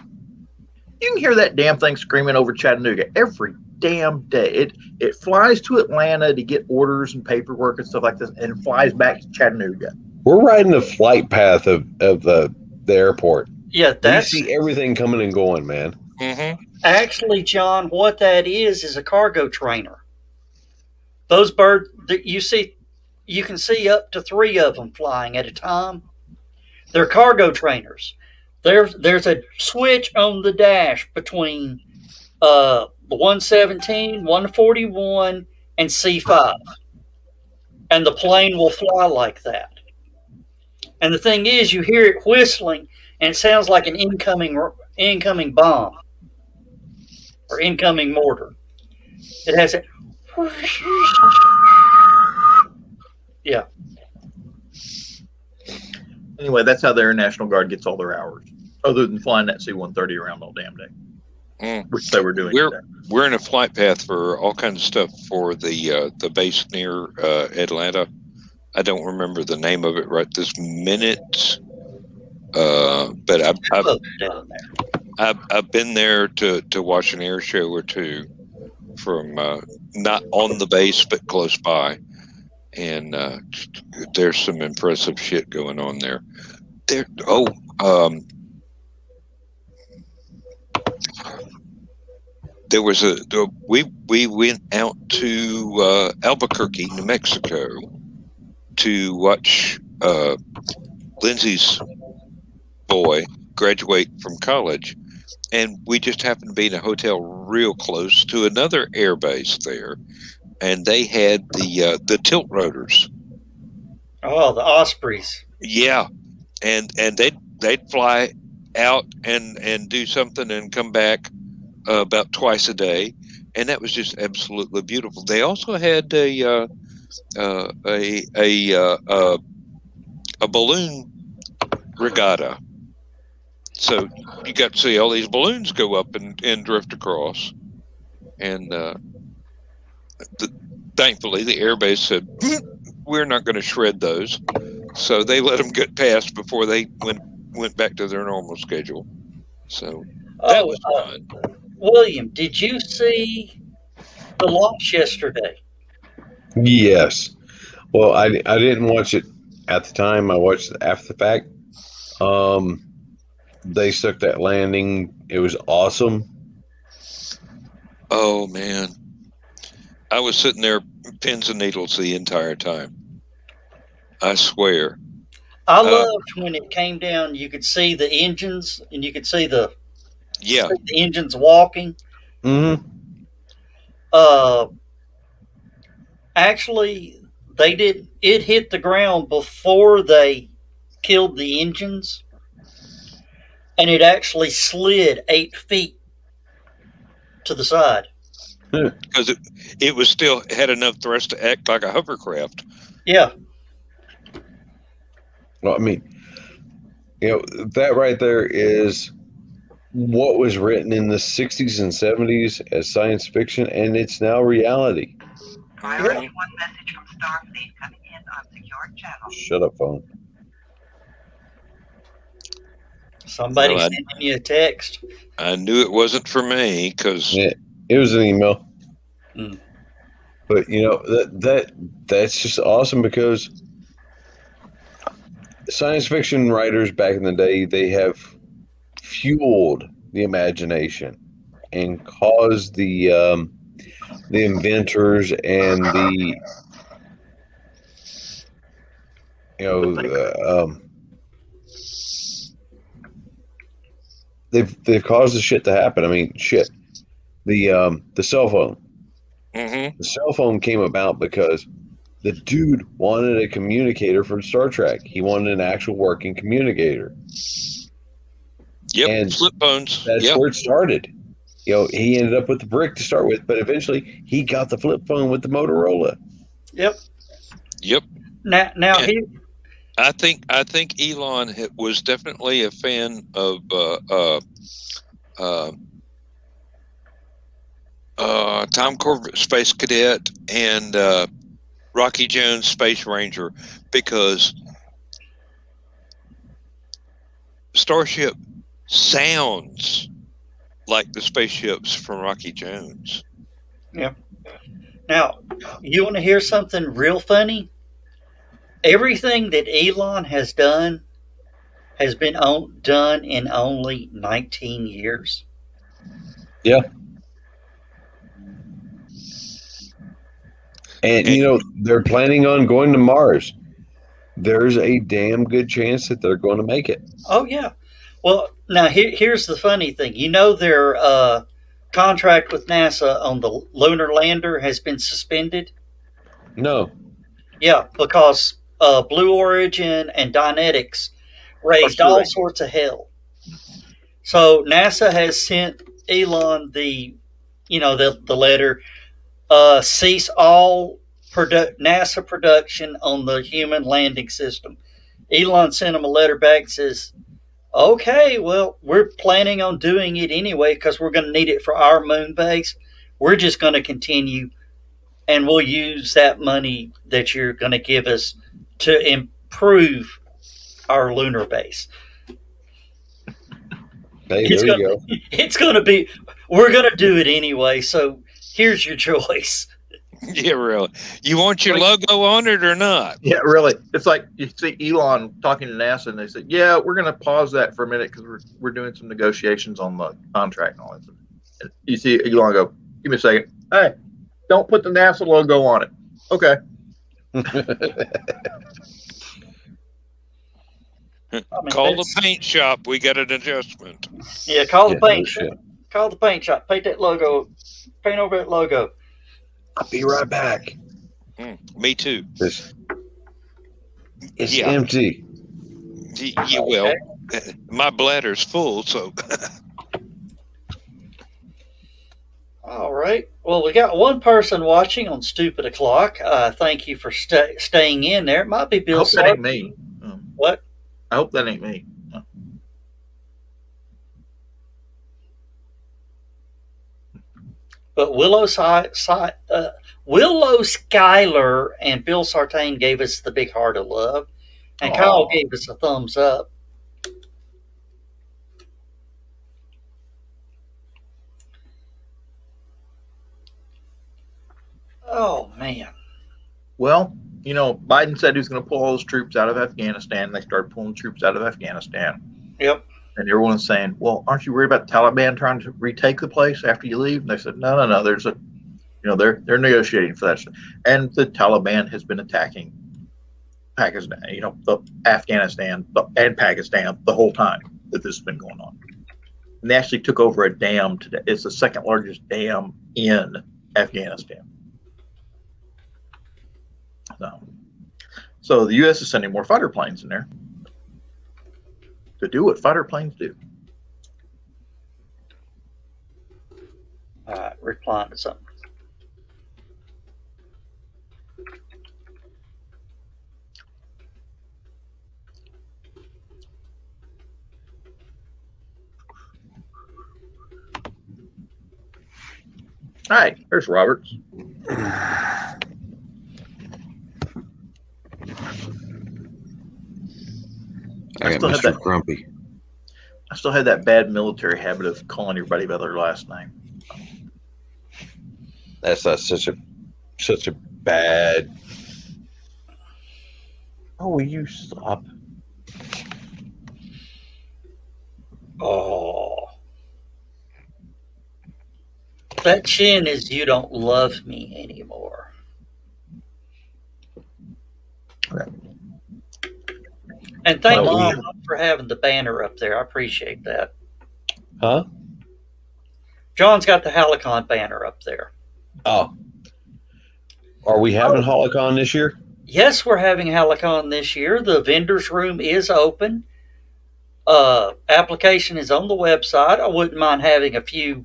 You can hear that damn thing screaming over Chattanooga every damn day. It flies to Atlanta to get orders and paperwork and stuff like this, and it flies back to Chattanooga. We're riding the flight path of the airport. Yeah, that's We see everything coming and going, man. Mm-hmm. actually, John, what that is a cargo trainer. Those birds that you can see up to 3 of them flying at a time. They're cargo trainers. There's a switch on the dash between the 117, 141, and C5. And the plane will fly like that. And the thing is, you hear it whistling, and it sounds like an incoming bomb or incoming mortar. It has it. Yeah. Anyway, that's how the Air National Guard gets all their hours, other than flying that C-130 around all damn day, which they were doing. We're in a flight path for all kinds of stuff for the base near Atlanta. I don't remember the name of it right this minute, but I've been there to watch an air show or two from not on the base but close by, and there's some impressive shit going on there. There was we went out to Albuquerque, New Mexico, to watch Lindsay's boy graduate from college, and we just happened to be in a hotel real close to another air base there, and they had the tilt rotors. Oh, the Ospreys. Yeah, and they'd fly out and do something and come back about twice a day, and that was just absolutely beautiful. They also had a balloon regatta So you got to see all these balloons go up and drift across. And thankfully, the airbase said, we're not going to shred those. So they let them get past before they went back to their normal schedule. So that was fun. William, did you see the launch yesterday? Yes. Well, I didn't watch it at the time. I watched it after the fact. They stuck that landing. It was awesome. Oh, man. I was sitting there pins and needles the entire time. I swear. I loved when it came down, you could see the engines and you could see the engines walking. Mm-hmm. Actually, it hit the ground before they killed the engines, and it actually slid 8 feet to the side. Because it was still had enough thrust to act like a hovercraft. Yeah. Well, I mean, that right there is what was written in the 60s and 70s as science fiction, and it's now reality. Priority 1 message from Starfleet coming in on secured channel. Shut up, phone. Somebody sending you a text. I knew it wasn't for me because it was an email. Mm. But that's just awesome because science fiction writers back in the day, they have fueled the imagination and caused the inventors and the they've caused the shit to happen. I mean, shit. The cell phone. Mm-hmm. The cell phone came about because the dude wanted a communicator for Star Trek. He wanted an actual working communicator. Yep, and flip phones. That's where it started. He ended up with the brick to start with, but eventually he got the flip phone with the Motorola. Yep. Now he. I think Elon was definitely a fan of Tom Corbett, Space Cadet, and Rocky Jones, Space Ranger, because Starship sounds like the spaceships from Rocky Jones. Yeah. Now, you want to hear something real funny? Everything that Elon has done has been done in only 19 years. Yeah. And, they're planning on going to Mars. There's a damn good chance that they're going to make it. Oh, yeah. Well, now here's the funny thing. Their contract with NASA on the lunar lander has been suspended? No. Yeah, because Blue Origin and Dynetics raised all sorts of hell. So NASA has sent Elon the letter, cease all NASA production on the human landing system. Elon sent him a letter back that says, okay, well, we're planning on doing it anyway because we're going to need it for our moon base. We're just going to continue, and we'll use that money that you're going to give us to improve our lunar base. Hey, there you go. It's going to be, we're going to do it anyway, so here's your choice. Yeah, really. You want your logo on it or not? Yeah, really. It's like you see Elon talking to NASA, and they said, "Yeah, we're going to pause that for a minute because we're doing some negotiations on the contract and all that." And you see Elon go, "Give me a second. Hey, don't put the NASA logo on it." Okay. Call the paint shop. We got an adjustment. Yeah, call the paint shop. Call the paint shop. Paint that logo. Paint over that logo. I'll be right back. Me too. It's empty. Yeah, well, my bladder's full, so. All right. Well, we got one person watching on Stupid O'Clock. Thank you for staying in there. It might be Bill. I hope that ain't me. What? I hope that ain't me. But Willow Schuyler and Bill Sartain gave us the big heart of love, and Kyle Aw. gave us a thumbs up. Oh man. Well, Biden said he was going to pull all his troops out of Afghanistan. They started pulling troops out of Afghanistan. Yep. And everyone's saying, well, aren't you worried about the Taliban trying to retake the place after you leave? And they said, no. There's they're negotiating for that. And the Taliban has been attacking Pakistan, Afghanistan and Pakistan the whole time that this has been going on. And they actually took over a dam today. It's the second largest dam in Afghanistan. So the U.S. is sending more fighter planes in there to do what fighter planes do. All right, replying to something. All right, there's Roberts. I got Mr. Grumpy. I still had that bad military habit of calling everybody by their last name. That's not such a bad. Oh, will you stop? Oh. That chin is you don't love me anymore. Okay. And thank Well, you for having the banner up there. I appreciate that. Huh? John's got the Halicon banner up there. Oh. Are we having Halicon this year? Yes, we're having Halicon this year. The vendor's room is open. Application is on the website. I wouldn't mind having a few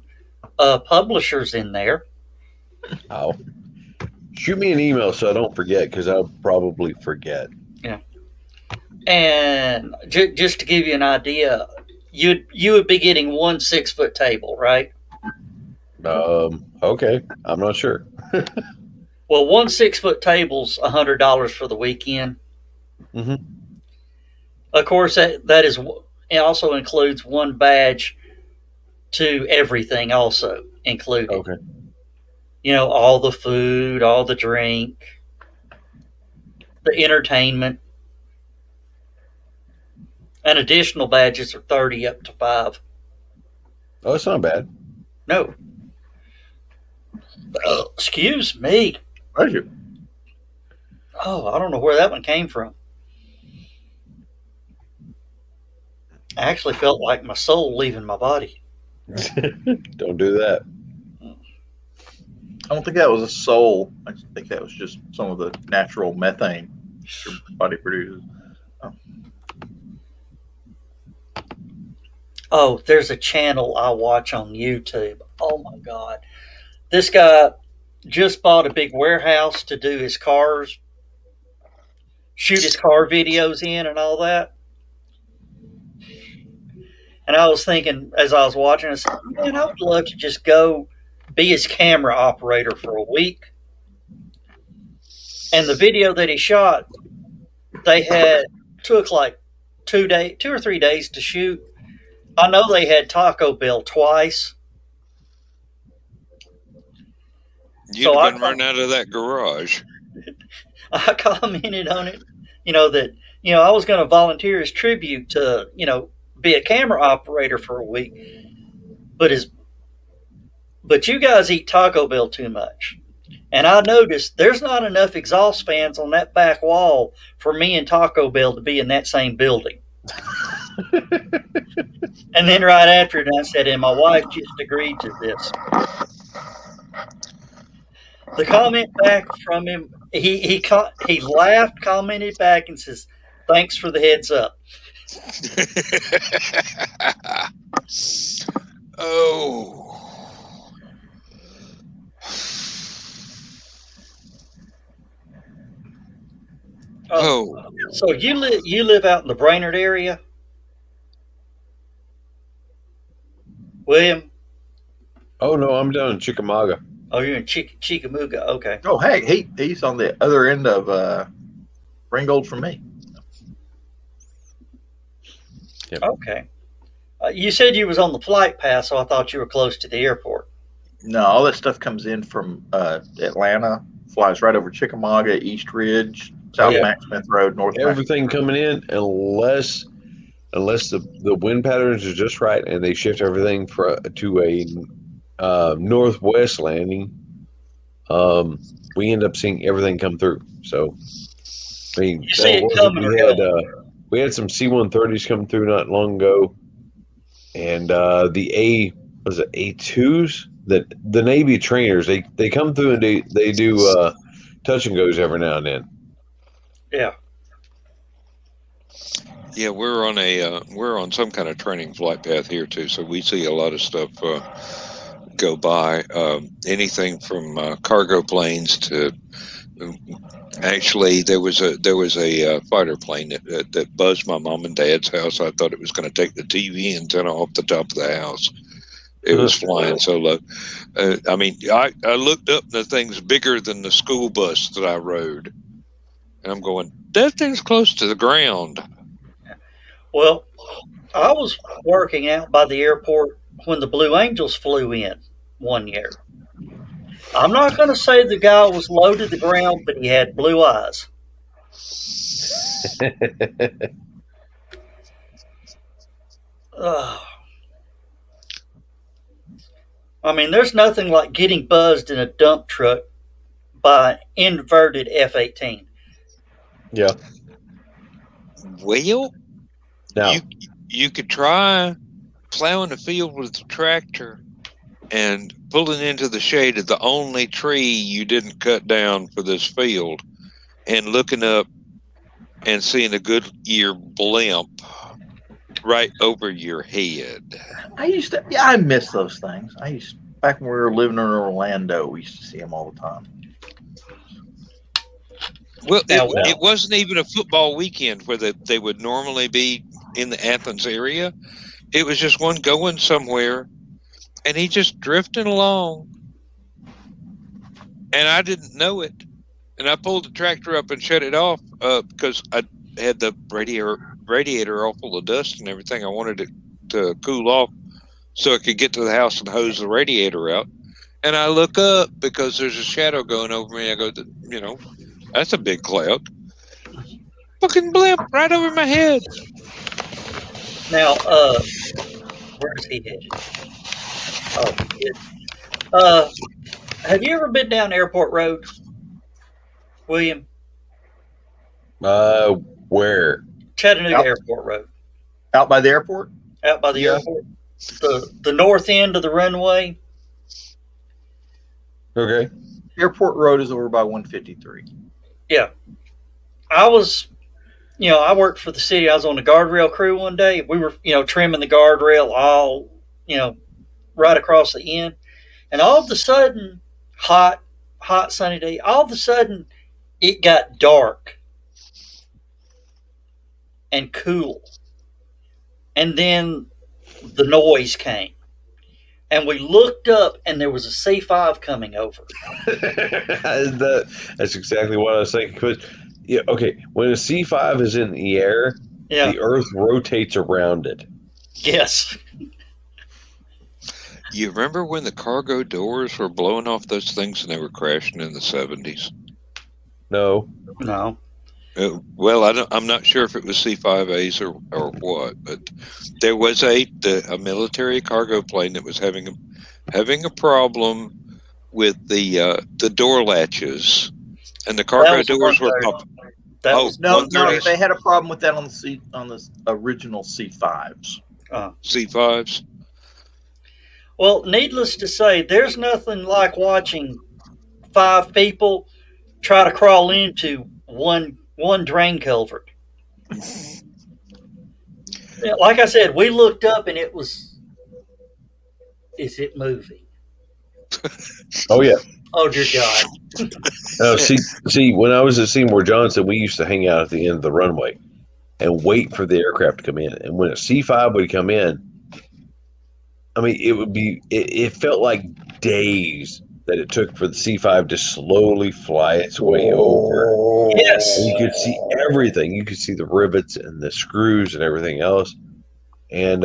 publishers in there. Oh. Shoot me an email so I don't forget, because I'll probably forget. Yeah. And just to give you an idea, you would be getting 1 6-foot table, right? Okay. I'm not sure. Well, 1 6-foot table's $100 for the weekend. Mm-hmm. Of course, that is it also includes one badge to everything also included. Okay. All the food, all the drink, the entertainment. And additional badges are 30 up to 5. Oh, it's not bad. No. Excuse me. Pleasure. Oh, I don't know where that one came from. I actually felt like my soul leaving my body. Don't do that. I don't think that was a soul. I think that was just some of the natural methane your body produces. Oh, there's a channel I watch on YouTube. Oh my God. This guy just bought a big warehouse to do his cars, shoot his car videos in and all that. And I was thinking as I was watching, I said, man, I would love to just go be his camera operator for a week. And the video that he shot, took like 2 or 3 days to shoot. I know they had Taco Bell twice. You'd have been run out of that garage. I commented on it, that, I was going to volunteer as tribute to, be a camera operator for a week. But you guys eat Taco Bell too much. And I noticed there's not enough exhaust fans on that back wall for me and Taco Bell to be in that same building. And then right after it, I said, and my wife just agreed to this. The comment back from him, he laughed, commented back, and says, "Thanks for the heads up." Oh. Oh. So you live out in the Brainerd area, William? Oh no, I'm down in Chickamauga. Oh, you're in Chickamauga. Okay. Oh, hey, he's on the other end of Ringgold from me. Yep. Okay. You said you was on the flight path, so I thought you were close to the airport. No, all that stuff comes in from Atlanta, flies right over Chickamauga, East Ridge, South Yeah. Max Smith Road, North Max. Everything coming in, unless the wind patterns are just right and they shift everything to a northwest landing, we end up seeing everything come through. So, I mean, You see it coming or we had some C-130s come through not long ago, and the A2s, that the Navy trainers, they come through and they do touch and goes every now and then. Yeah. Yeah, we're on some kind of training flight path here too, so we see a lot of stuff go by. Anything from cargo planes to actually there was a fighter plane that buzzed my mom and dad's house. I thought it was going to take the TV antenna off the top of the house. It was flying so low. I mean, I looked up and the thing's bigger than the school bus that I rode, and I'm going, that thing's close to the ground. Well, I was working out by the airport when the Blue Angels flew in one year. I'm not going to say the guy was low to the ground, but he had blue eyes. I mean, there's nothing like getting buzzed in a dump truck by an inverted F-18. Yeah. Well, Now, you could try plowing the field with the tractor and pulling into the shade of the only tree you didn't cut down for this field, and looking up and seeing a Goodyear blimp right over your head. I miss those things. Back when we were living in Orlando, we used to see them all the time. Well, it wasn't even a football weekend where they would normally be in the Athens area. It was just one going somewhere, and he just drifting along, and I didn't know it. And I pulled the tractor up and shut it off because I had the radiator all full of dust and everything. I wanted it to cool off so I could get to the house and hose the radiator out. And I look up because there's a shadow going over me. I go, that's a big cloud. Fucking blimp right over my head. Now, where is he headed? Oh, have you ever been down Airport Road, William? Where? Chattanooga Airport Road. Out by the airport? Out by the airport. The north end of the runway. Okay. Airport Road is over by 153. Yeah. I was, I worked for the city. I was on the guardrail crew one day. We were, trimming the guardrail all, right across the end. And all of a sudden, hot sunny day, all of a sudden it got dark and cool. And then the noise came. And we looked up and there was a C5 coming over. That's exactly what I was thinking. Because, when a C5 is in the air, the Earth rotates around it. Yes. You remember when the cargo doors were blowing off those things and they were crashing in the 70s? No. Well, I'm not sure if it was C5As or what, but there was a military cargo plane that was having a problem with the door latches, and the cargo doors were popping. No, they had a problem with that on the original C5s. C5s. Well, needless to say, there's nothing like watching 5 people try to crawl into one drain culvert. Like I said, we looked up and it was, is it moving? Oh, yeah. Oh, dear God. See, when I was at Seymour Johnson, we used to hang out at the end of the runway and wait for the aircraft to come in. And when a C5 would come in, I mean, it felt like days that it took for the C5 to slowly fly its way over. Yes. And you could see everything. You could see the rivets and the screws and everything else. And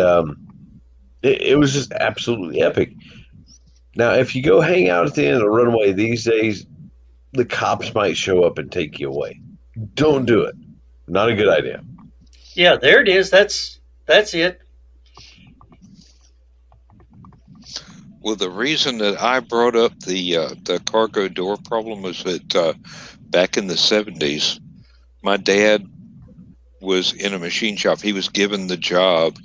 it was just absolutely epic. Now, if you go hang out at the end of the runway these days, the cops might show up and take you away. Don't do it. Not a good idea. Yeah, there it is. That's it. Well, the reason that I brought up the cargo door problem was that back in the 70s, my dad was in a machine shop. He was given the job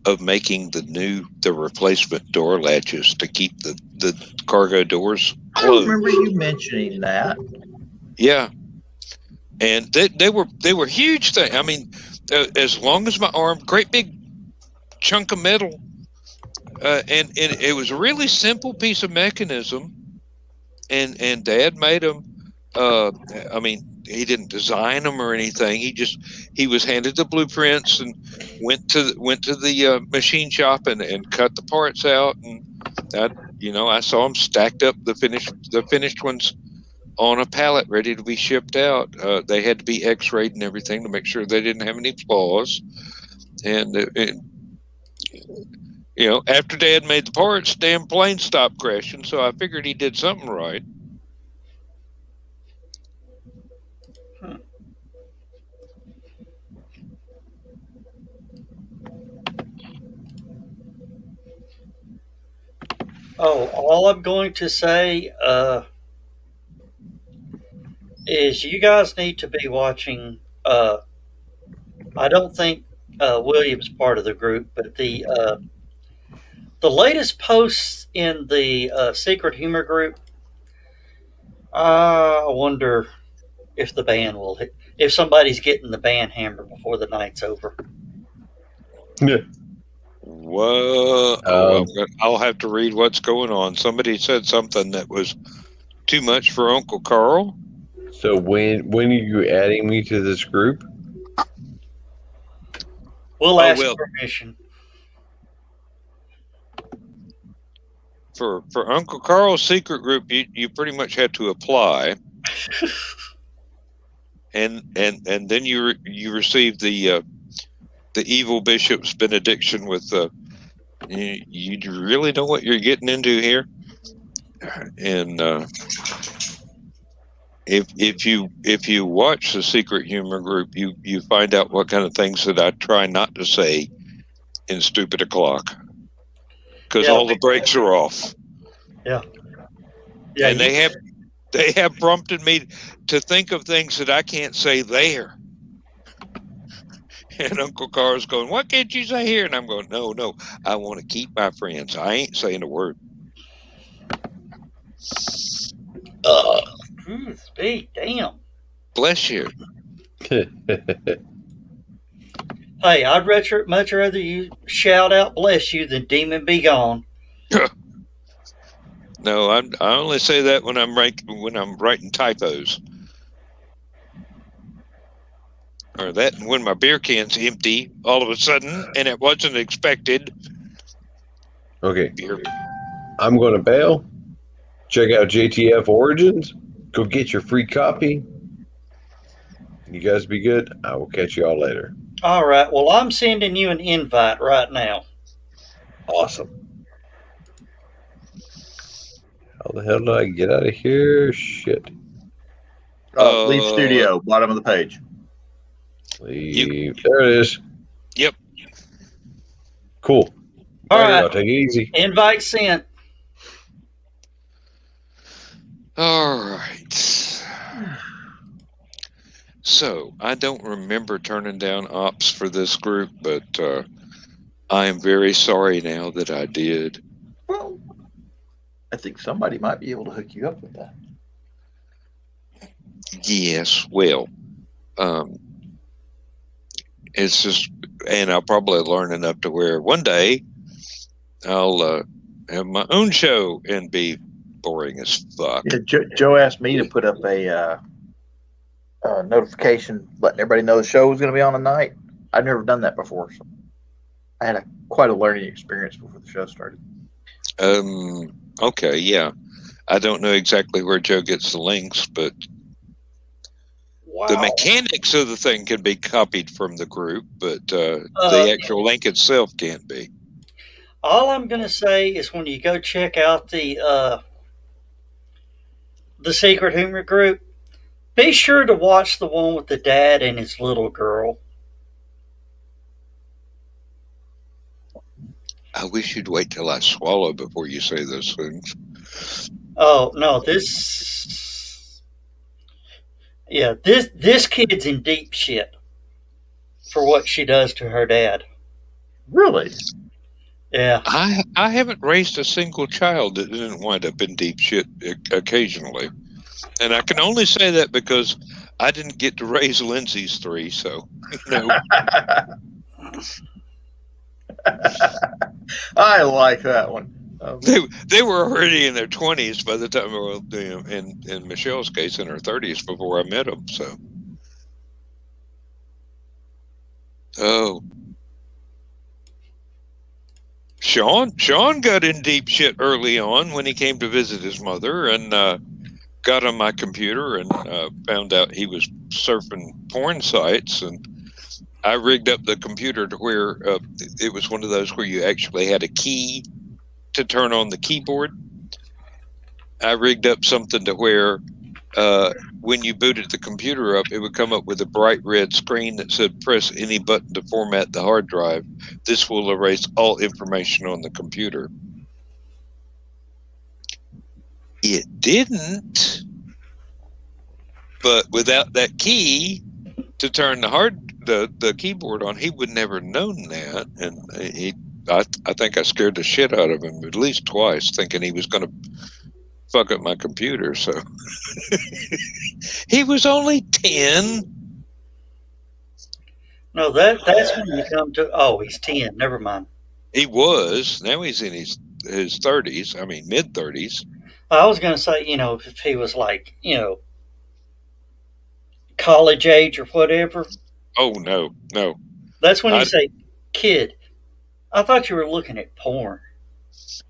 of making the replacement door latches to keep the cargo doors I closed. remember you mentioning that. Yeah, and they were huge things. I mean, as long as my arm, great big chunk of metal, and it was a really simple piece of mechanism. And Dad made them. I mean, he didn't design them or anything. He was handed the blueprints and went to the machine shop and cut the parts out. And I saw them stacked up, the finished ones on a pallet ready to be shipped out. They had to be X-rayed and everything to make sure they didn't have any flaws. And after Dad made the parts, damn plane stopped crashing. So I figured he did something right. Oh, all I'm going to say is you guys need to be watching. I don't think William's part of the group, but the latest posts in the Secret Humor group. I wonder if the band will hit, if somebody's getting the band hammer before the night's over. Yeah. Whoa! I'll have to read what's going on. Somebody said something that was too much for Uncle Carl. So when are you adding me to this group? We'll ask permission. For Uncle Carl's secret group, you pretty much had to apply, and then you receive the evil bishop's benediction with you really know what you're getting into here, and if you watch the Secret Humor group, you find out what kind of things that I try not to say in Stupid O'Clock, because all the brakes are off. Yeah. And they have prompted me to think of things that I can't say there. And Uncle Carl's going, "What can't you say here?" And I'm going, No, I want to keep my friends. I ain't saying a word. Speak, damn. Bless you. Hey, I'd much rather you shout out "bless you" than "demon be gone." No, I only say that when I'm writing typos, or that when my beer can's empty all of a sudden, and it wasn't expected. Okay, I'm going to bail. Check out JTF Origins. Go get your free copy. You guys be good. I will catch you all later. All right. Well, I'm sending you an invite right now. Awesome. How the hell do I get out of here? Shit. Leave studio, bottom of the page. Leave. There it is. Yep. Cool. All right. I'll take it easy. Invite sent. All right. So I don't remember turning down ops for this group, but I am very sorry now that I did. Well, I think somebody might be able to hook you up with that. Yes, well, it's just, and I'll probably learn enough to where one day I'll have my own show and be boring as fuck. Yeah, Joe asked me to put up a notification letting everybody know the show was going to be on tonight. I've never done that before, so I had quite a learning experience before the show started. Okay, yeah. I don't know exactly where Joe gets the links, but the Wow. mechanics of the thing can be copied from the group, but Uh, the actual link itself can't be. all I'm going to say is when you go check out the Secret Humor group, be sure to watch the one with the dad and his little girl. I wish you'd wait till I swallow before you say those things. Oh no, this kid's in deep shit for what she does to her dad. Really? Yeah. I haven't raised a single child that didn't wind up in deep shit occasionally. And I can only say that because I didn't get to raise Lindsay's three, so I like that one. they were already in their 20s by the time, well, in Michelle's case, in her 30s before I met them. So, Sean got in deep shit early on when he came to visit his mother, and got on my computer and found out he was surfing porn sites, and I rigged up the computer to where it was one of those where you actually had a key to turn on the keyboard. I rigged up something to where when you booted the computer up, it would come up with a bright red screen that said, press any button to format the hard drive. This will erase all information on the computer. It didn't, but without that key to turn the keyboard on, he would never known that. And I think I scared the shit out of him at least twice, thinking he was going to fuck up my computer. So he was only 10. No, that's when you come to. Oh, he's 10. Never mind. He was. Now he's in his 30s. I mean, mid 30s. I was going to say, if he was like, college age or whatever. Oh no. That's when you say, kid, I thought you were looking at porn.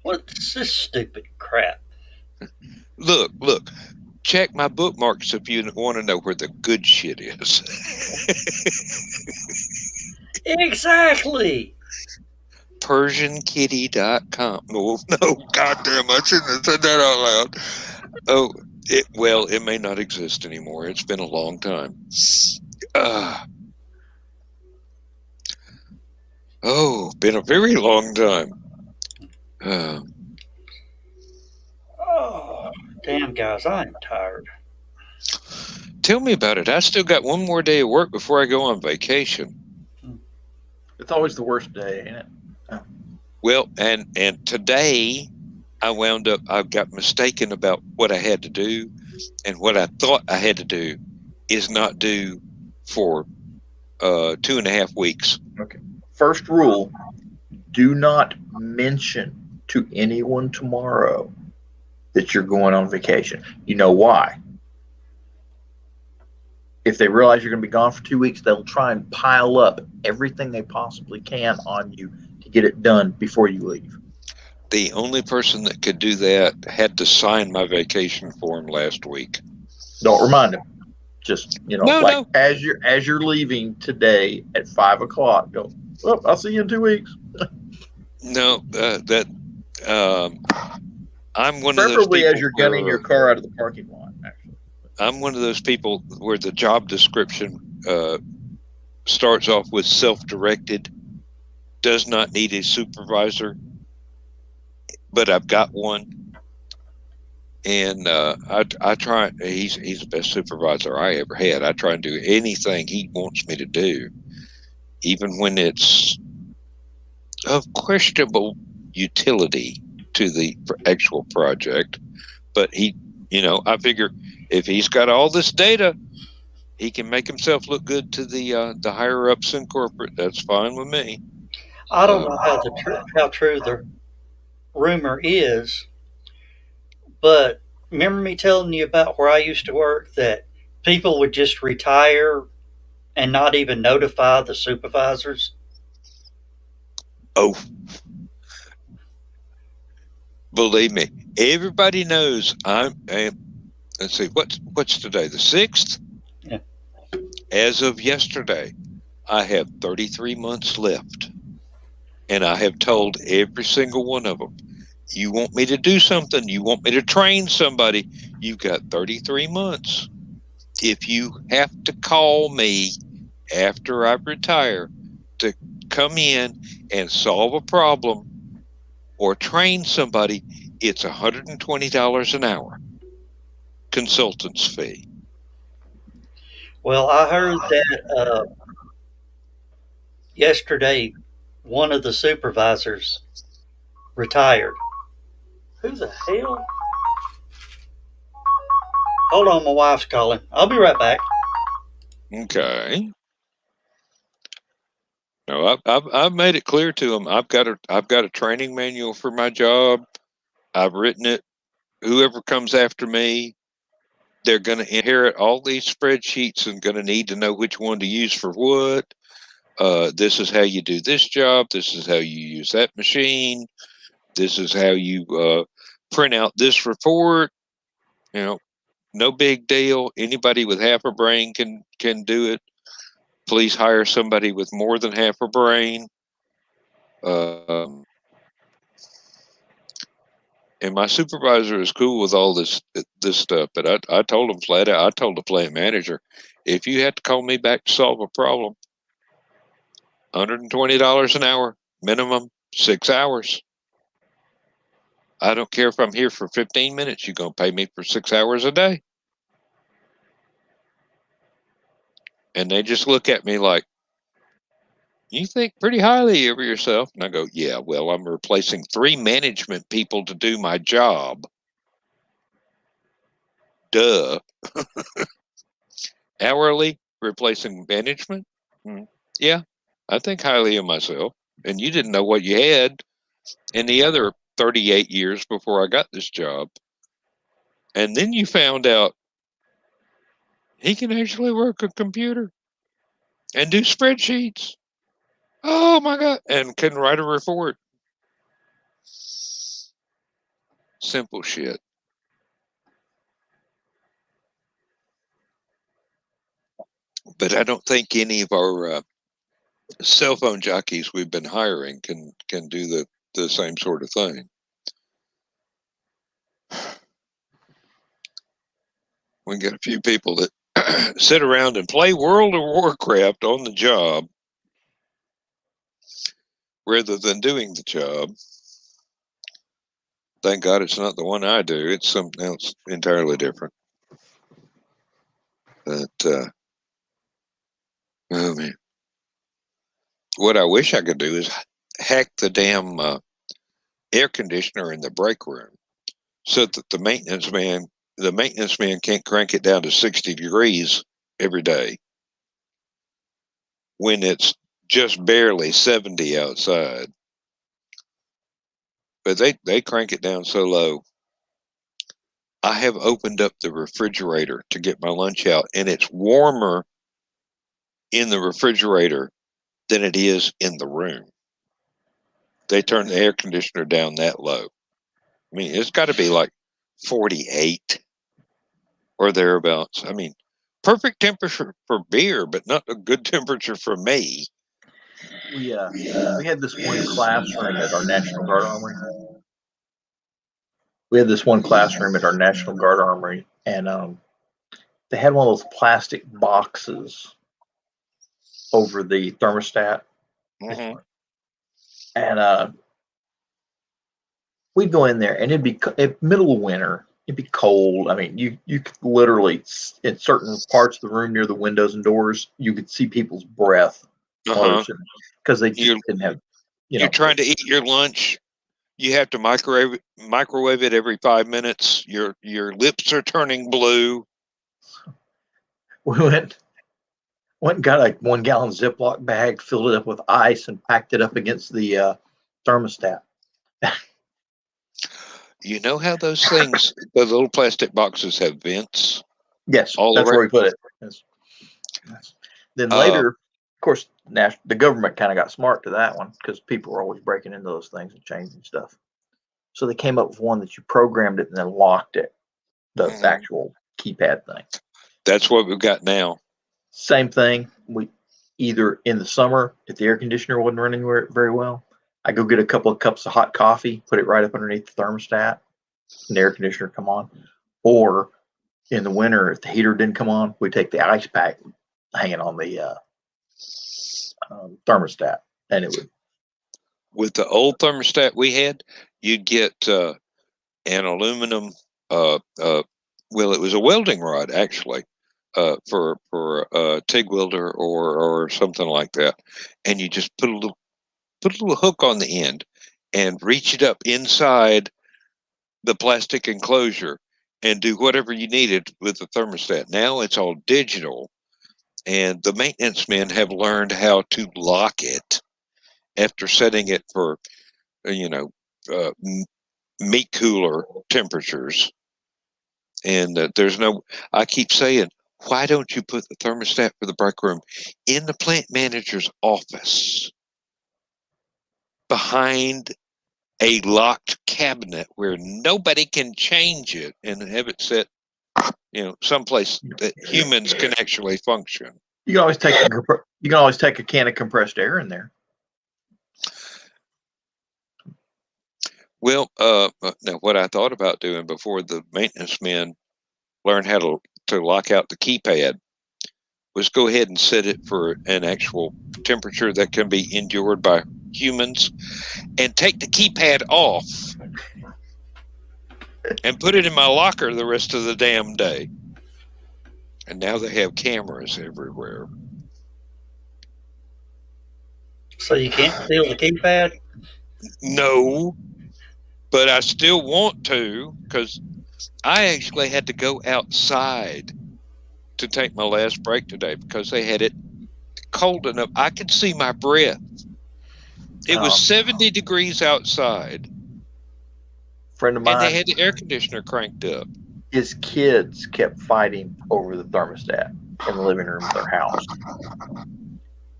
What's this stupid crap? Look. Check my bookmarks if you want to know where the good shit is. Exactly. PersianKitty.com. No, goddamn, I shouldn't have said that out loud. Oh, it may not exist anymore. It's been a long time. Been a very long time. Oh, damn, guys, I am tired. Tell me about it. I still got one more day of work before I go on vacation. It's always the worst day, ain't it? Well, and today I got mistaken about what I had to do, and what I thought I had to do is not due for 2.5 weeks. Okay. First rule, do not mention to anyone tomorrow that you're going on vacation. You know why? If they realize you're going to be gone for 2 weeks, they'll try and pile up everything they possibly can on you to get it done before you leave. The only person that could do that had to sign my vacation form last week. Don't remind them. Just, No. as you're leaving today at 5:00, go, well, I'll see you in 2 weeks. No, I'm one of those people. Preferably as you're gunning your car out of the parking lot, actually. I'm one of those people where the job description starts off with self-directed, does not need a supervisor, but I've got one. And I try. He's the best supervisor I ever had. I try and do anything he wants me to do, even when it's of questionable utility to the actual project. But I figure if he's got all this data, he can make himself look good to the higher ups in corporate. That's fine with me. I don't know how true the rumor is, but remember me telling you about where I used to work that people would just retire and not even notify the supervisors? Oh. Believe me, everybody knows let's see, what's today? The 6th? Yeah. As of yesterday, I have 33 months left. And I have told every single one of them, you want me to do something, you want me to train somebody, you've got 33 months. If you have to call me after I retire to come in and solve a problem or train somebody, it's $120 an hour consultant's fee. Well, I heard that yesterday one of the supervisors retired. Who the hell? Hold on, my wife's calling. I'll be right back. Okay. No, I've made it clear to them. I've got a training manual for my job. I've written it. Whoever comes after me, they're going to inherit all these spreadsheets and going to need to know which one to use for what. This is how you do this job. This is how you use that machine. This is how you print out this report. You know, no big deal. Anybody with half a brain can do it. Please hire somebody with more than half a brain. And my supervisor is cool with all this stuff, but I told him flat out. I told the plant manager, if you have to call me back to solve a problem, $120 an hour minimum, 6 hours. I don't care if I'm here for 15 minutes. You're going to pay me for 6 hours a day. And they just look at me like, you think pretty highly of yourself. And I go, yeah, well, I'm replacing 3 management people to do my job. Duh. Hourly replacing management? Yeah, I think highly of myself. And you didn't know what you had in the other 38 years before I got this job. And then you found out he can actually work a computer and do spreadsheets. Oh my God. And can write a report. Simple shit. But I don't think any of our cell phone jockeys we've been hiring can do the same sort of thing. We got a few people that sit around and play World of Warcraft on the job rather than doing the job. Thank God it's not the one I do. It's something else entirely different. But, oh man. What I wish I could do is hack the damn air conditioner in the break room so that the maintenance man can't crank it down to 60 degrees every day when it's just barely 70 outside. But they crank it down so low. I have opened up the refrigerator to get my lunch out, and it's warmer in the refrigerator than it is in the room. They turn the air conditioner down that low. I mean, it's got to be like 48 or thereabouts. I mean, perfect temperature for beer, but not a good temperature for me. We had this one classroom at our National Guard Armory. And they had one of those plastic boxes over the thermostat. Mm-hmm. And we'd go in there, and it'd be middle of winter. It'd be cold. I mean, you could literally, in certain parts of the room near the windows and doors, you could see people's breath because they just didn't have. You're trying to eat your lunch. You have to microwave it every 5 minutes. Your lips are turning blue. We went and got a 1 gallon Ziploc bag, filled it up with ice, and packed it up against the thermostat. You know how those things, those little plastic boxes have vents? Yes, all that's around. where we put it. Yes. Then later, of course, the government kind of got smart to that one because people were always breaking into those things and changing stuff. So they came up with one that you programmed it and then locked it, the Mhm. actual keypad thing. That's what we've got now. Same thing. We either in the summer, if the air conditioner wasn't running very well, I go get a couple of cups of hot coffee, put it right up underneath the thermostat, and the air conditioner come on. Or in the winter, if the heater didn't come on, we take the ice pack hanging on the thermostat, and it would. With the old thermostat we had, you'd get an aluminum, well, it was a welding rod actually, for a TIG welder or something like that, and you just put a little hook on the end and reach it up inside the plastic enclosure and do whatever you needed with the thermostat. Now it's all digital, and the maintenance men have learned how to lock it after setting it for, meat cooler temperatures. And I keep saying, why don't you put the thermostat for the break room in the plant manager's office behind a locked cabinet where nobody can change it, and have it set, someplace that humans can actually function? You can always take a can of compressed air in there. Well, now what I thought about doing before the maintenance men learned how to lock out the keypad was go ahead and set it for an actual temperature that can be endured by humans, and take the keypad off and put it in my locker the rest of the damn day. And now they have cameras everywhere. So you can't steal the keypad? No, but I still want to, because I actually had to go outside to take my last break today because they had it cold enough. I could see my breath. It was 70 degrees outside. Friend of And they mine, had the air conditioner cranked up. his kids kept fighting over the thermostat in the living room of their house.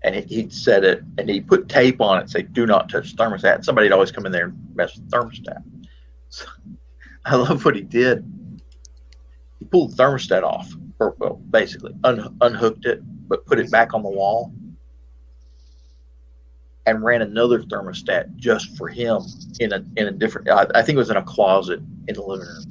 And he'd set it, and he put tape on it, say, "Do not touch the thermostat." Somebody'd always come in there and mess with the thermostat. So, I love what he did. He pulled the thermostat off, or well, basically unhooked it, but put it back on the wall, and ran another thermostat just for him in a different. I think it was in a closet in the living room,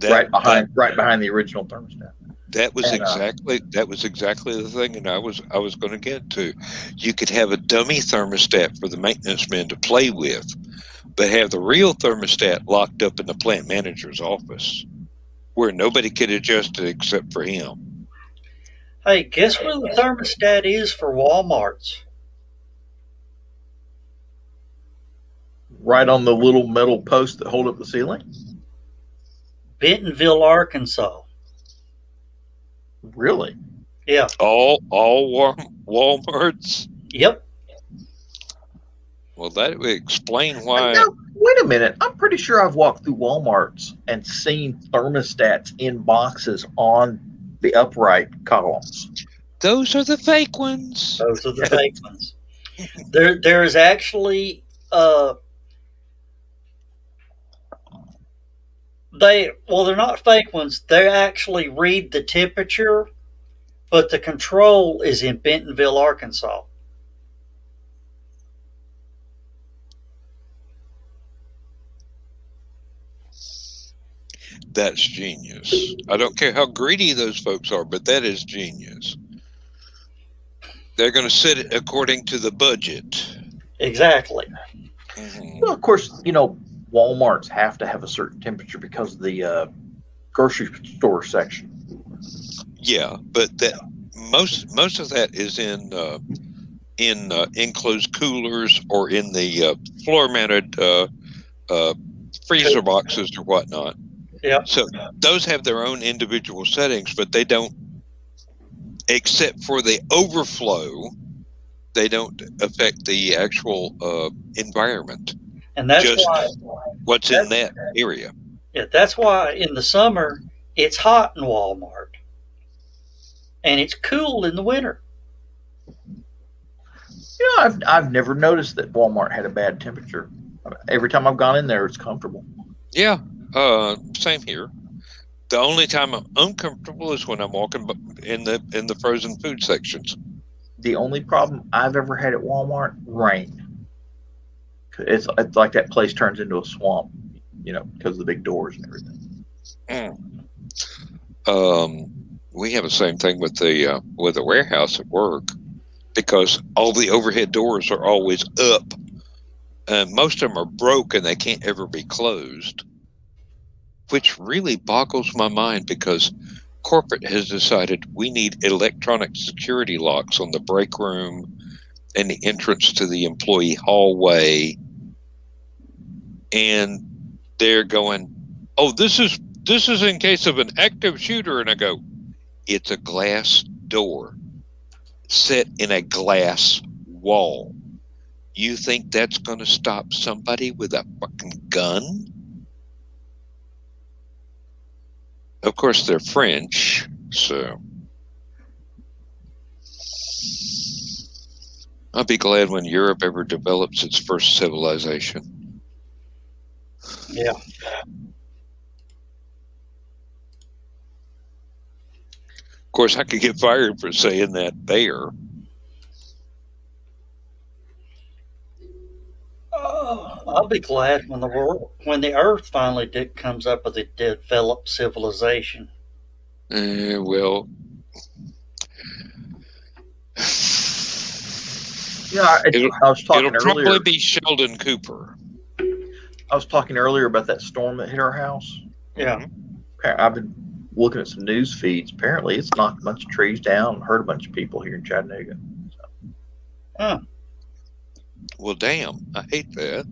right behind the original thermostat. That was exactly the thing, and I was going to get to. You could have a dummy thermostat for the maintenance men to play with, but have the real thermostat locked up in the plant manager's office, where nobody could adjust it except for him. Hey, guess where the thermostat is for Walmart's? Right on the little metal posts that hold up the ceiling. Bentonville, Arkansas. Really? Yeah. All Walmarts? Yep. Well, that would explain why. Now, wait a minute. I'm pretty sure I've walked through Walmarts and seen thermostats in boxes on the upright columns. Those are the fake ones. Those are the fake ones. There is actually they're not fake ones. They actually read the temperature, but the control is in Bentonville, Arkansas. That's genius. I don't care how greedy those folks are, but that is genius. They're going to set it according to the budget. Exactly. Mm-hmm. Well, of course, Walmarts have to have a certain temperature because of the grocery store section. Yeah, but that most of that is in enclosed coolers or in the floor-mounted freezer boxes or whatnot. Yeah. So those have their own individual settings, but they don't, except for the overflow, they don't affect the actual environment. And that's just why what's in that area. Yeah, that's why in the summer it's hot in Walmart, and it's cool in the winter. I've never noticed that Walmart had a bad temperature. Every time I've gone in there, it's comfortable. Yeah, same here. The only time I'm uncomfortable is when I'm walking in the frozen food sections. The only problem I've ever had at Walmart, rain. It's like that place turns into a swamp, because of the big doors and everything. We have the same thing with the warehouse at work, because all the overhead doors are always up, and most of them are broke and they can't ever be closed, which really boggles my mind, because corporate has decided we need electronic security locks on the break room and the entrance to the employee hallway, and they're going, "Oh, this is in case of an active shooter," and I go, "It's a glass door set in a glass wall. You think that's going to stop somebody with a fucking gun?" Of course, they're French, so I'll be glad when Europe ever develops its first civilization. Yeah. Of course, I could get fired for saying that there. Oh, I'll be glad when the Earth finally comes up with a developed civilization. Well, I was talking it'll probably earlier. be Sheldon Cooper. I was talking earlier about that storm that hit our house. Yeah. I've been looking at some news feeds. Apparently, it's knocked a bunch of trees down and hurt a bunch of people here in Chattanooga. Huh. Well, damn, I hate that.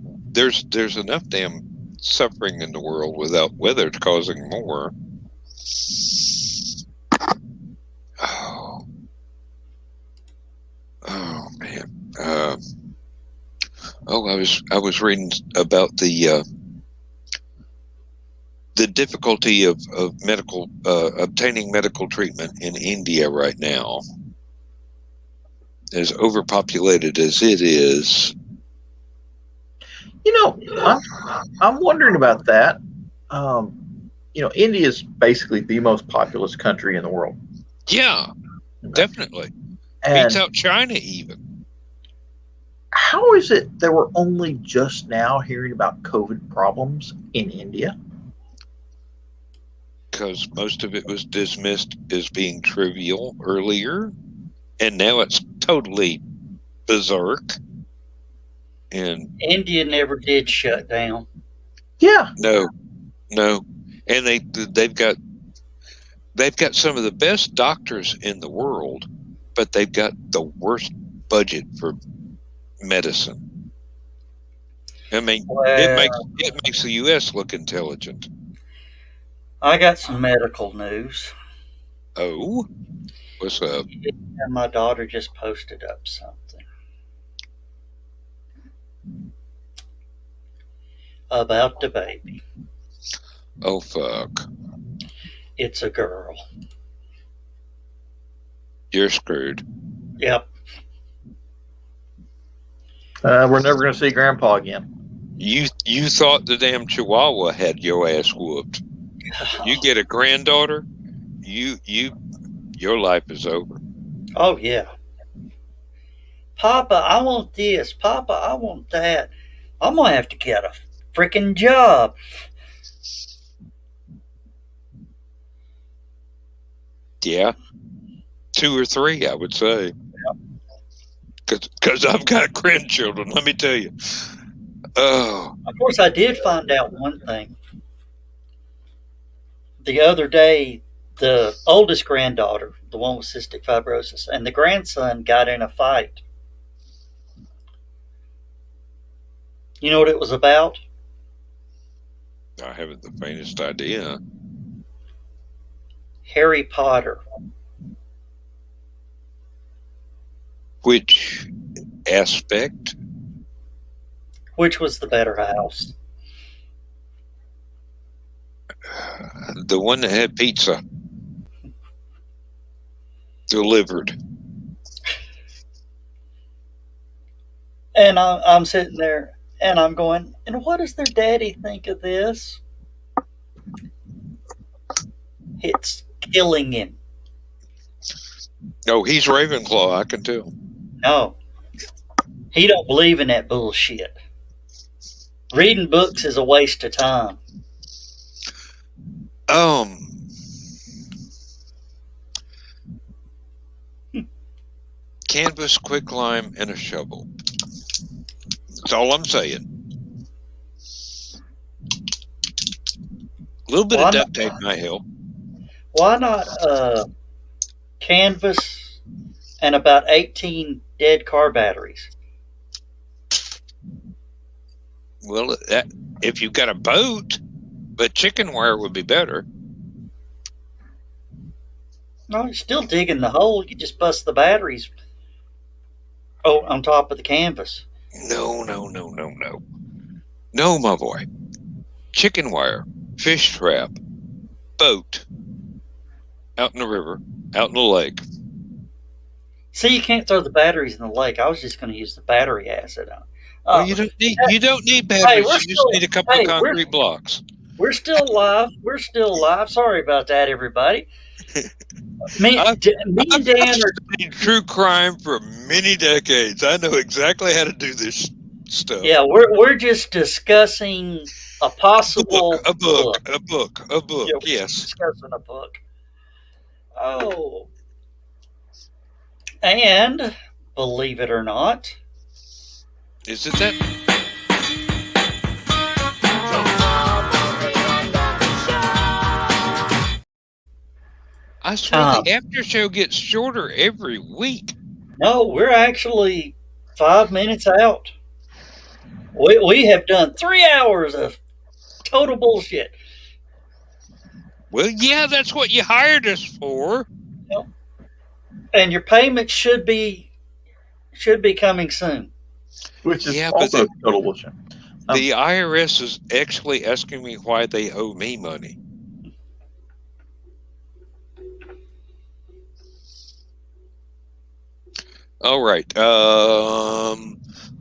There's enough damn suffering in the world without weather causing more. Oh man. I was reading about the difficulty of medical obtaining medical treatment in India right now. As overpopulated as it is. I'm wondering about that. India is basically the most populous country in the world. Yeah, definitely. And beats out China even. How is it that we're only just now hearing about COVID problems in India? Because most of it was dismissed as being trivial earlier, and now it's totally berserk. And India never did shut down. Yeah. No, and they've got some of the best doctors in the world, but they've got the worst budget for medicine. I mean, it makes the U.S. look intelligent. I got some medical news. Oh, what's up? And my daughter just posted up something about the baby. Oh, fuck. It's a girl. You're screwed. Yep. We're never going to see Grandpa again. You thought the damn Chihuahua had your ass whooped. You get a granddaughter, your life is over. Oh yeah. Papa, I want this. Papa, I want that. I'm gonna have to get a freaking job. Yeah, 2 or 3, I would say. Because I've got grandchildren. Let me tell you. Oh. Of course, I did find out one thing. The other day, the oldest granddaughter, the one with cystic fibrosis, and the grandson got in a fight. You know what it was about? I haven't the faintest idea. Harry Potter. Which aspect? Which was the better house? The one that had pizza delivered. And I'm sitting there and I'm going, and what does their daddy think of this? It's killing him. No, he's Ravenclaw. I can tell. No, he don't believe in that bullshit. Reading books is a waste of time. Canvas, quicklime, and a shovel. That's all I'm saying. A little bit of duct tape might help. Why not canvas and about 18 dead car batteries? Well, if you've got a boat, but chicken wire would be better. No, you're still digging the hole. You just bust the batteries on top of the canvas. No, my boy. Chicken wire, fish trap, boat, out in the river, out in the lake. See, you can't throw the batteries in the lake. I was just going to use the battery acid on. Well, you don't need batteries. You just need a couple of concrete blocks. We're still alive. We're still alive. Sorry about that, everybody. Me and Dan are studying true crime for many decades. I know exactly how to do this stuff. Yeah, we're just discussing a possible book. Yeah, Yes, discussing a book. Oh, and believe it or not, is it that? I swear the after show gets shorter every week. No, we're actually 5 minutes out. We have done 3 hours of total bullshit. Well, yeah, that's what you hired us for. Yep. And your payment should be coming soon. Which is also total bullshit. The IRS is actually asking me why they owe me money. All right.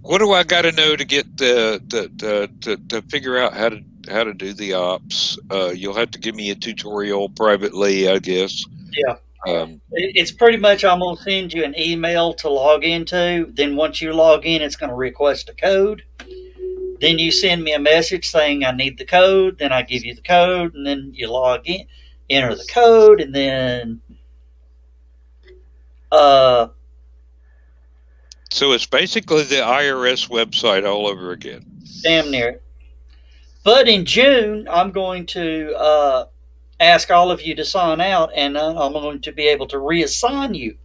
What do I got to know to get to figure out how to do the ops? You'll have to give me a tutorial privately, I guess. Yeah. It's pretty much I'm going to send you an email to log into. Then once you log in, it's going to request a code. Then you send me a message saying I need the code. Then I give you the code, and then you log in, enter the code, and then so it's basically the IRS website all over again. Damn near. But in June, I'm going to ask all of you to sign out, and I'm going to be able to reassign you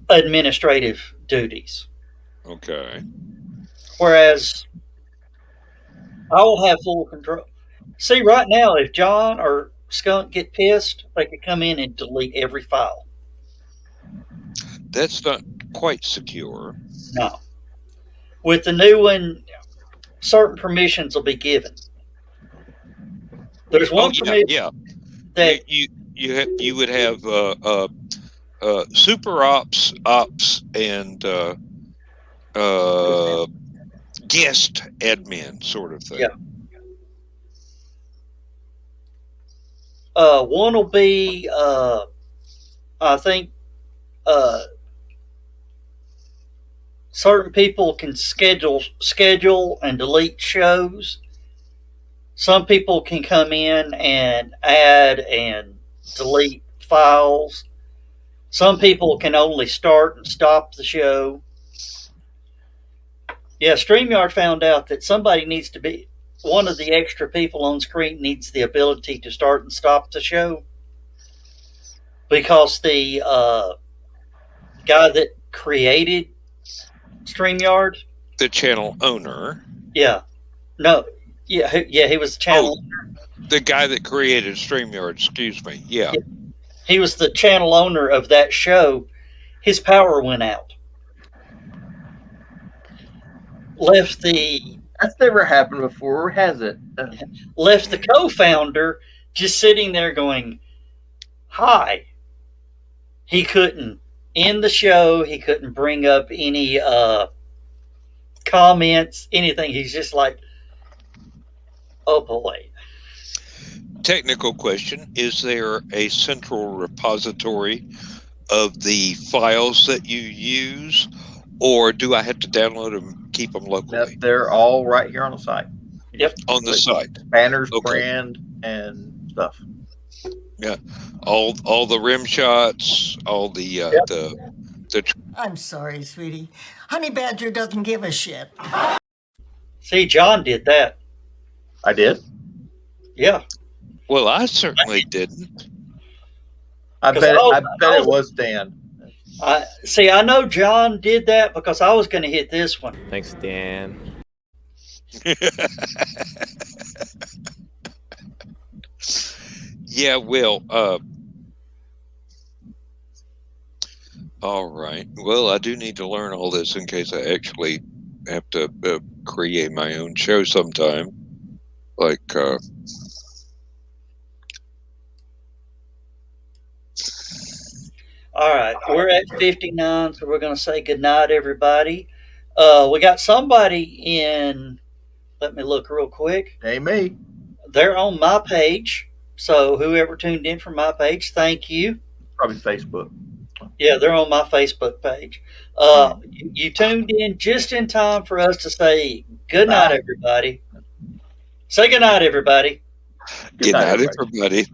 administrative duties. Okay. Whereas I will have full control. See, right now, if John or Skunk get pissed, they could come in and delete every file. That's not quite secure. No. With the new one, certain permissions will be given. There's one permission that you would have super ops, and guest admin sort of thing. Yeah. One will be, I think, certain people can schedule and delete shows. Some people can come in and add and delete files. Some people can only start and stop the show. Yeah, StreamYard found out that somebody needs to be, one of the extra people on screen needs the ability to start and stop the show. Because the guy that created StreamYard, the channel owner. Yeah. No. Yeah, he was the channel owner. The guy that created StreamYard, excuse me. Yeah. He was the channel owner of that show. His power went out. Left the... That's never happened before, has it? Left the co-founder just sitting there going, hi. He couldn't in the show. He couldn't bring up any comments, anything. He's just like, oh boy. Technical question: is there a central repository of the files that you use, or do I have to download them and keep them locally? They're all right here on the site. Yep. On the site. Banners, Okay. brand, and stuff. Yeah. All the rim shots, all the Yep. the I'm sorry, sweetie. Honey Badger doesn't give a shit. See, John did that. I did. Yeah. well, I certainly didn't. I bet it was Dan. I know John did that because I was going to hit this one. Thanks, Dan. Yeah, well, all right. Well, I do need to learn all this in case I actually have to create my own show sometime. Like, All right, we're at 59, so we're going to say goodnight, everybody. We got somebody in. Let me look real quick. Hey, me. They're on my page, so whoever tuned in from my page, thank you. Probably Facebook. Yeah, they're on my Facebook page. You tuned in just in time for us to say good night, everybody. Say good night, everybody. good night, everybody.